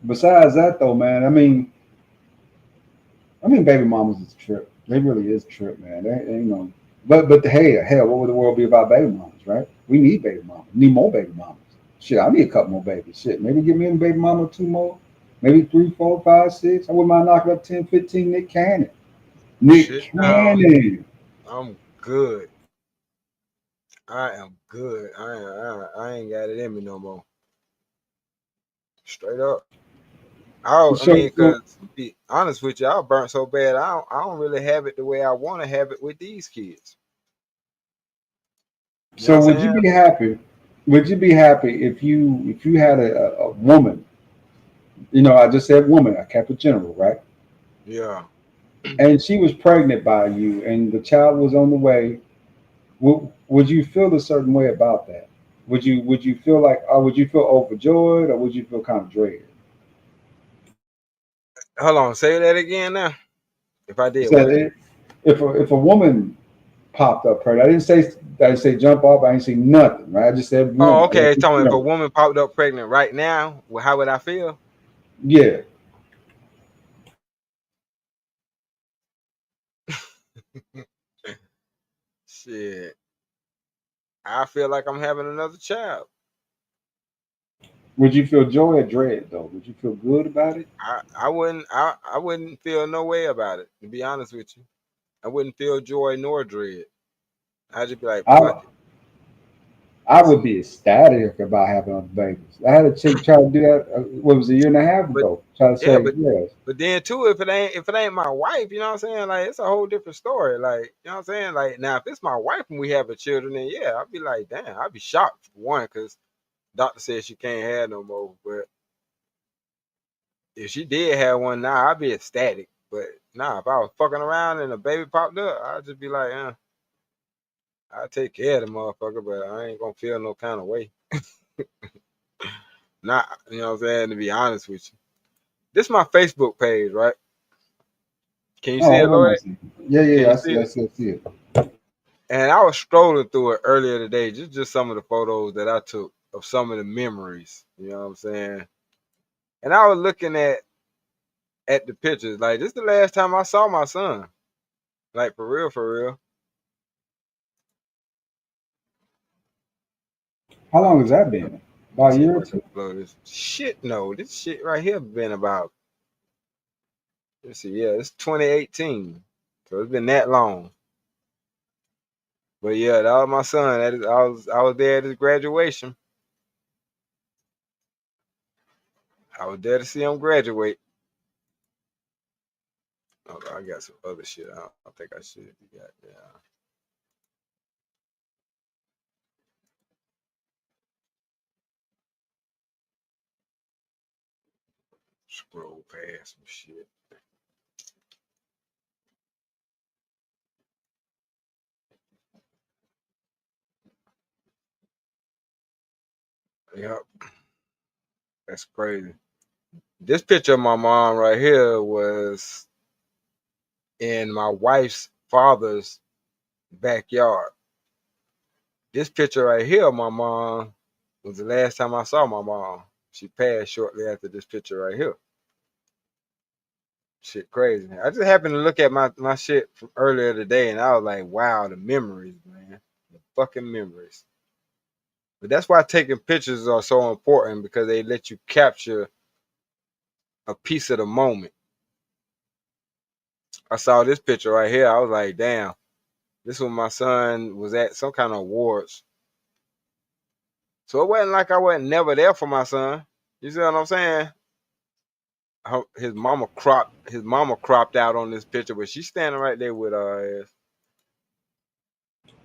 besides that though, man, I mean baby mamas is a trip. They really is a trip, man. But hey, hell, what would the world be about baby mamas, right? We need baby mamas. We need more baby mamas. Shit, I need a couple more babies. Shit, maybe give me a baby mama or two more. Maybe three, four, five, six. I wouldn't mind knocking up 10, 15 Nick Cannon. Nick Shit. No, Cannon. I'm good. I am good. I ain't got it in me no more. Straight up. I So, mean, cause to be honest with you, I was burnt so bad. I don't really have it the way I want to have it with these kids. You know what so I'm would you saying? be happy? Would you be happy if you had a woman? You know, I just said woman. I kept it general, right? Yeah. And she was pregnant by you, and the child was on the way. Would you feel a certain way about that? Would you feel like, or would you feel overjoyed, or would you feel kind of dread? Hold on. Say that again now. If I did So what? if a woman popped up pregnant, I didn't say jump off. I didn't say nothing, right? I just said Oh, woman. I okay. let you Tell me, if a know. woman popped up pregnant right now, well, how would I feel? Yeah. Shit. I feel like I'm having another child. Would you feel joy or dread though? Would you feel good about it? I wouldn't feel no way about it, to be honest with you. I wouldn't feel joy nor dread. I'd just be like, fuck I it. I would Some, be ecstatic about having other babies. I had a chick try to do that. What was it, a year and a half but ago? Try to yeah, say yes. but then too, if it ain't my wife, you know what I'm saying? Like it's a whole different story. Like, you know what I'm saying? Like now if it's my wife and we have a children, then yeah, I'd be like, damn, I'd be shocked for one, because doctor said she can't have no more. But if she did have one now, I'd be ecstatic. But nah, if I was fucking around and a baby popped up, I'd just be like, I take care of the motherfucker, but I ain't gonna feel no kind of way. Not, you know what I'm saying, to be honest with you. This is my Facebook page, right? Can you see Oh, it, what am I Lloyd? saying? Yeah, yeah, Can yeah. you I see see, I it? see, I see it. And I was strolling through it earlier today, just some of the photos that I took of some of the memories. You know what I'm saying? And I was looking at the pictures. Like, this is the last time I saw my son. Like, for real, for real. How long has that been? Let's About a see if year or I can two? upload this. Shit, no. This shit right here been about, let's see, yeah, it's 2018. So it's been that long. But yeah, that was my son. I was there at his graduation. I was there to see him graduate. Hold on, I got some other shit. I think I should be got yeah. Scroll past some shit. Yep, that's crazy. This picture of my mom right here was in my wife's father's backyard. This picture right here of my mom was the last time I saw my mom. She passed shortly after this picture right here. Shit crazy. I just happened to look at my shit from earlier today and I was like, wow, the memories, man. The fucking memories. But that's why taking pictures are so important, because they let you capture a piece of the moment. I saw this picture right here. I was like, damn, this was my son was at some kind of awards. So it wasn't like I wasn't never there for my son. You see what I'm saying? His mama cropped out on this picture, but she's standing right there with her ass.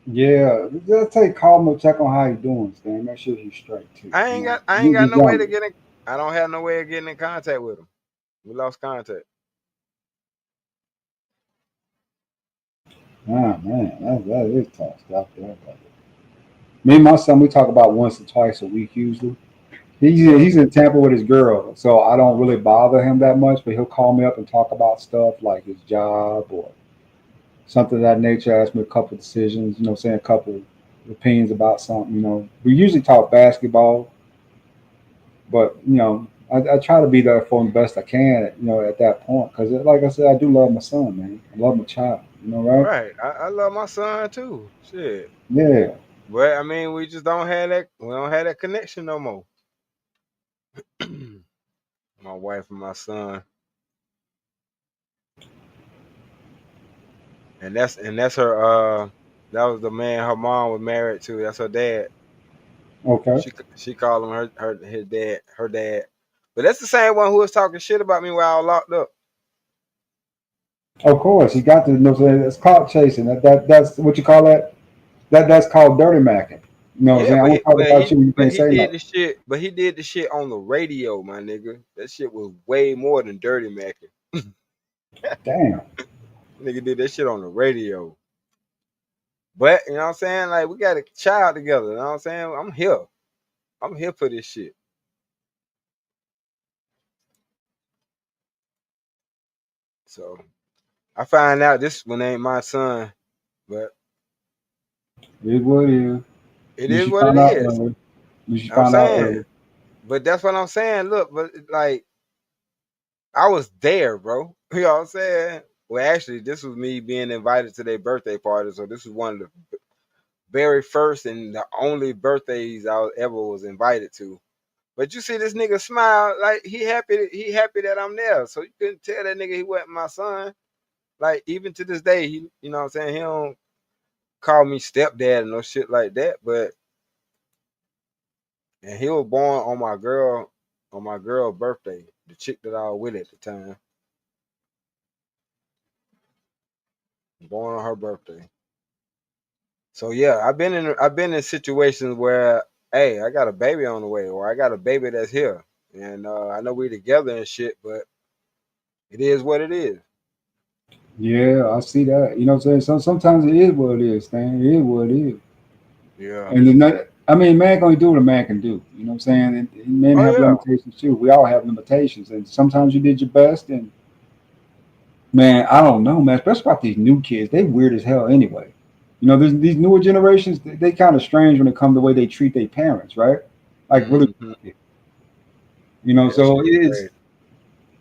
Yeah, just take call him, check on how he doing, Stan. Make sure he's straight too. You know, I ain't you got be no way to younger. get in. I don't have no way of getting in contact with him. We lost contact. Ah, man, that is tough stuff there, brother. Me and my son, we talk about once or twice a week usually. Yeah. He's in Tampa with his girl, so I don't really bother him that much. But he'll call me up and talk about stuff like his job or something of that nature. Ask me a couple of decisions, you know, saying a couple of opinions about something. You know, we usually talk basketball, but you know, I try to be there for him best I can. You know, at that point, because like I said, I do love my son, man. I love my child. You know, right? Right. I love my son too. Shit. Yeah. But I mean, we just don't have that. We don't have that connection no more. My wife and my son, and that's her. That was the man her mom was married to. That's her dad. Okay. She called him his dad, her dad. But that's the same one who was talking shit about me while I was locked up. Of course, he got to know. It's caught chasing. That's what you call that. That's called dirty macking. You know what I'm Yeah, saying? I but won't talk about you when you can't he say did no. the shit. But he did the shit on the radio, my nigga. That shit was way more than dirty macking. Damn. Nigga did that shit on the radio. But you know what I'm saying? Like we got a child together. You know what I'm saying? I'm here. I'm here for this shit. So I find out this one ain't my son, but It is what it is. it You is should what it find out is. early. You should I'm find out saying. early. But that's what I'm saying. Look, but like I was there, bro. You know what I'm saying? Well, actually, this was me being invited to their birthday party. So this was one of the very first and the only birthdays I ever was invited to. But you see this nigga smile, like he happy that I'm there. So you couldn't tell that nigga he wasn't my son. Like even to this day, he you know what I'm saying, he don't call me stepdad and no shit like that. But and he was born on my girl birthday, the chick that I was with at the time. Born on her birthday. So yeah, I've been in situations where, hey, I got a baby on the way, or I got a baby that's here, and I know we together and shit, but it is what it is. Yeah, I see that. You know what I'm saying? Sometimes it is what it is, Stan. It is what it is. Yeah. And I mean, man can only do what a man can do. You know what I'm saying? And men Oh have yeah. limitations too. We all have limitations, and sometimes you did your best. And man, I don't know, man. Especially about these new kids, they weird as hell anyway. You know, these newer generations, they kind of strange when it comes to the way they treat their parents, right? Like really, Hmm. you know. Yeah, that So shit it's crazy.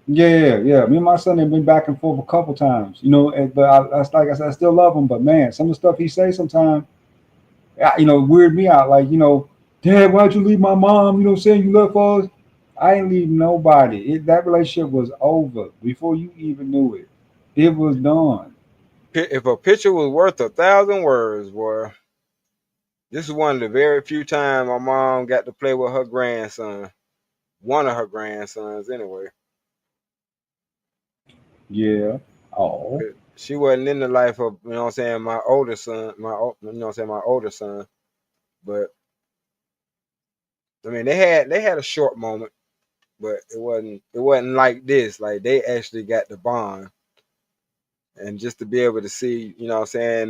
yeah. Me and my son have been back and forth a couple times, you know. But like I said, I still love him. But man, some of the stuff he says sometimes, you know, weird me out. Like, you know, Dad, why'd you leave my mom? You know, saying you left us. I ain't leave nobody. That relationship was over before you even knew it. It was done. If a picture was worth 1,000 words, boy, this is one of the very few times my mom got to play with her grandson, one of her grandsons, anyway. Yeah. Oh. She wasn't in the life of, you know what I'm saying, my older son, you know what I'm saying, my older son. But I mean, they had a short moment, but it wasn't like this. Like they actually got the bond, and just to be able to see, you know what I'm saying,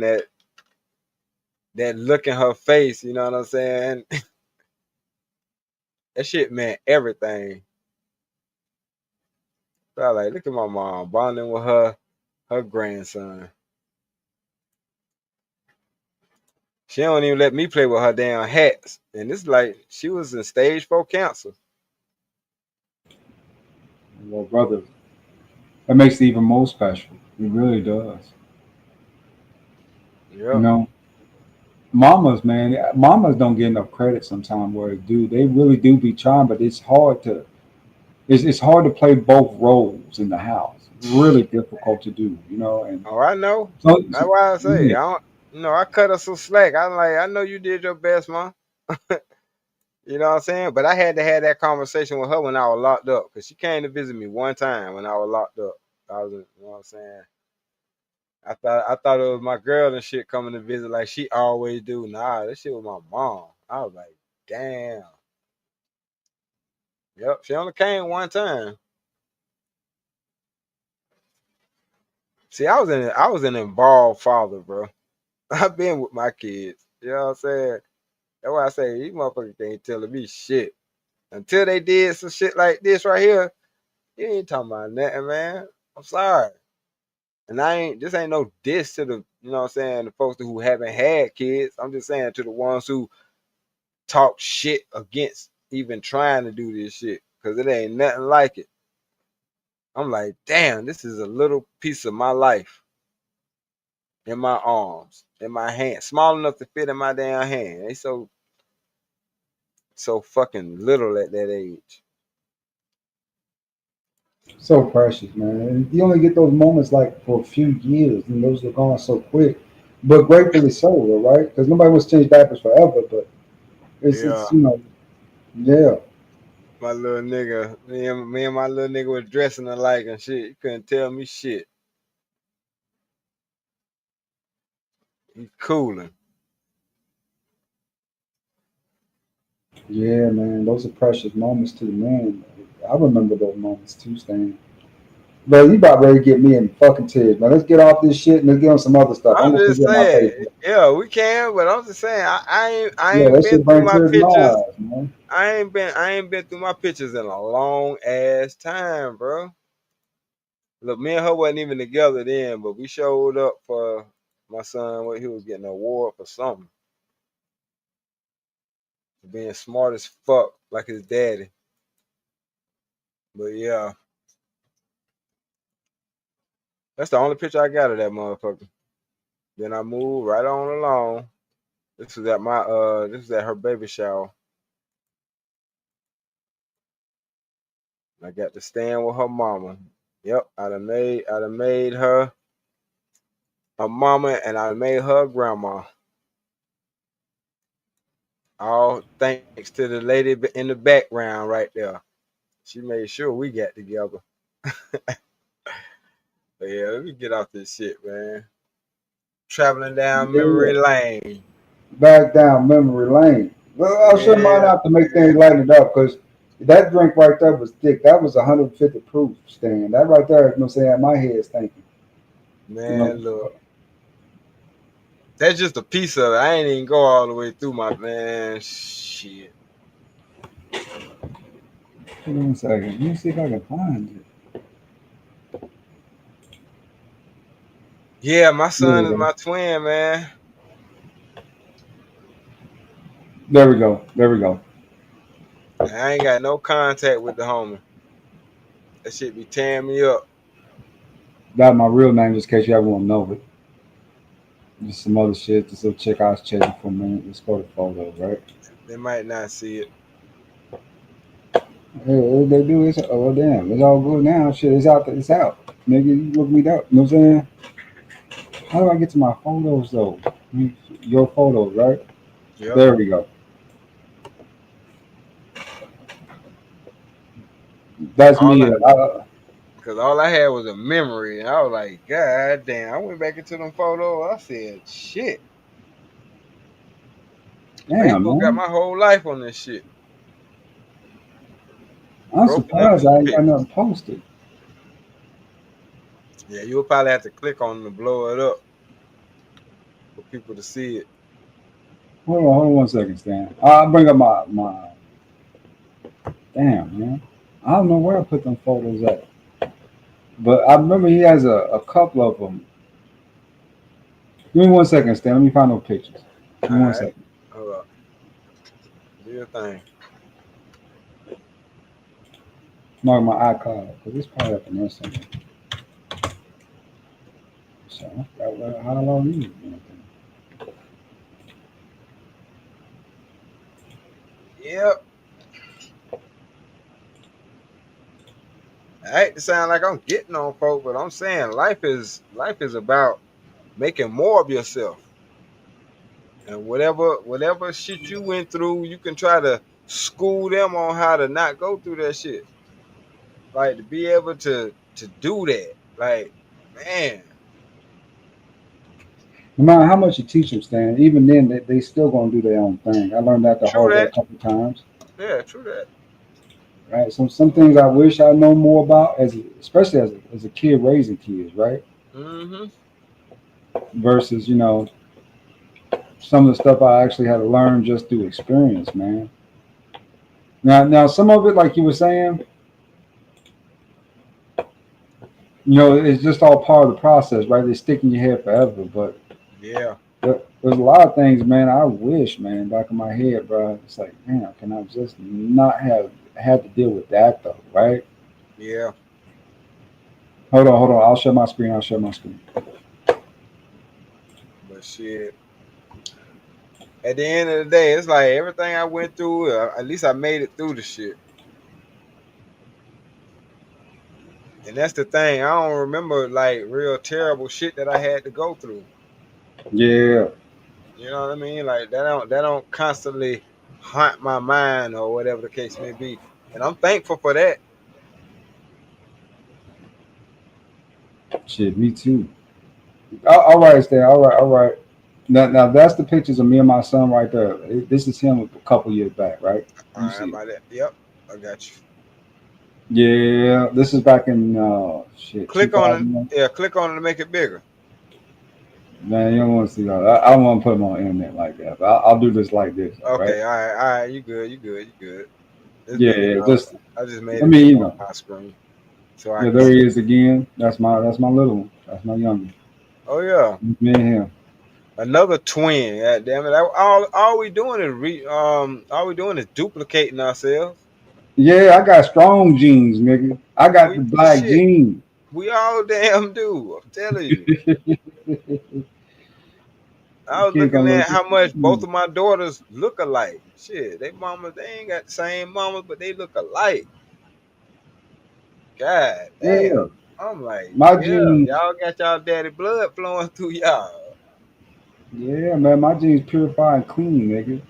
that look in her face, you know what I'm saying, that shit meant everything. So I like, look at my mom bonding with her grandson. She don't even let me play with her damn hats, and it's like she was in stage 4 cancer. Well, brother, that makes it even more special. It really does. You Yeah. know, mamas, man, mamas don't get enough credit sometimes where they do. They really do be trying, but it's hard to play both roles in the house. It's really difficult to do, you know. And Oh, I know. so That's why I say yeah. I don't. You know, I cut her some slack. I'm like, I know you did your best, man. You know what I'm saying? But I had to have that conversation with her when I was locked up, because she came to visit me one time when I was locked up. I was, you know what I'm saying? I thought it was my girl and shit coming to visit like she always do. Nah, that shit was my mom. I was like, damn. Yep, she only came one time. See, I was an involved father, bro. I've been with my kids. You know what I'm saying? That's why I say these motherfuckers ain't telling me shit. Until they did some shit like this right here, you ain't talking about nothing, man. I'm sorry. And this ain't no diss to the, you know what I'm saying, the folks who haven't had kids. I'm just saying to the ones who talk shit against even trying to do this shit. Cause it ain't nothing like it. I'm like, damn, this is a little piece of my life in my arms, in my hand, small enough to fit in my damn hand. They so fucking little at that age. So precious, man. And you only get those moments like for a few years, and those are gone so quick. But gratefully so, though, right? Because nobody wants to change diapers forever. But Yeah. it's you know, yeah. My little nigga, me and my little nigga was dressing alike and shit. You couldn't tell me shit. He cooling. Yeah, man, those are precious moments too, man. I remember those moments too, Stan. Bro, you about ready to get me in fucking tears, man. Let's get off this shit and let's get on some other stuff. I'm I'm gonna just forget my saying, Facebook. yeah, we can, but I'm just saying, I Yeah, ain't that been shit through bring my tears in my pictures. eyes, man. I ain't been through my pictures in a long ass time, bro. Look, me and her wasn't even together then, but we showed up for my son. What he was getting an award for something, for being smart as fuck, like his daddy. But yeah, that's the only picture I got of that motherfucker. Then I moved right on along. This was at this was at her baby shower. I got to stand with her mama. Yep, I done made her a mama and I made her grandma. All thanks to the lady in the background right there. She made sure we got together. But yeah, let me get off this shit, man. Traveling down Yeah, memory lane. back down memory lane. Well, I'll shut mine Yeah, out to make things lighten it up because that drink right there was thick. That was 150 proof, Stan. That right there, you know, saying my head's thinking. You know, man, look. That's just a piece of it. I ain't even go all the way through my man. Shit. hold on a second. Let me see if I can find it. Yeah, my There son we is go. my twin, man. There we go. There we go. I ain't got no contact with the homie. That shit be tearing me up. Got my real name just in case you ever want to know it. Just some other shit. This little chick I was checking for a minute. Let's go to photos, right? They might not see it. Hey, what they do is, oh damn, it's all good now. Shit, it's out. It's out. Nigga, you look me up. You know what I'm saying? How do I get to my photos though? Your photos, right? Yep. There we go. That's All me. I, Cause all I had was a memory, and I was like, God damn! I went back into them photos. I said, shit. Damn, Facebook got man. my whole life on this shit, I'm broken up surprised into I ain't got pictures. nothing posted. Yeah, you'll probably have to click on them to blow it up for people to see it. Hold on 1 second, Stan. I'll bring up my. Damn, man. I don't know where I put them photos at, but I remember he has a couple of them. Give me 1 second, Stan. Let me find those pictures. Give All me one right, second. hold up, do your thing. Mark my iCloud because it's probably up in there somewhere. So how long is it? Yep. I hate to sound like I'm getting on folk, but I'm saying life is about making more of yourself. And whatever shit you went through, you can try to school them on how to not go through that shit. Like to be able to do that. Like, man, No matter how much you teach them, Stan, even then they still gonna do their own thing. I learned that the true hard way a that. couple times. Yeah, true that. Right. So some things I wish I know more about, especially as a kid raising kids, right? Mm-hmm. Versus some of the stuff I actually had to learn just through experience, man. Now some of it, like you were saying, it's just all part of the process, right? They stick in your head forever. But Yeah, there's a lot of things, man. I wish, man, back in my head, bro. It's like, man, can I just not have had to deal with that though, right? yeah. Hold on. I'll share my screen. I'll share my screen. But shit. At the end of the day, it's like everything I went through, at least I made it through the shit. And that's the thing. I don't remember like real terrible shit that I had to go through. Yeah. You know what I mean? Like that don't constantly haunt my mind or whatever the case may be. and I'm thankful for that. Shit, me too. All right, Stan. All right, all right. Now that's the pictures of me and my son right there. This is him a couple years back, right? All You right, see? about that. Yep, I got you. Yeah, this is back in shit Click on it. 2000. Yeah, click on it to make it bigger. Man, you don't want to see that. I don't want to put them on the internet like that. But I'll do this like this, all right? Okay, all right. You good? You good? You good? It's Yeah, big yeah. enough. Just I just made I it mean, big you on know, my screen so I yeah. can There see. he is again. That's my little one. That's my youngest. Oh yeah, Me and him. another twin. God damn it! All we doing is all we doing is duplicating ourselves. Yeah, I got strong genes, nigga. I got the We black shit. gene. We all damn do. I'm telling you. I was Kids looking gonna at look. how much both of my daughters look alike. Shit, they mamas, they ain't got the same mamas, but they look alike. God damn. Yeah, I'm like, my yeah, genes. y'all got y'all daddy blood flowing through y'all. Yeah, man, my genes purify and clean, nigga.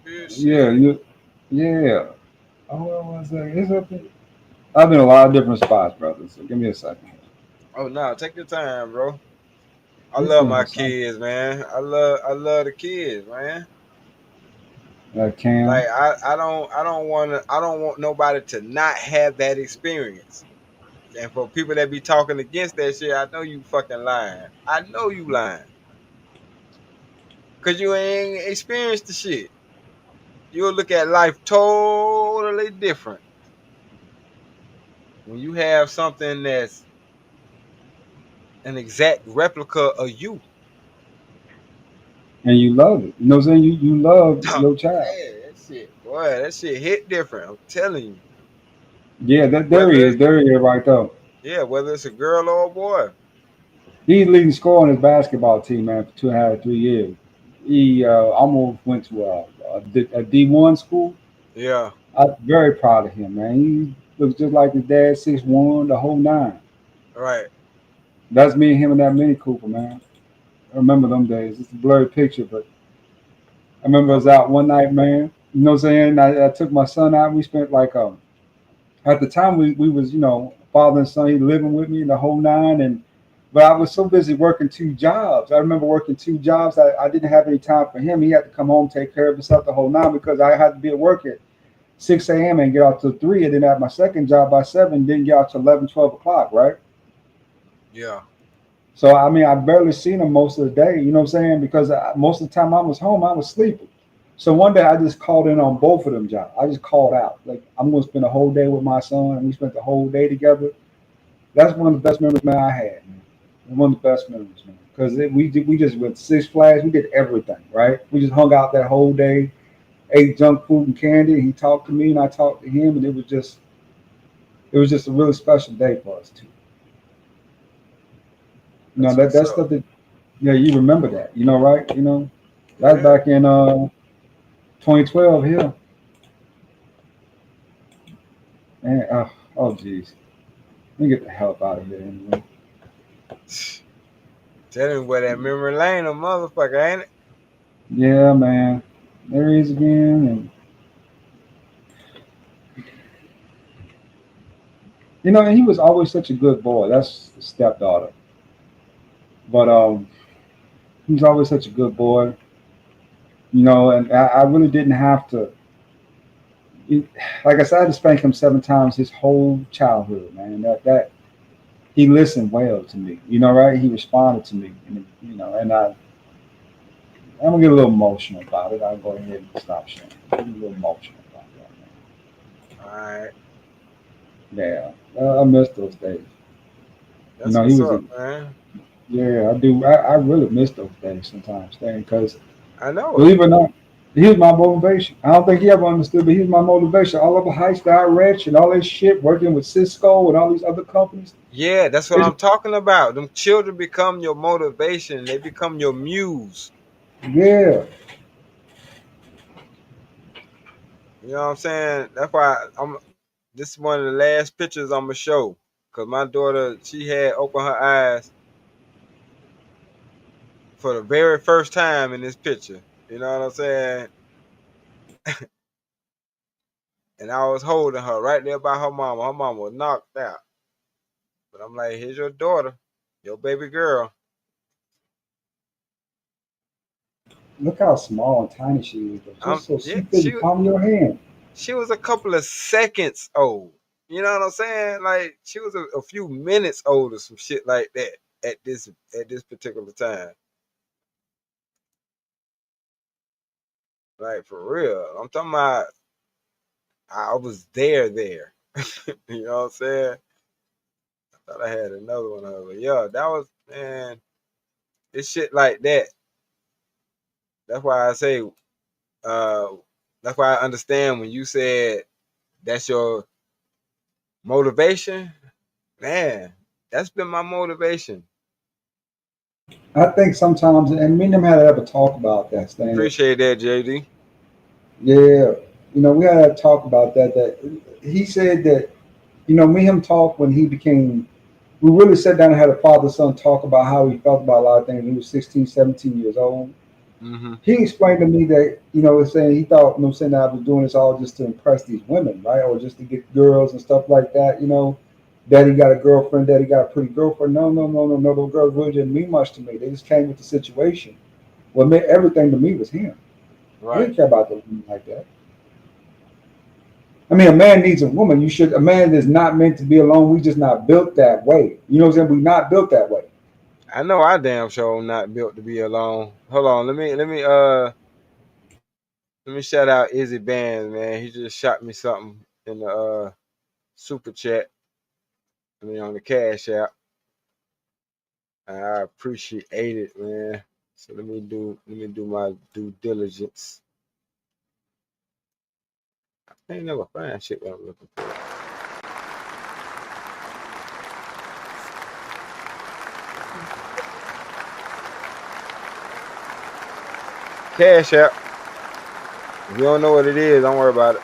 Good Yeah, shit. yeah. Oh, what was that? Is up there? I've been in a lot of different spots, brother. So give me a second. Oh no, take your time, bro. I This love thing my was something. kids, man. I love the kids, man. Cam. Like I don't want nobody to not have that experience. And for people that be talking against that shit, I know you fucking lying. I know you lying. Cause you ain't experienced the shit. You'll look at life totally different when you have something that's an exact replica of you. And you love it. You know what I'm saying? You love Man, your child. that shit, boy, that shit hit different. I'm telling you. Yeah, that there he Whether is. There he is right there. yeah, whether it's a girl or a boy. He's leading scorer on his basketball team, man, for 2.5, 3 years. He almost went to a D1 school. Yeah, I'm very proud of him, man. He looks just like his dad, 6'1", the whole nine. right. That's me and him in that Mini Cooper, man. I remember them days. It's a blurry picture, but I remember I Oh, was out one night, man. You know what I'm saying? I took my son out. We spent like at the time we was father and son. He living with me the whole nine, and but I was so busy working two jobs. I remember working two jobs. I didn't have any time for him. He had to come home, take care of himself the whole nine because I had to be at work at 6 a.m. and get out to 3, and then have my second job by 7, didn't get out to 11, 12 o'clock, right? yeah. So I mean, I barely seen him most of the day. You know what I'm saying? Because most of the time I was home, I was sleeping. So one day I just called in on both of them jobs. I just called out like I'm going to spend a whole day with my son, and we spent the whole day together. That's one of the best memories, man, I had. Man. One of the best memories, man. Because we just went to Six Flags. We did everything, right? We just hung out that whole day, ate junk food and candy. He talked to me, and I talked to him, and it was just a really special day for us too. That's That what's that's up. stuff that yeah, you remember that, right? That's Yeah. back in 2012 here. And oh geez, let me get the hell up out of here anyway. Tell him where that memory lane, a motherfucker, ain't it? Yeah, man, there he is again, and and he was always such a good boy. That's the stepdaughter, but he was always such a good boy, and I really didn't have to. He, like I said, I had to spank him 7 times his whole childhood, man. That he listened well to me, right? He responded to me, and I'm gonna get a little emotional about it. I'll go ahead and stop sharing. I'm a little emotional about that, All right. man. Yeah, I miss those days. That's He what's was up, a man. yeah. I do. I really miss those days sometimes, Stan, because I know it. believe it or not, he was my motivation. I don't think he ever understood, but he was my motivation. All over High Sky Ranch and all this shit, working with Cisco and all these other companies. Yeah, that's what It's, I'm talking about. Them children become your motivation. They become your muse. yeah, You know what I'm saying? That's why I'm. This is one of the last pictures I'm gonna show. Cause my daughter, she had opened her eyes for the very first time in this picture. You know what I'm saying? and I was holding her right there by her mama. Her mama was knocked out. But I'm like, here's your daughter, your baby girl. Look how small and tiny she is. Just so Yeah, she fit in the palm of your hand. she was a couple of seconds old. You know what I'm saying? Like she was a few minutes old or some shit like that at this particular time. Like for real. I'm talking about I was there. You know what I'm saying? I thought I had another one of it. Yeah, that was man, it's shit like that. That's why I say uh that's why I understand when you said that's your motivation. Man, that's been my motivation. I think sometimes, and me and him had to have a talk about that, Stan. Appreciate that, JD. Yeah, we had to talk about that. That he said that, me and him talked when he became. We really sat down and had a father son talk about how he felt about a lot of things. When he was 16, 17 years old. Mm-hmm. He explained to me that, saying he thought, saying that I was doing this all just to impress these women, right? Or just to get girls and stuff like that, Daddy got a girlfriend, daddy got a pretty girlfriend. No, no, no, no, no. Those girls really didn't mean much to me. They just came with the situation. What meant everything to me was him. I Right. didn't care about the women like that. I mean, a man needs a woman. A man is not meant to be alone. We just not built that way. You know what I'm saying? We not built that way. I know I damn sure am not built to be alone. Hold on, let me shout out Izzy Bands, man. He just shot me something in the super chat. I mean on the cash app. I appreciate it, man. So let me do my due diligence. I ain't never find shit that I'm looking for. Cash app. If you don't know what it is, don't worry about it.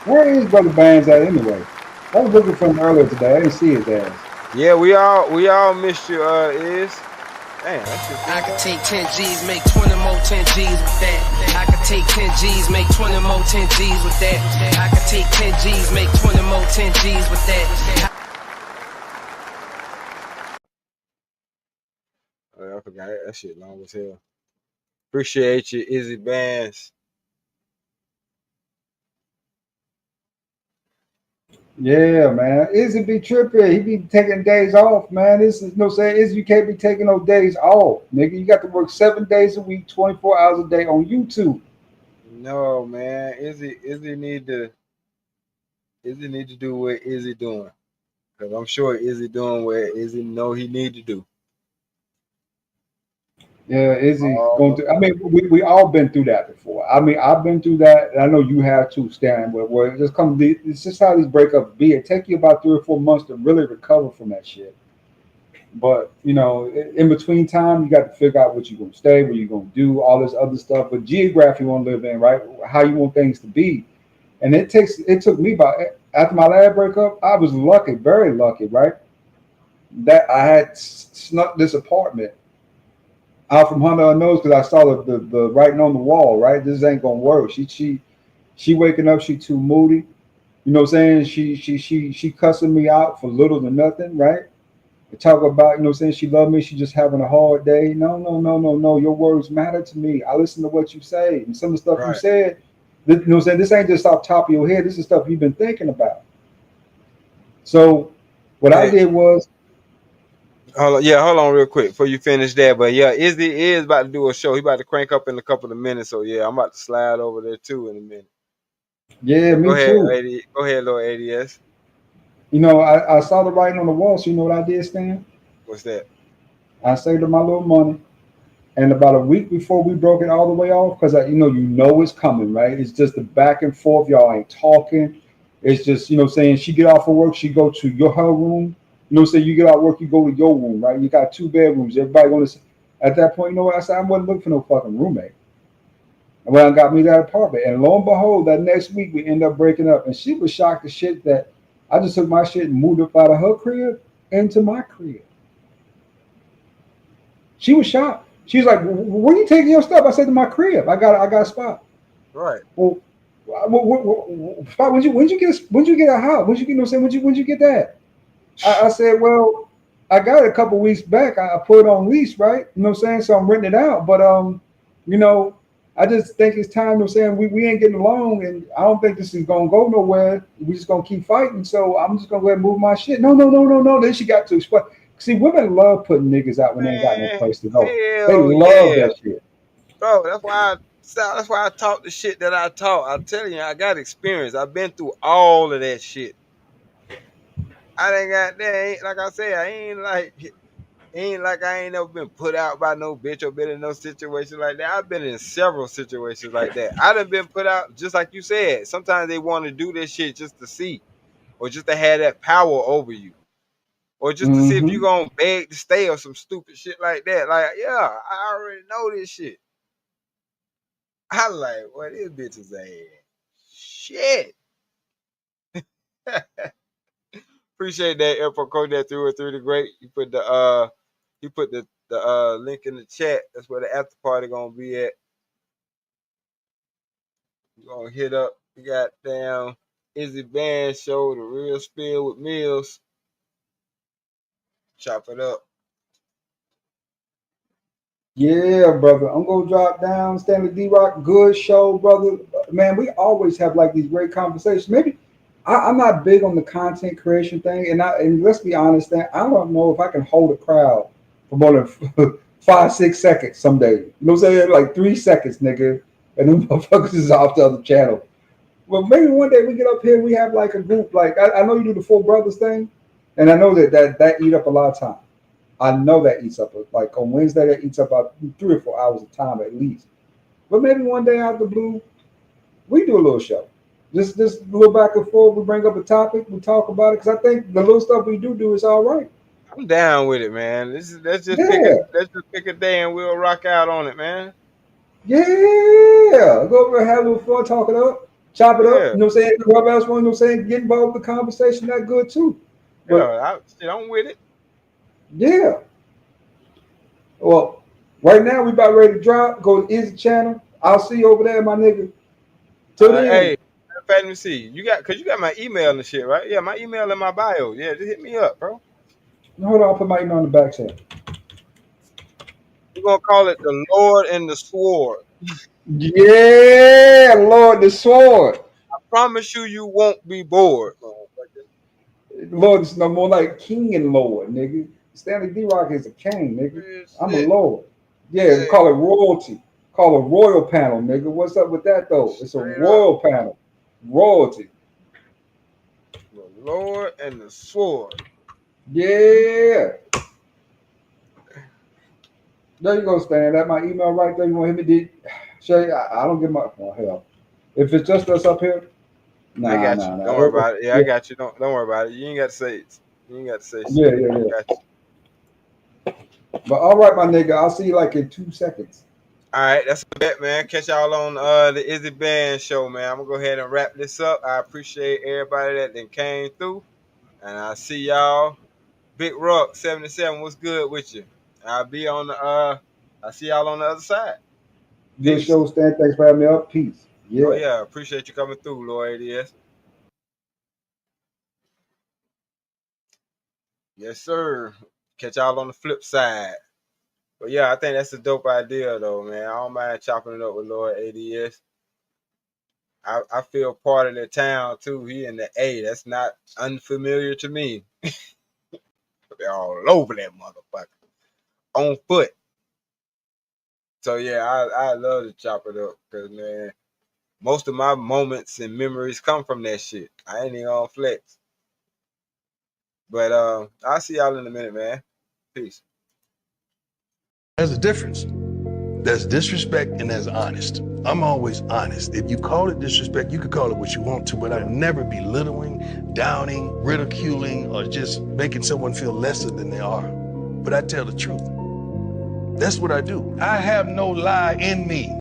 Where is Brother Bands at anyway? I was looking for him earlier today. I didn't see his ass. Yeah, we all missed you, Is. Damn, I could take 10 G's, make 20 more 10 G's with that. I could take 10 G's, make 20 more 10 G's with that. I could take 10 G's, make 20 more 10 G's with that. I forgot that shit long as hell. Appreciate you, Izzy Bands. Yeah, man. Izzy be tripping. He be taking days off, man. This is saying Izzy, you can't be taking no days off, nigga. You got to work 7 days a week, 24 hours a day on YouTube. No, man. Izzy need to do what Izzy doing. Cause I'm sure Izzy doing what Izzy know he need to do. Yeah, Izzy going through. I mean, we all been through that before. I mean, I've been through that, and I know you have too, Stan. Where it just comes, it's just how these breakups be. It take you about 3 or 4 months to really recover from that shit. But in between time, you got to figure out what you're gonna stay, what you're gonna do, all this other stuff. But geography you want to live in, right? How you want things to be, and it took me about after my last breakup, I was lucky, very lucky, right? That I had snuck this apartment out from under her nose because I saw the writing on the wall, right? This ain't gonna work. She waking up, she too moody. You know what I'm saying? She cussing me out for little to nothing, right? Talk about, saying she loved me, she just having a hard day. No, no, no, no, no. Your words matter to me. I listen to what you say. And some of the stuff you said, saying? This ain't just off top of your head. This is stuff you've been thinking about. So what I did was hold on real quick before you finish that. But yeah, Izzy is about to do a show. He about to crank up in a couple of minutes. So yeah, I'm about to slide over there too in a minute. Yeah, me too. Go ahead, Lord ADS. I saw the writing on the wall, so you know what I did, Stan? What's that? I saved her my little money. And about a week before we broke it all the way off, because you know it's coming, right? It's just the back and forth. Y'all ain't talking. It's just, saying she get off of work, she go to her room. Saying you get out of work, you go to your room, right? You got 2 bedrooms. Everybody going to, at that point, you know what I said? I wasn't looking for no fucking roommate. And when I got me that apartment, and lo and behold, that next week we end up breaking up. And she was shocked as shit that I just took my shit and moved up out of her crib into my crib. She was shocked. She's like, "Where you taking your stuff?" I said, "To my crib. I got a spot." Right. Well, When you get a house? When you get, you know what I'm saying? When you get that? I said, well, I got it a couple weeks back. I put it on lease, right? You know what I'm saying? So I'm renting it out. But you know, I just think it's time. You know what I'm saying? We ain't getting along, and I don't think this is gonna go nowhere. We just gonna keep fighting. So I'm just gonna go ahead and move my shit. No. Then she got to explain. See, women love putting niggas out when they ain't got no Man, place to go. They hell love yeah, that shit. bro. That's why I talk the shit that I talk. I'm telling you, I got experience. I've been through all of that shit. I done got that. Ain't like I said. I ain't like I ain't never been put out by no bitch or been in no situation like that. I've been in several situations like that. I done been put out just like you said. Sometimes they want to do this shit just to see, or just to have that power over you, or just to see if you Mm-hmm. gonna beg to stay or some stupid shit like that. Like, yeah, I already know this shit. I like what this bitch is ass. Shit. Appreciate that info code that through the great. You put the link in the chat. That's where the after party gonna be at. You gonna hit up the goddamn Izzy Band show, the real spill with Mills. Chop it up. Yeah, brother. I'm gonna drop down. Stanley D Rock, good show, brother. Man, we always have like these great conversations. Maybe I'm not big on the content creation thing, and let's be honest, I don't know if I can hold a crowd for more than 5-6 seconds someday. You know what I'm saying? Like 3 seconds, nigga, and them motherfuckers is off the other channel. Well, maybe one day we get up here, we have like a group. Like I know you do the Four Brothers thing, and I know that eat up a lot of time. I know that eats up like on Wednesday that eats up about 3 or 4 hours of time at least. But maybe one day out of the blue, we do a little show. Just a little back and forth. We bring up a topic, we talk about it because I think the little stuff we do is all right. I'm down with it, man. Yeah, Let's just pick a day and we'll rock out on it, man. yeah. Go over and have a little fun, talk it up, chop it up. Yeah, You know what I'm saying? Whoever else want, you know what I'm saying, get involved with the conversation. That good too. But I'm with it. yeah, well, right now we about ready to drop. Go to Izzy channel. I'll see you over there, my nigga. Till then. Hey, let me see. You got my email and shit, right? Yeah, my email in my bio. Yeah, just hit me up, bro. Hold on, I'll put my email on the back side. We're gonna call it the Lord and the Sword. Yeah, Lord the Sword. I promise you won't be bored, motherfucker. Lord is no more like King and Lord, nigga. Stanley D Rock is a king, nigga. Real I'm a shit. Lord. Yeah, Hey, call it royalty. Call it royal panel, nigga. What's up with that though? It's a straight up. royal panel. Royalty. The Lord and the Sword. Yeah. There you go, Stan. That's my email right there. You want him to do? Shay, I don't get my hell. If it's just us up here, I got you. Don't worry nah. about it. Yeah, I got you. Don't worry about it. You ain't got to say it. You ain't got to say Yeah, shit. yeah, yeah. Got you. But all right, my nigga. I'll see you like in 2 seconds. All right, that's a bet, man. Catch y'all on the Izzy Band show, man. I'm gonna go ahead and wrap this up. I appreciate everybody that then came through, and I see y'all. Big Rock 77, what's good with you? I'll be on the I see y'all on the other side. Good Peace. show, Stan. Thanks for having me up. Peace. Oh Yeah. yeah, appreciate you coming through, Lord ADS. Yes, sir. Catch y'all on the flip side. But yeah, I think that's a dope idea though, man. I don't mind chopping it up with Lord ADS. I feel part of the town too. He in the A. That's not unfamiliar to me. They're all over that motherfucker. On foot. So yeah, I love to chop it up because man, most of my moments and memories come from that shit. I ain't even on flex. But I'll see y'all in a minute, man. Peace. There's a difference. There's disrespect and there's honest. I'm always honest. If you call it disrespect, you can call it what you want to, but I would never be belittling, downing, ridiculing, or just making someone feel lesser than they are. But I tell the truth. That's what I do. I have no lie in me.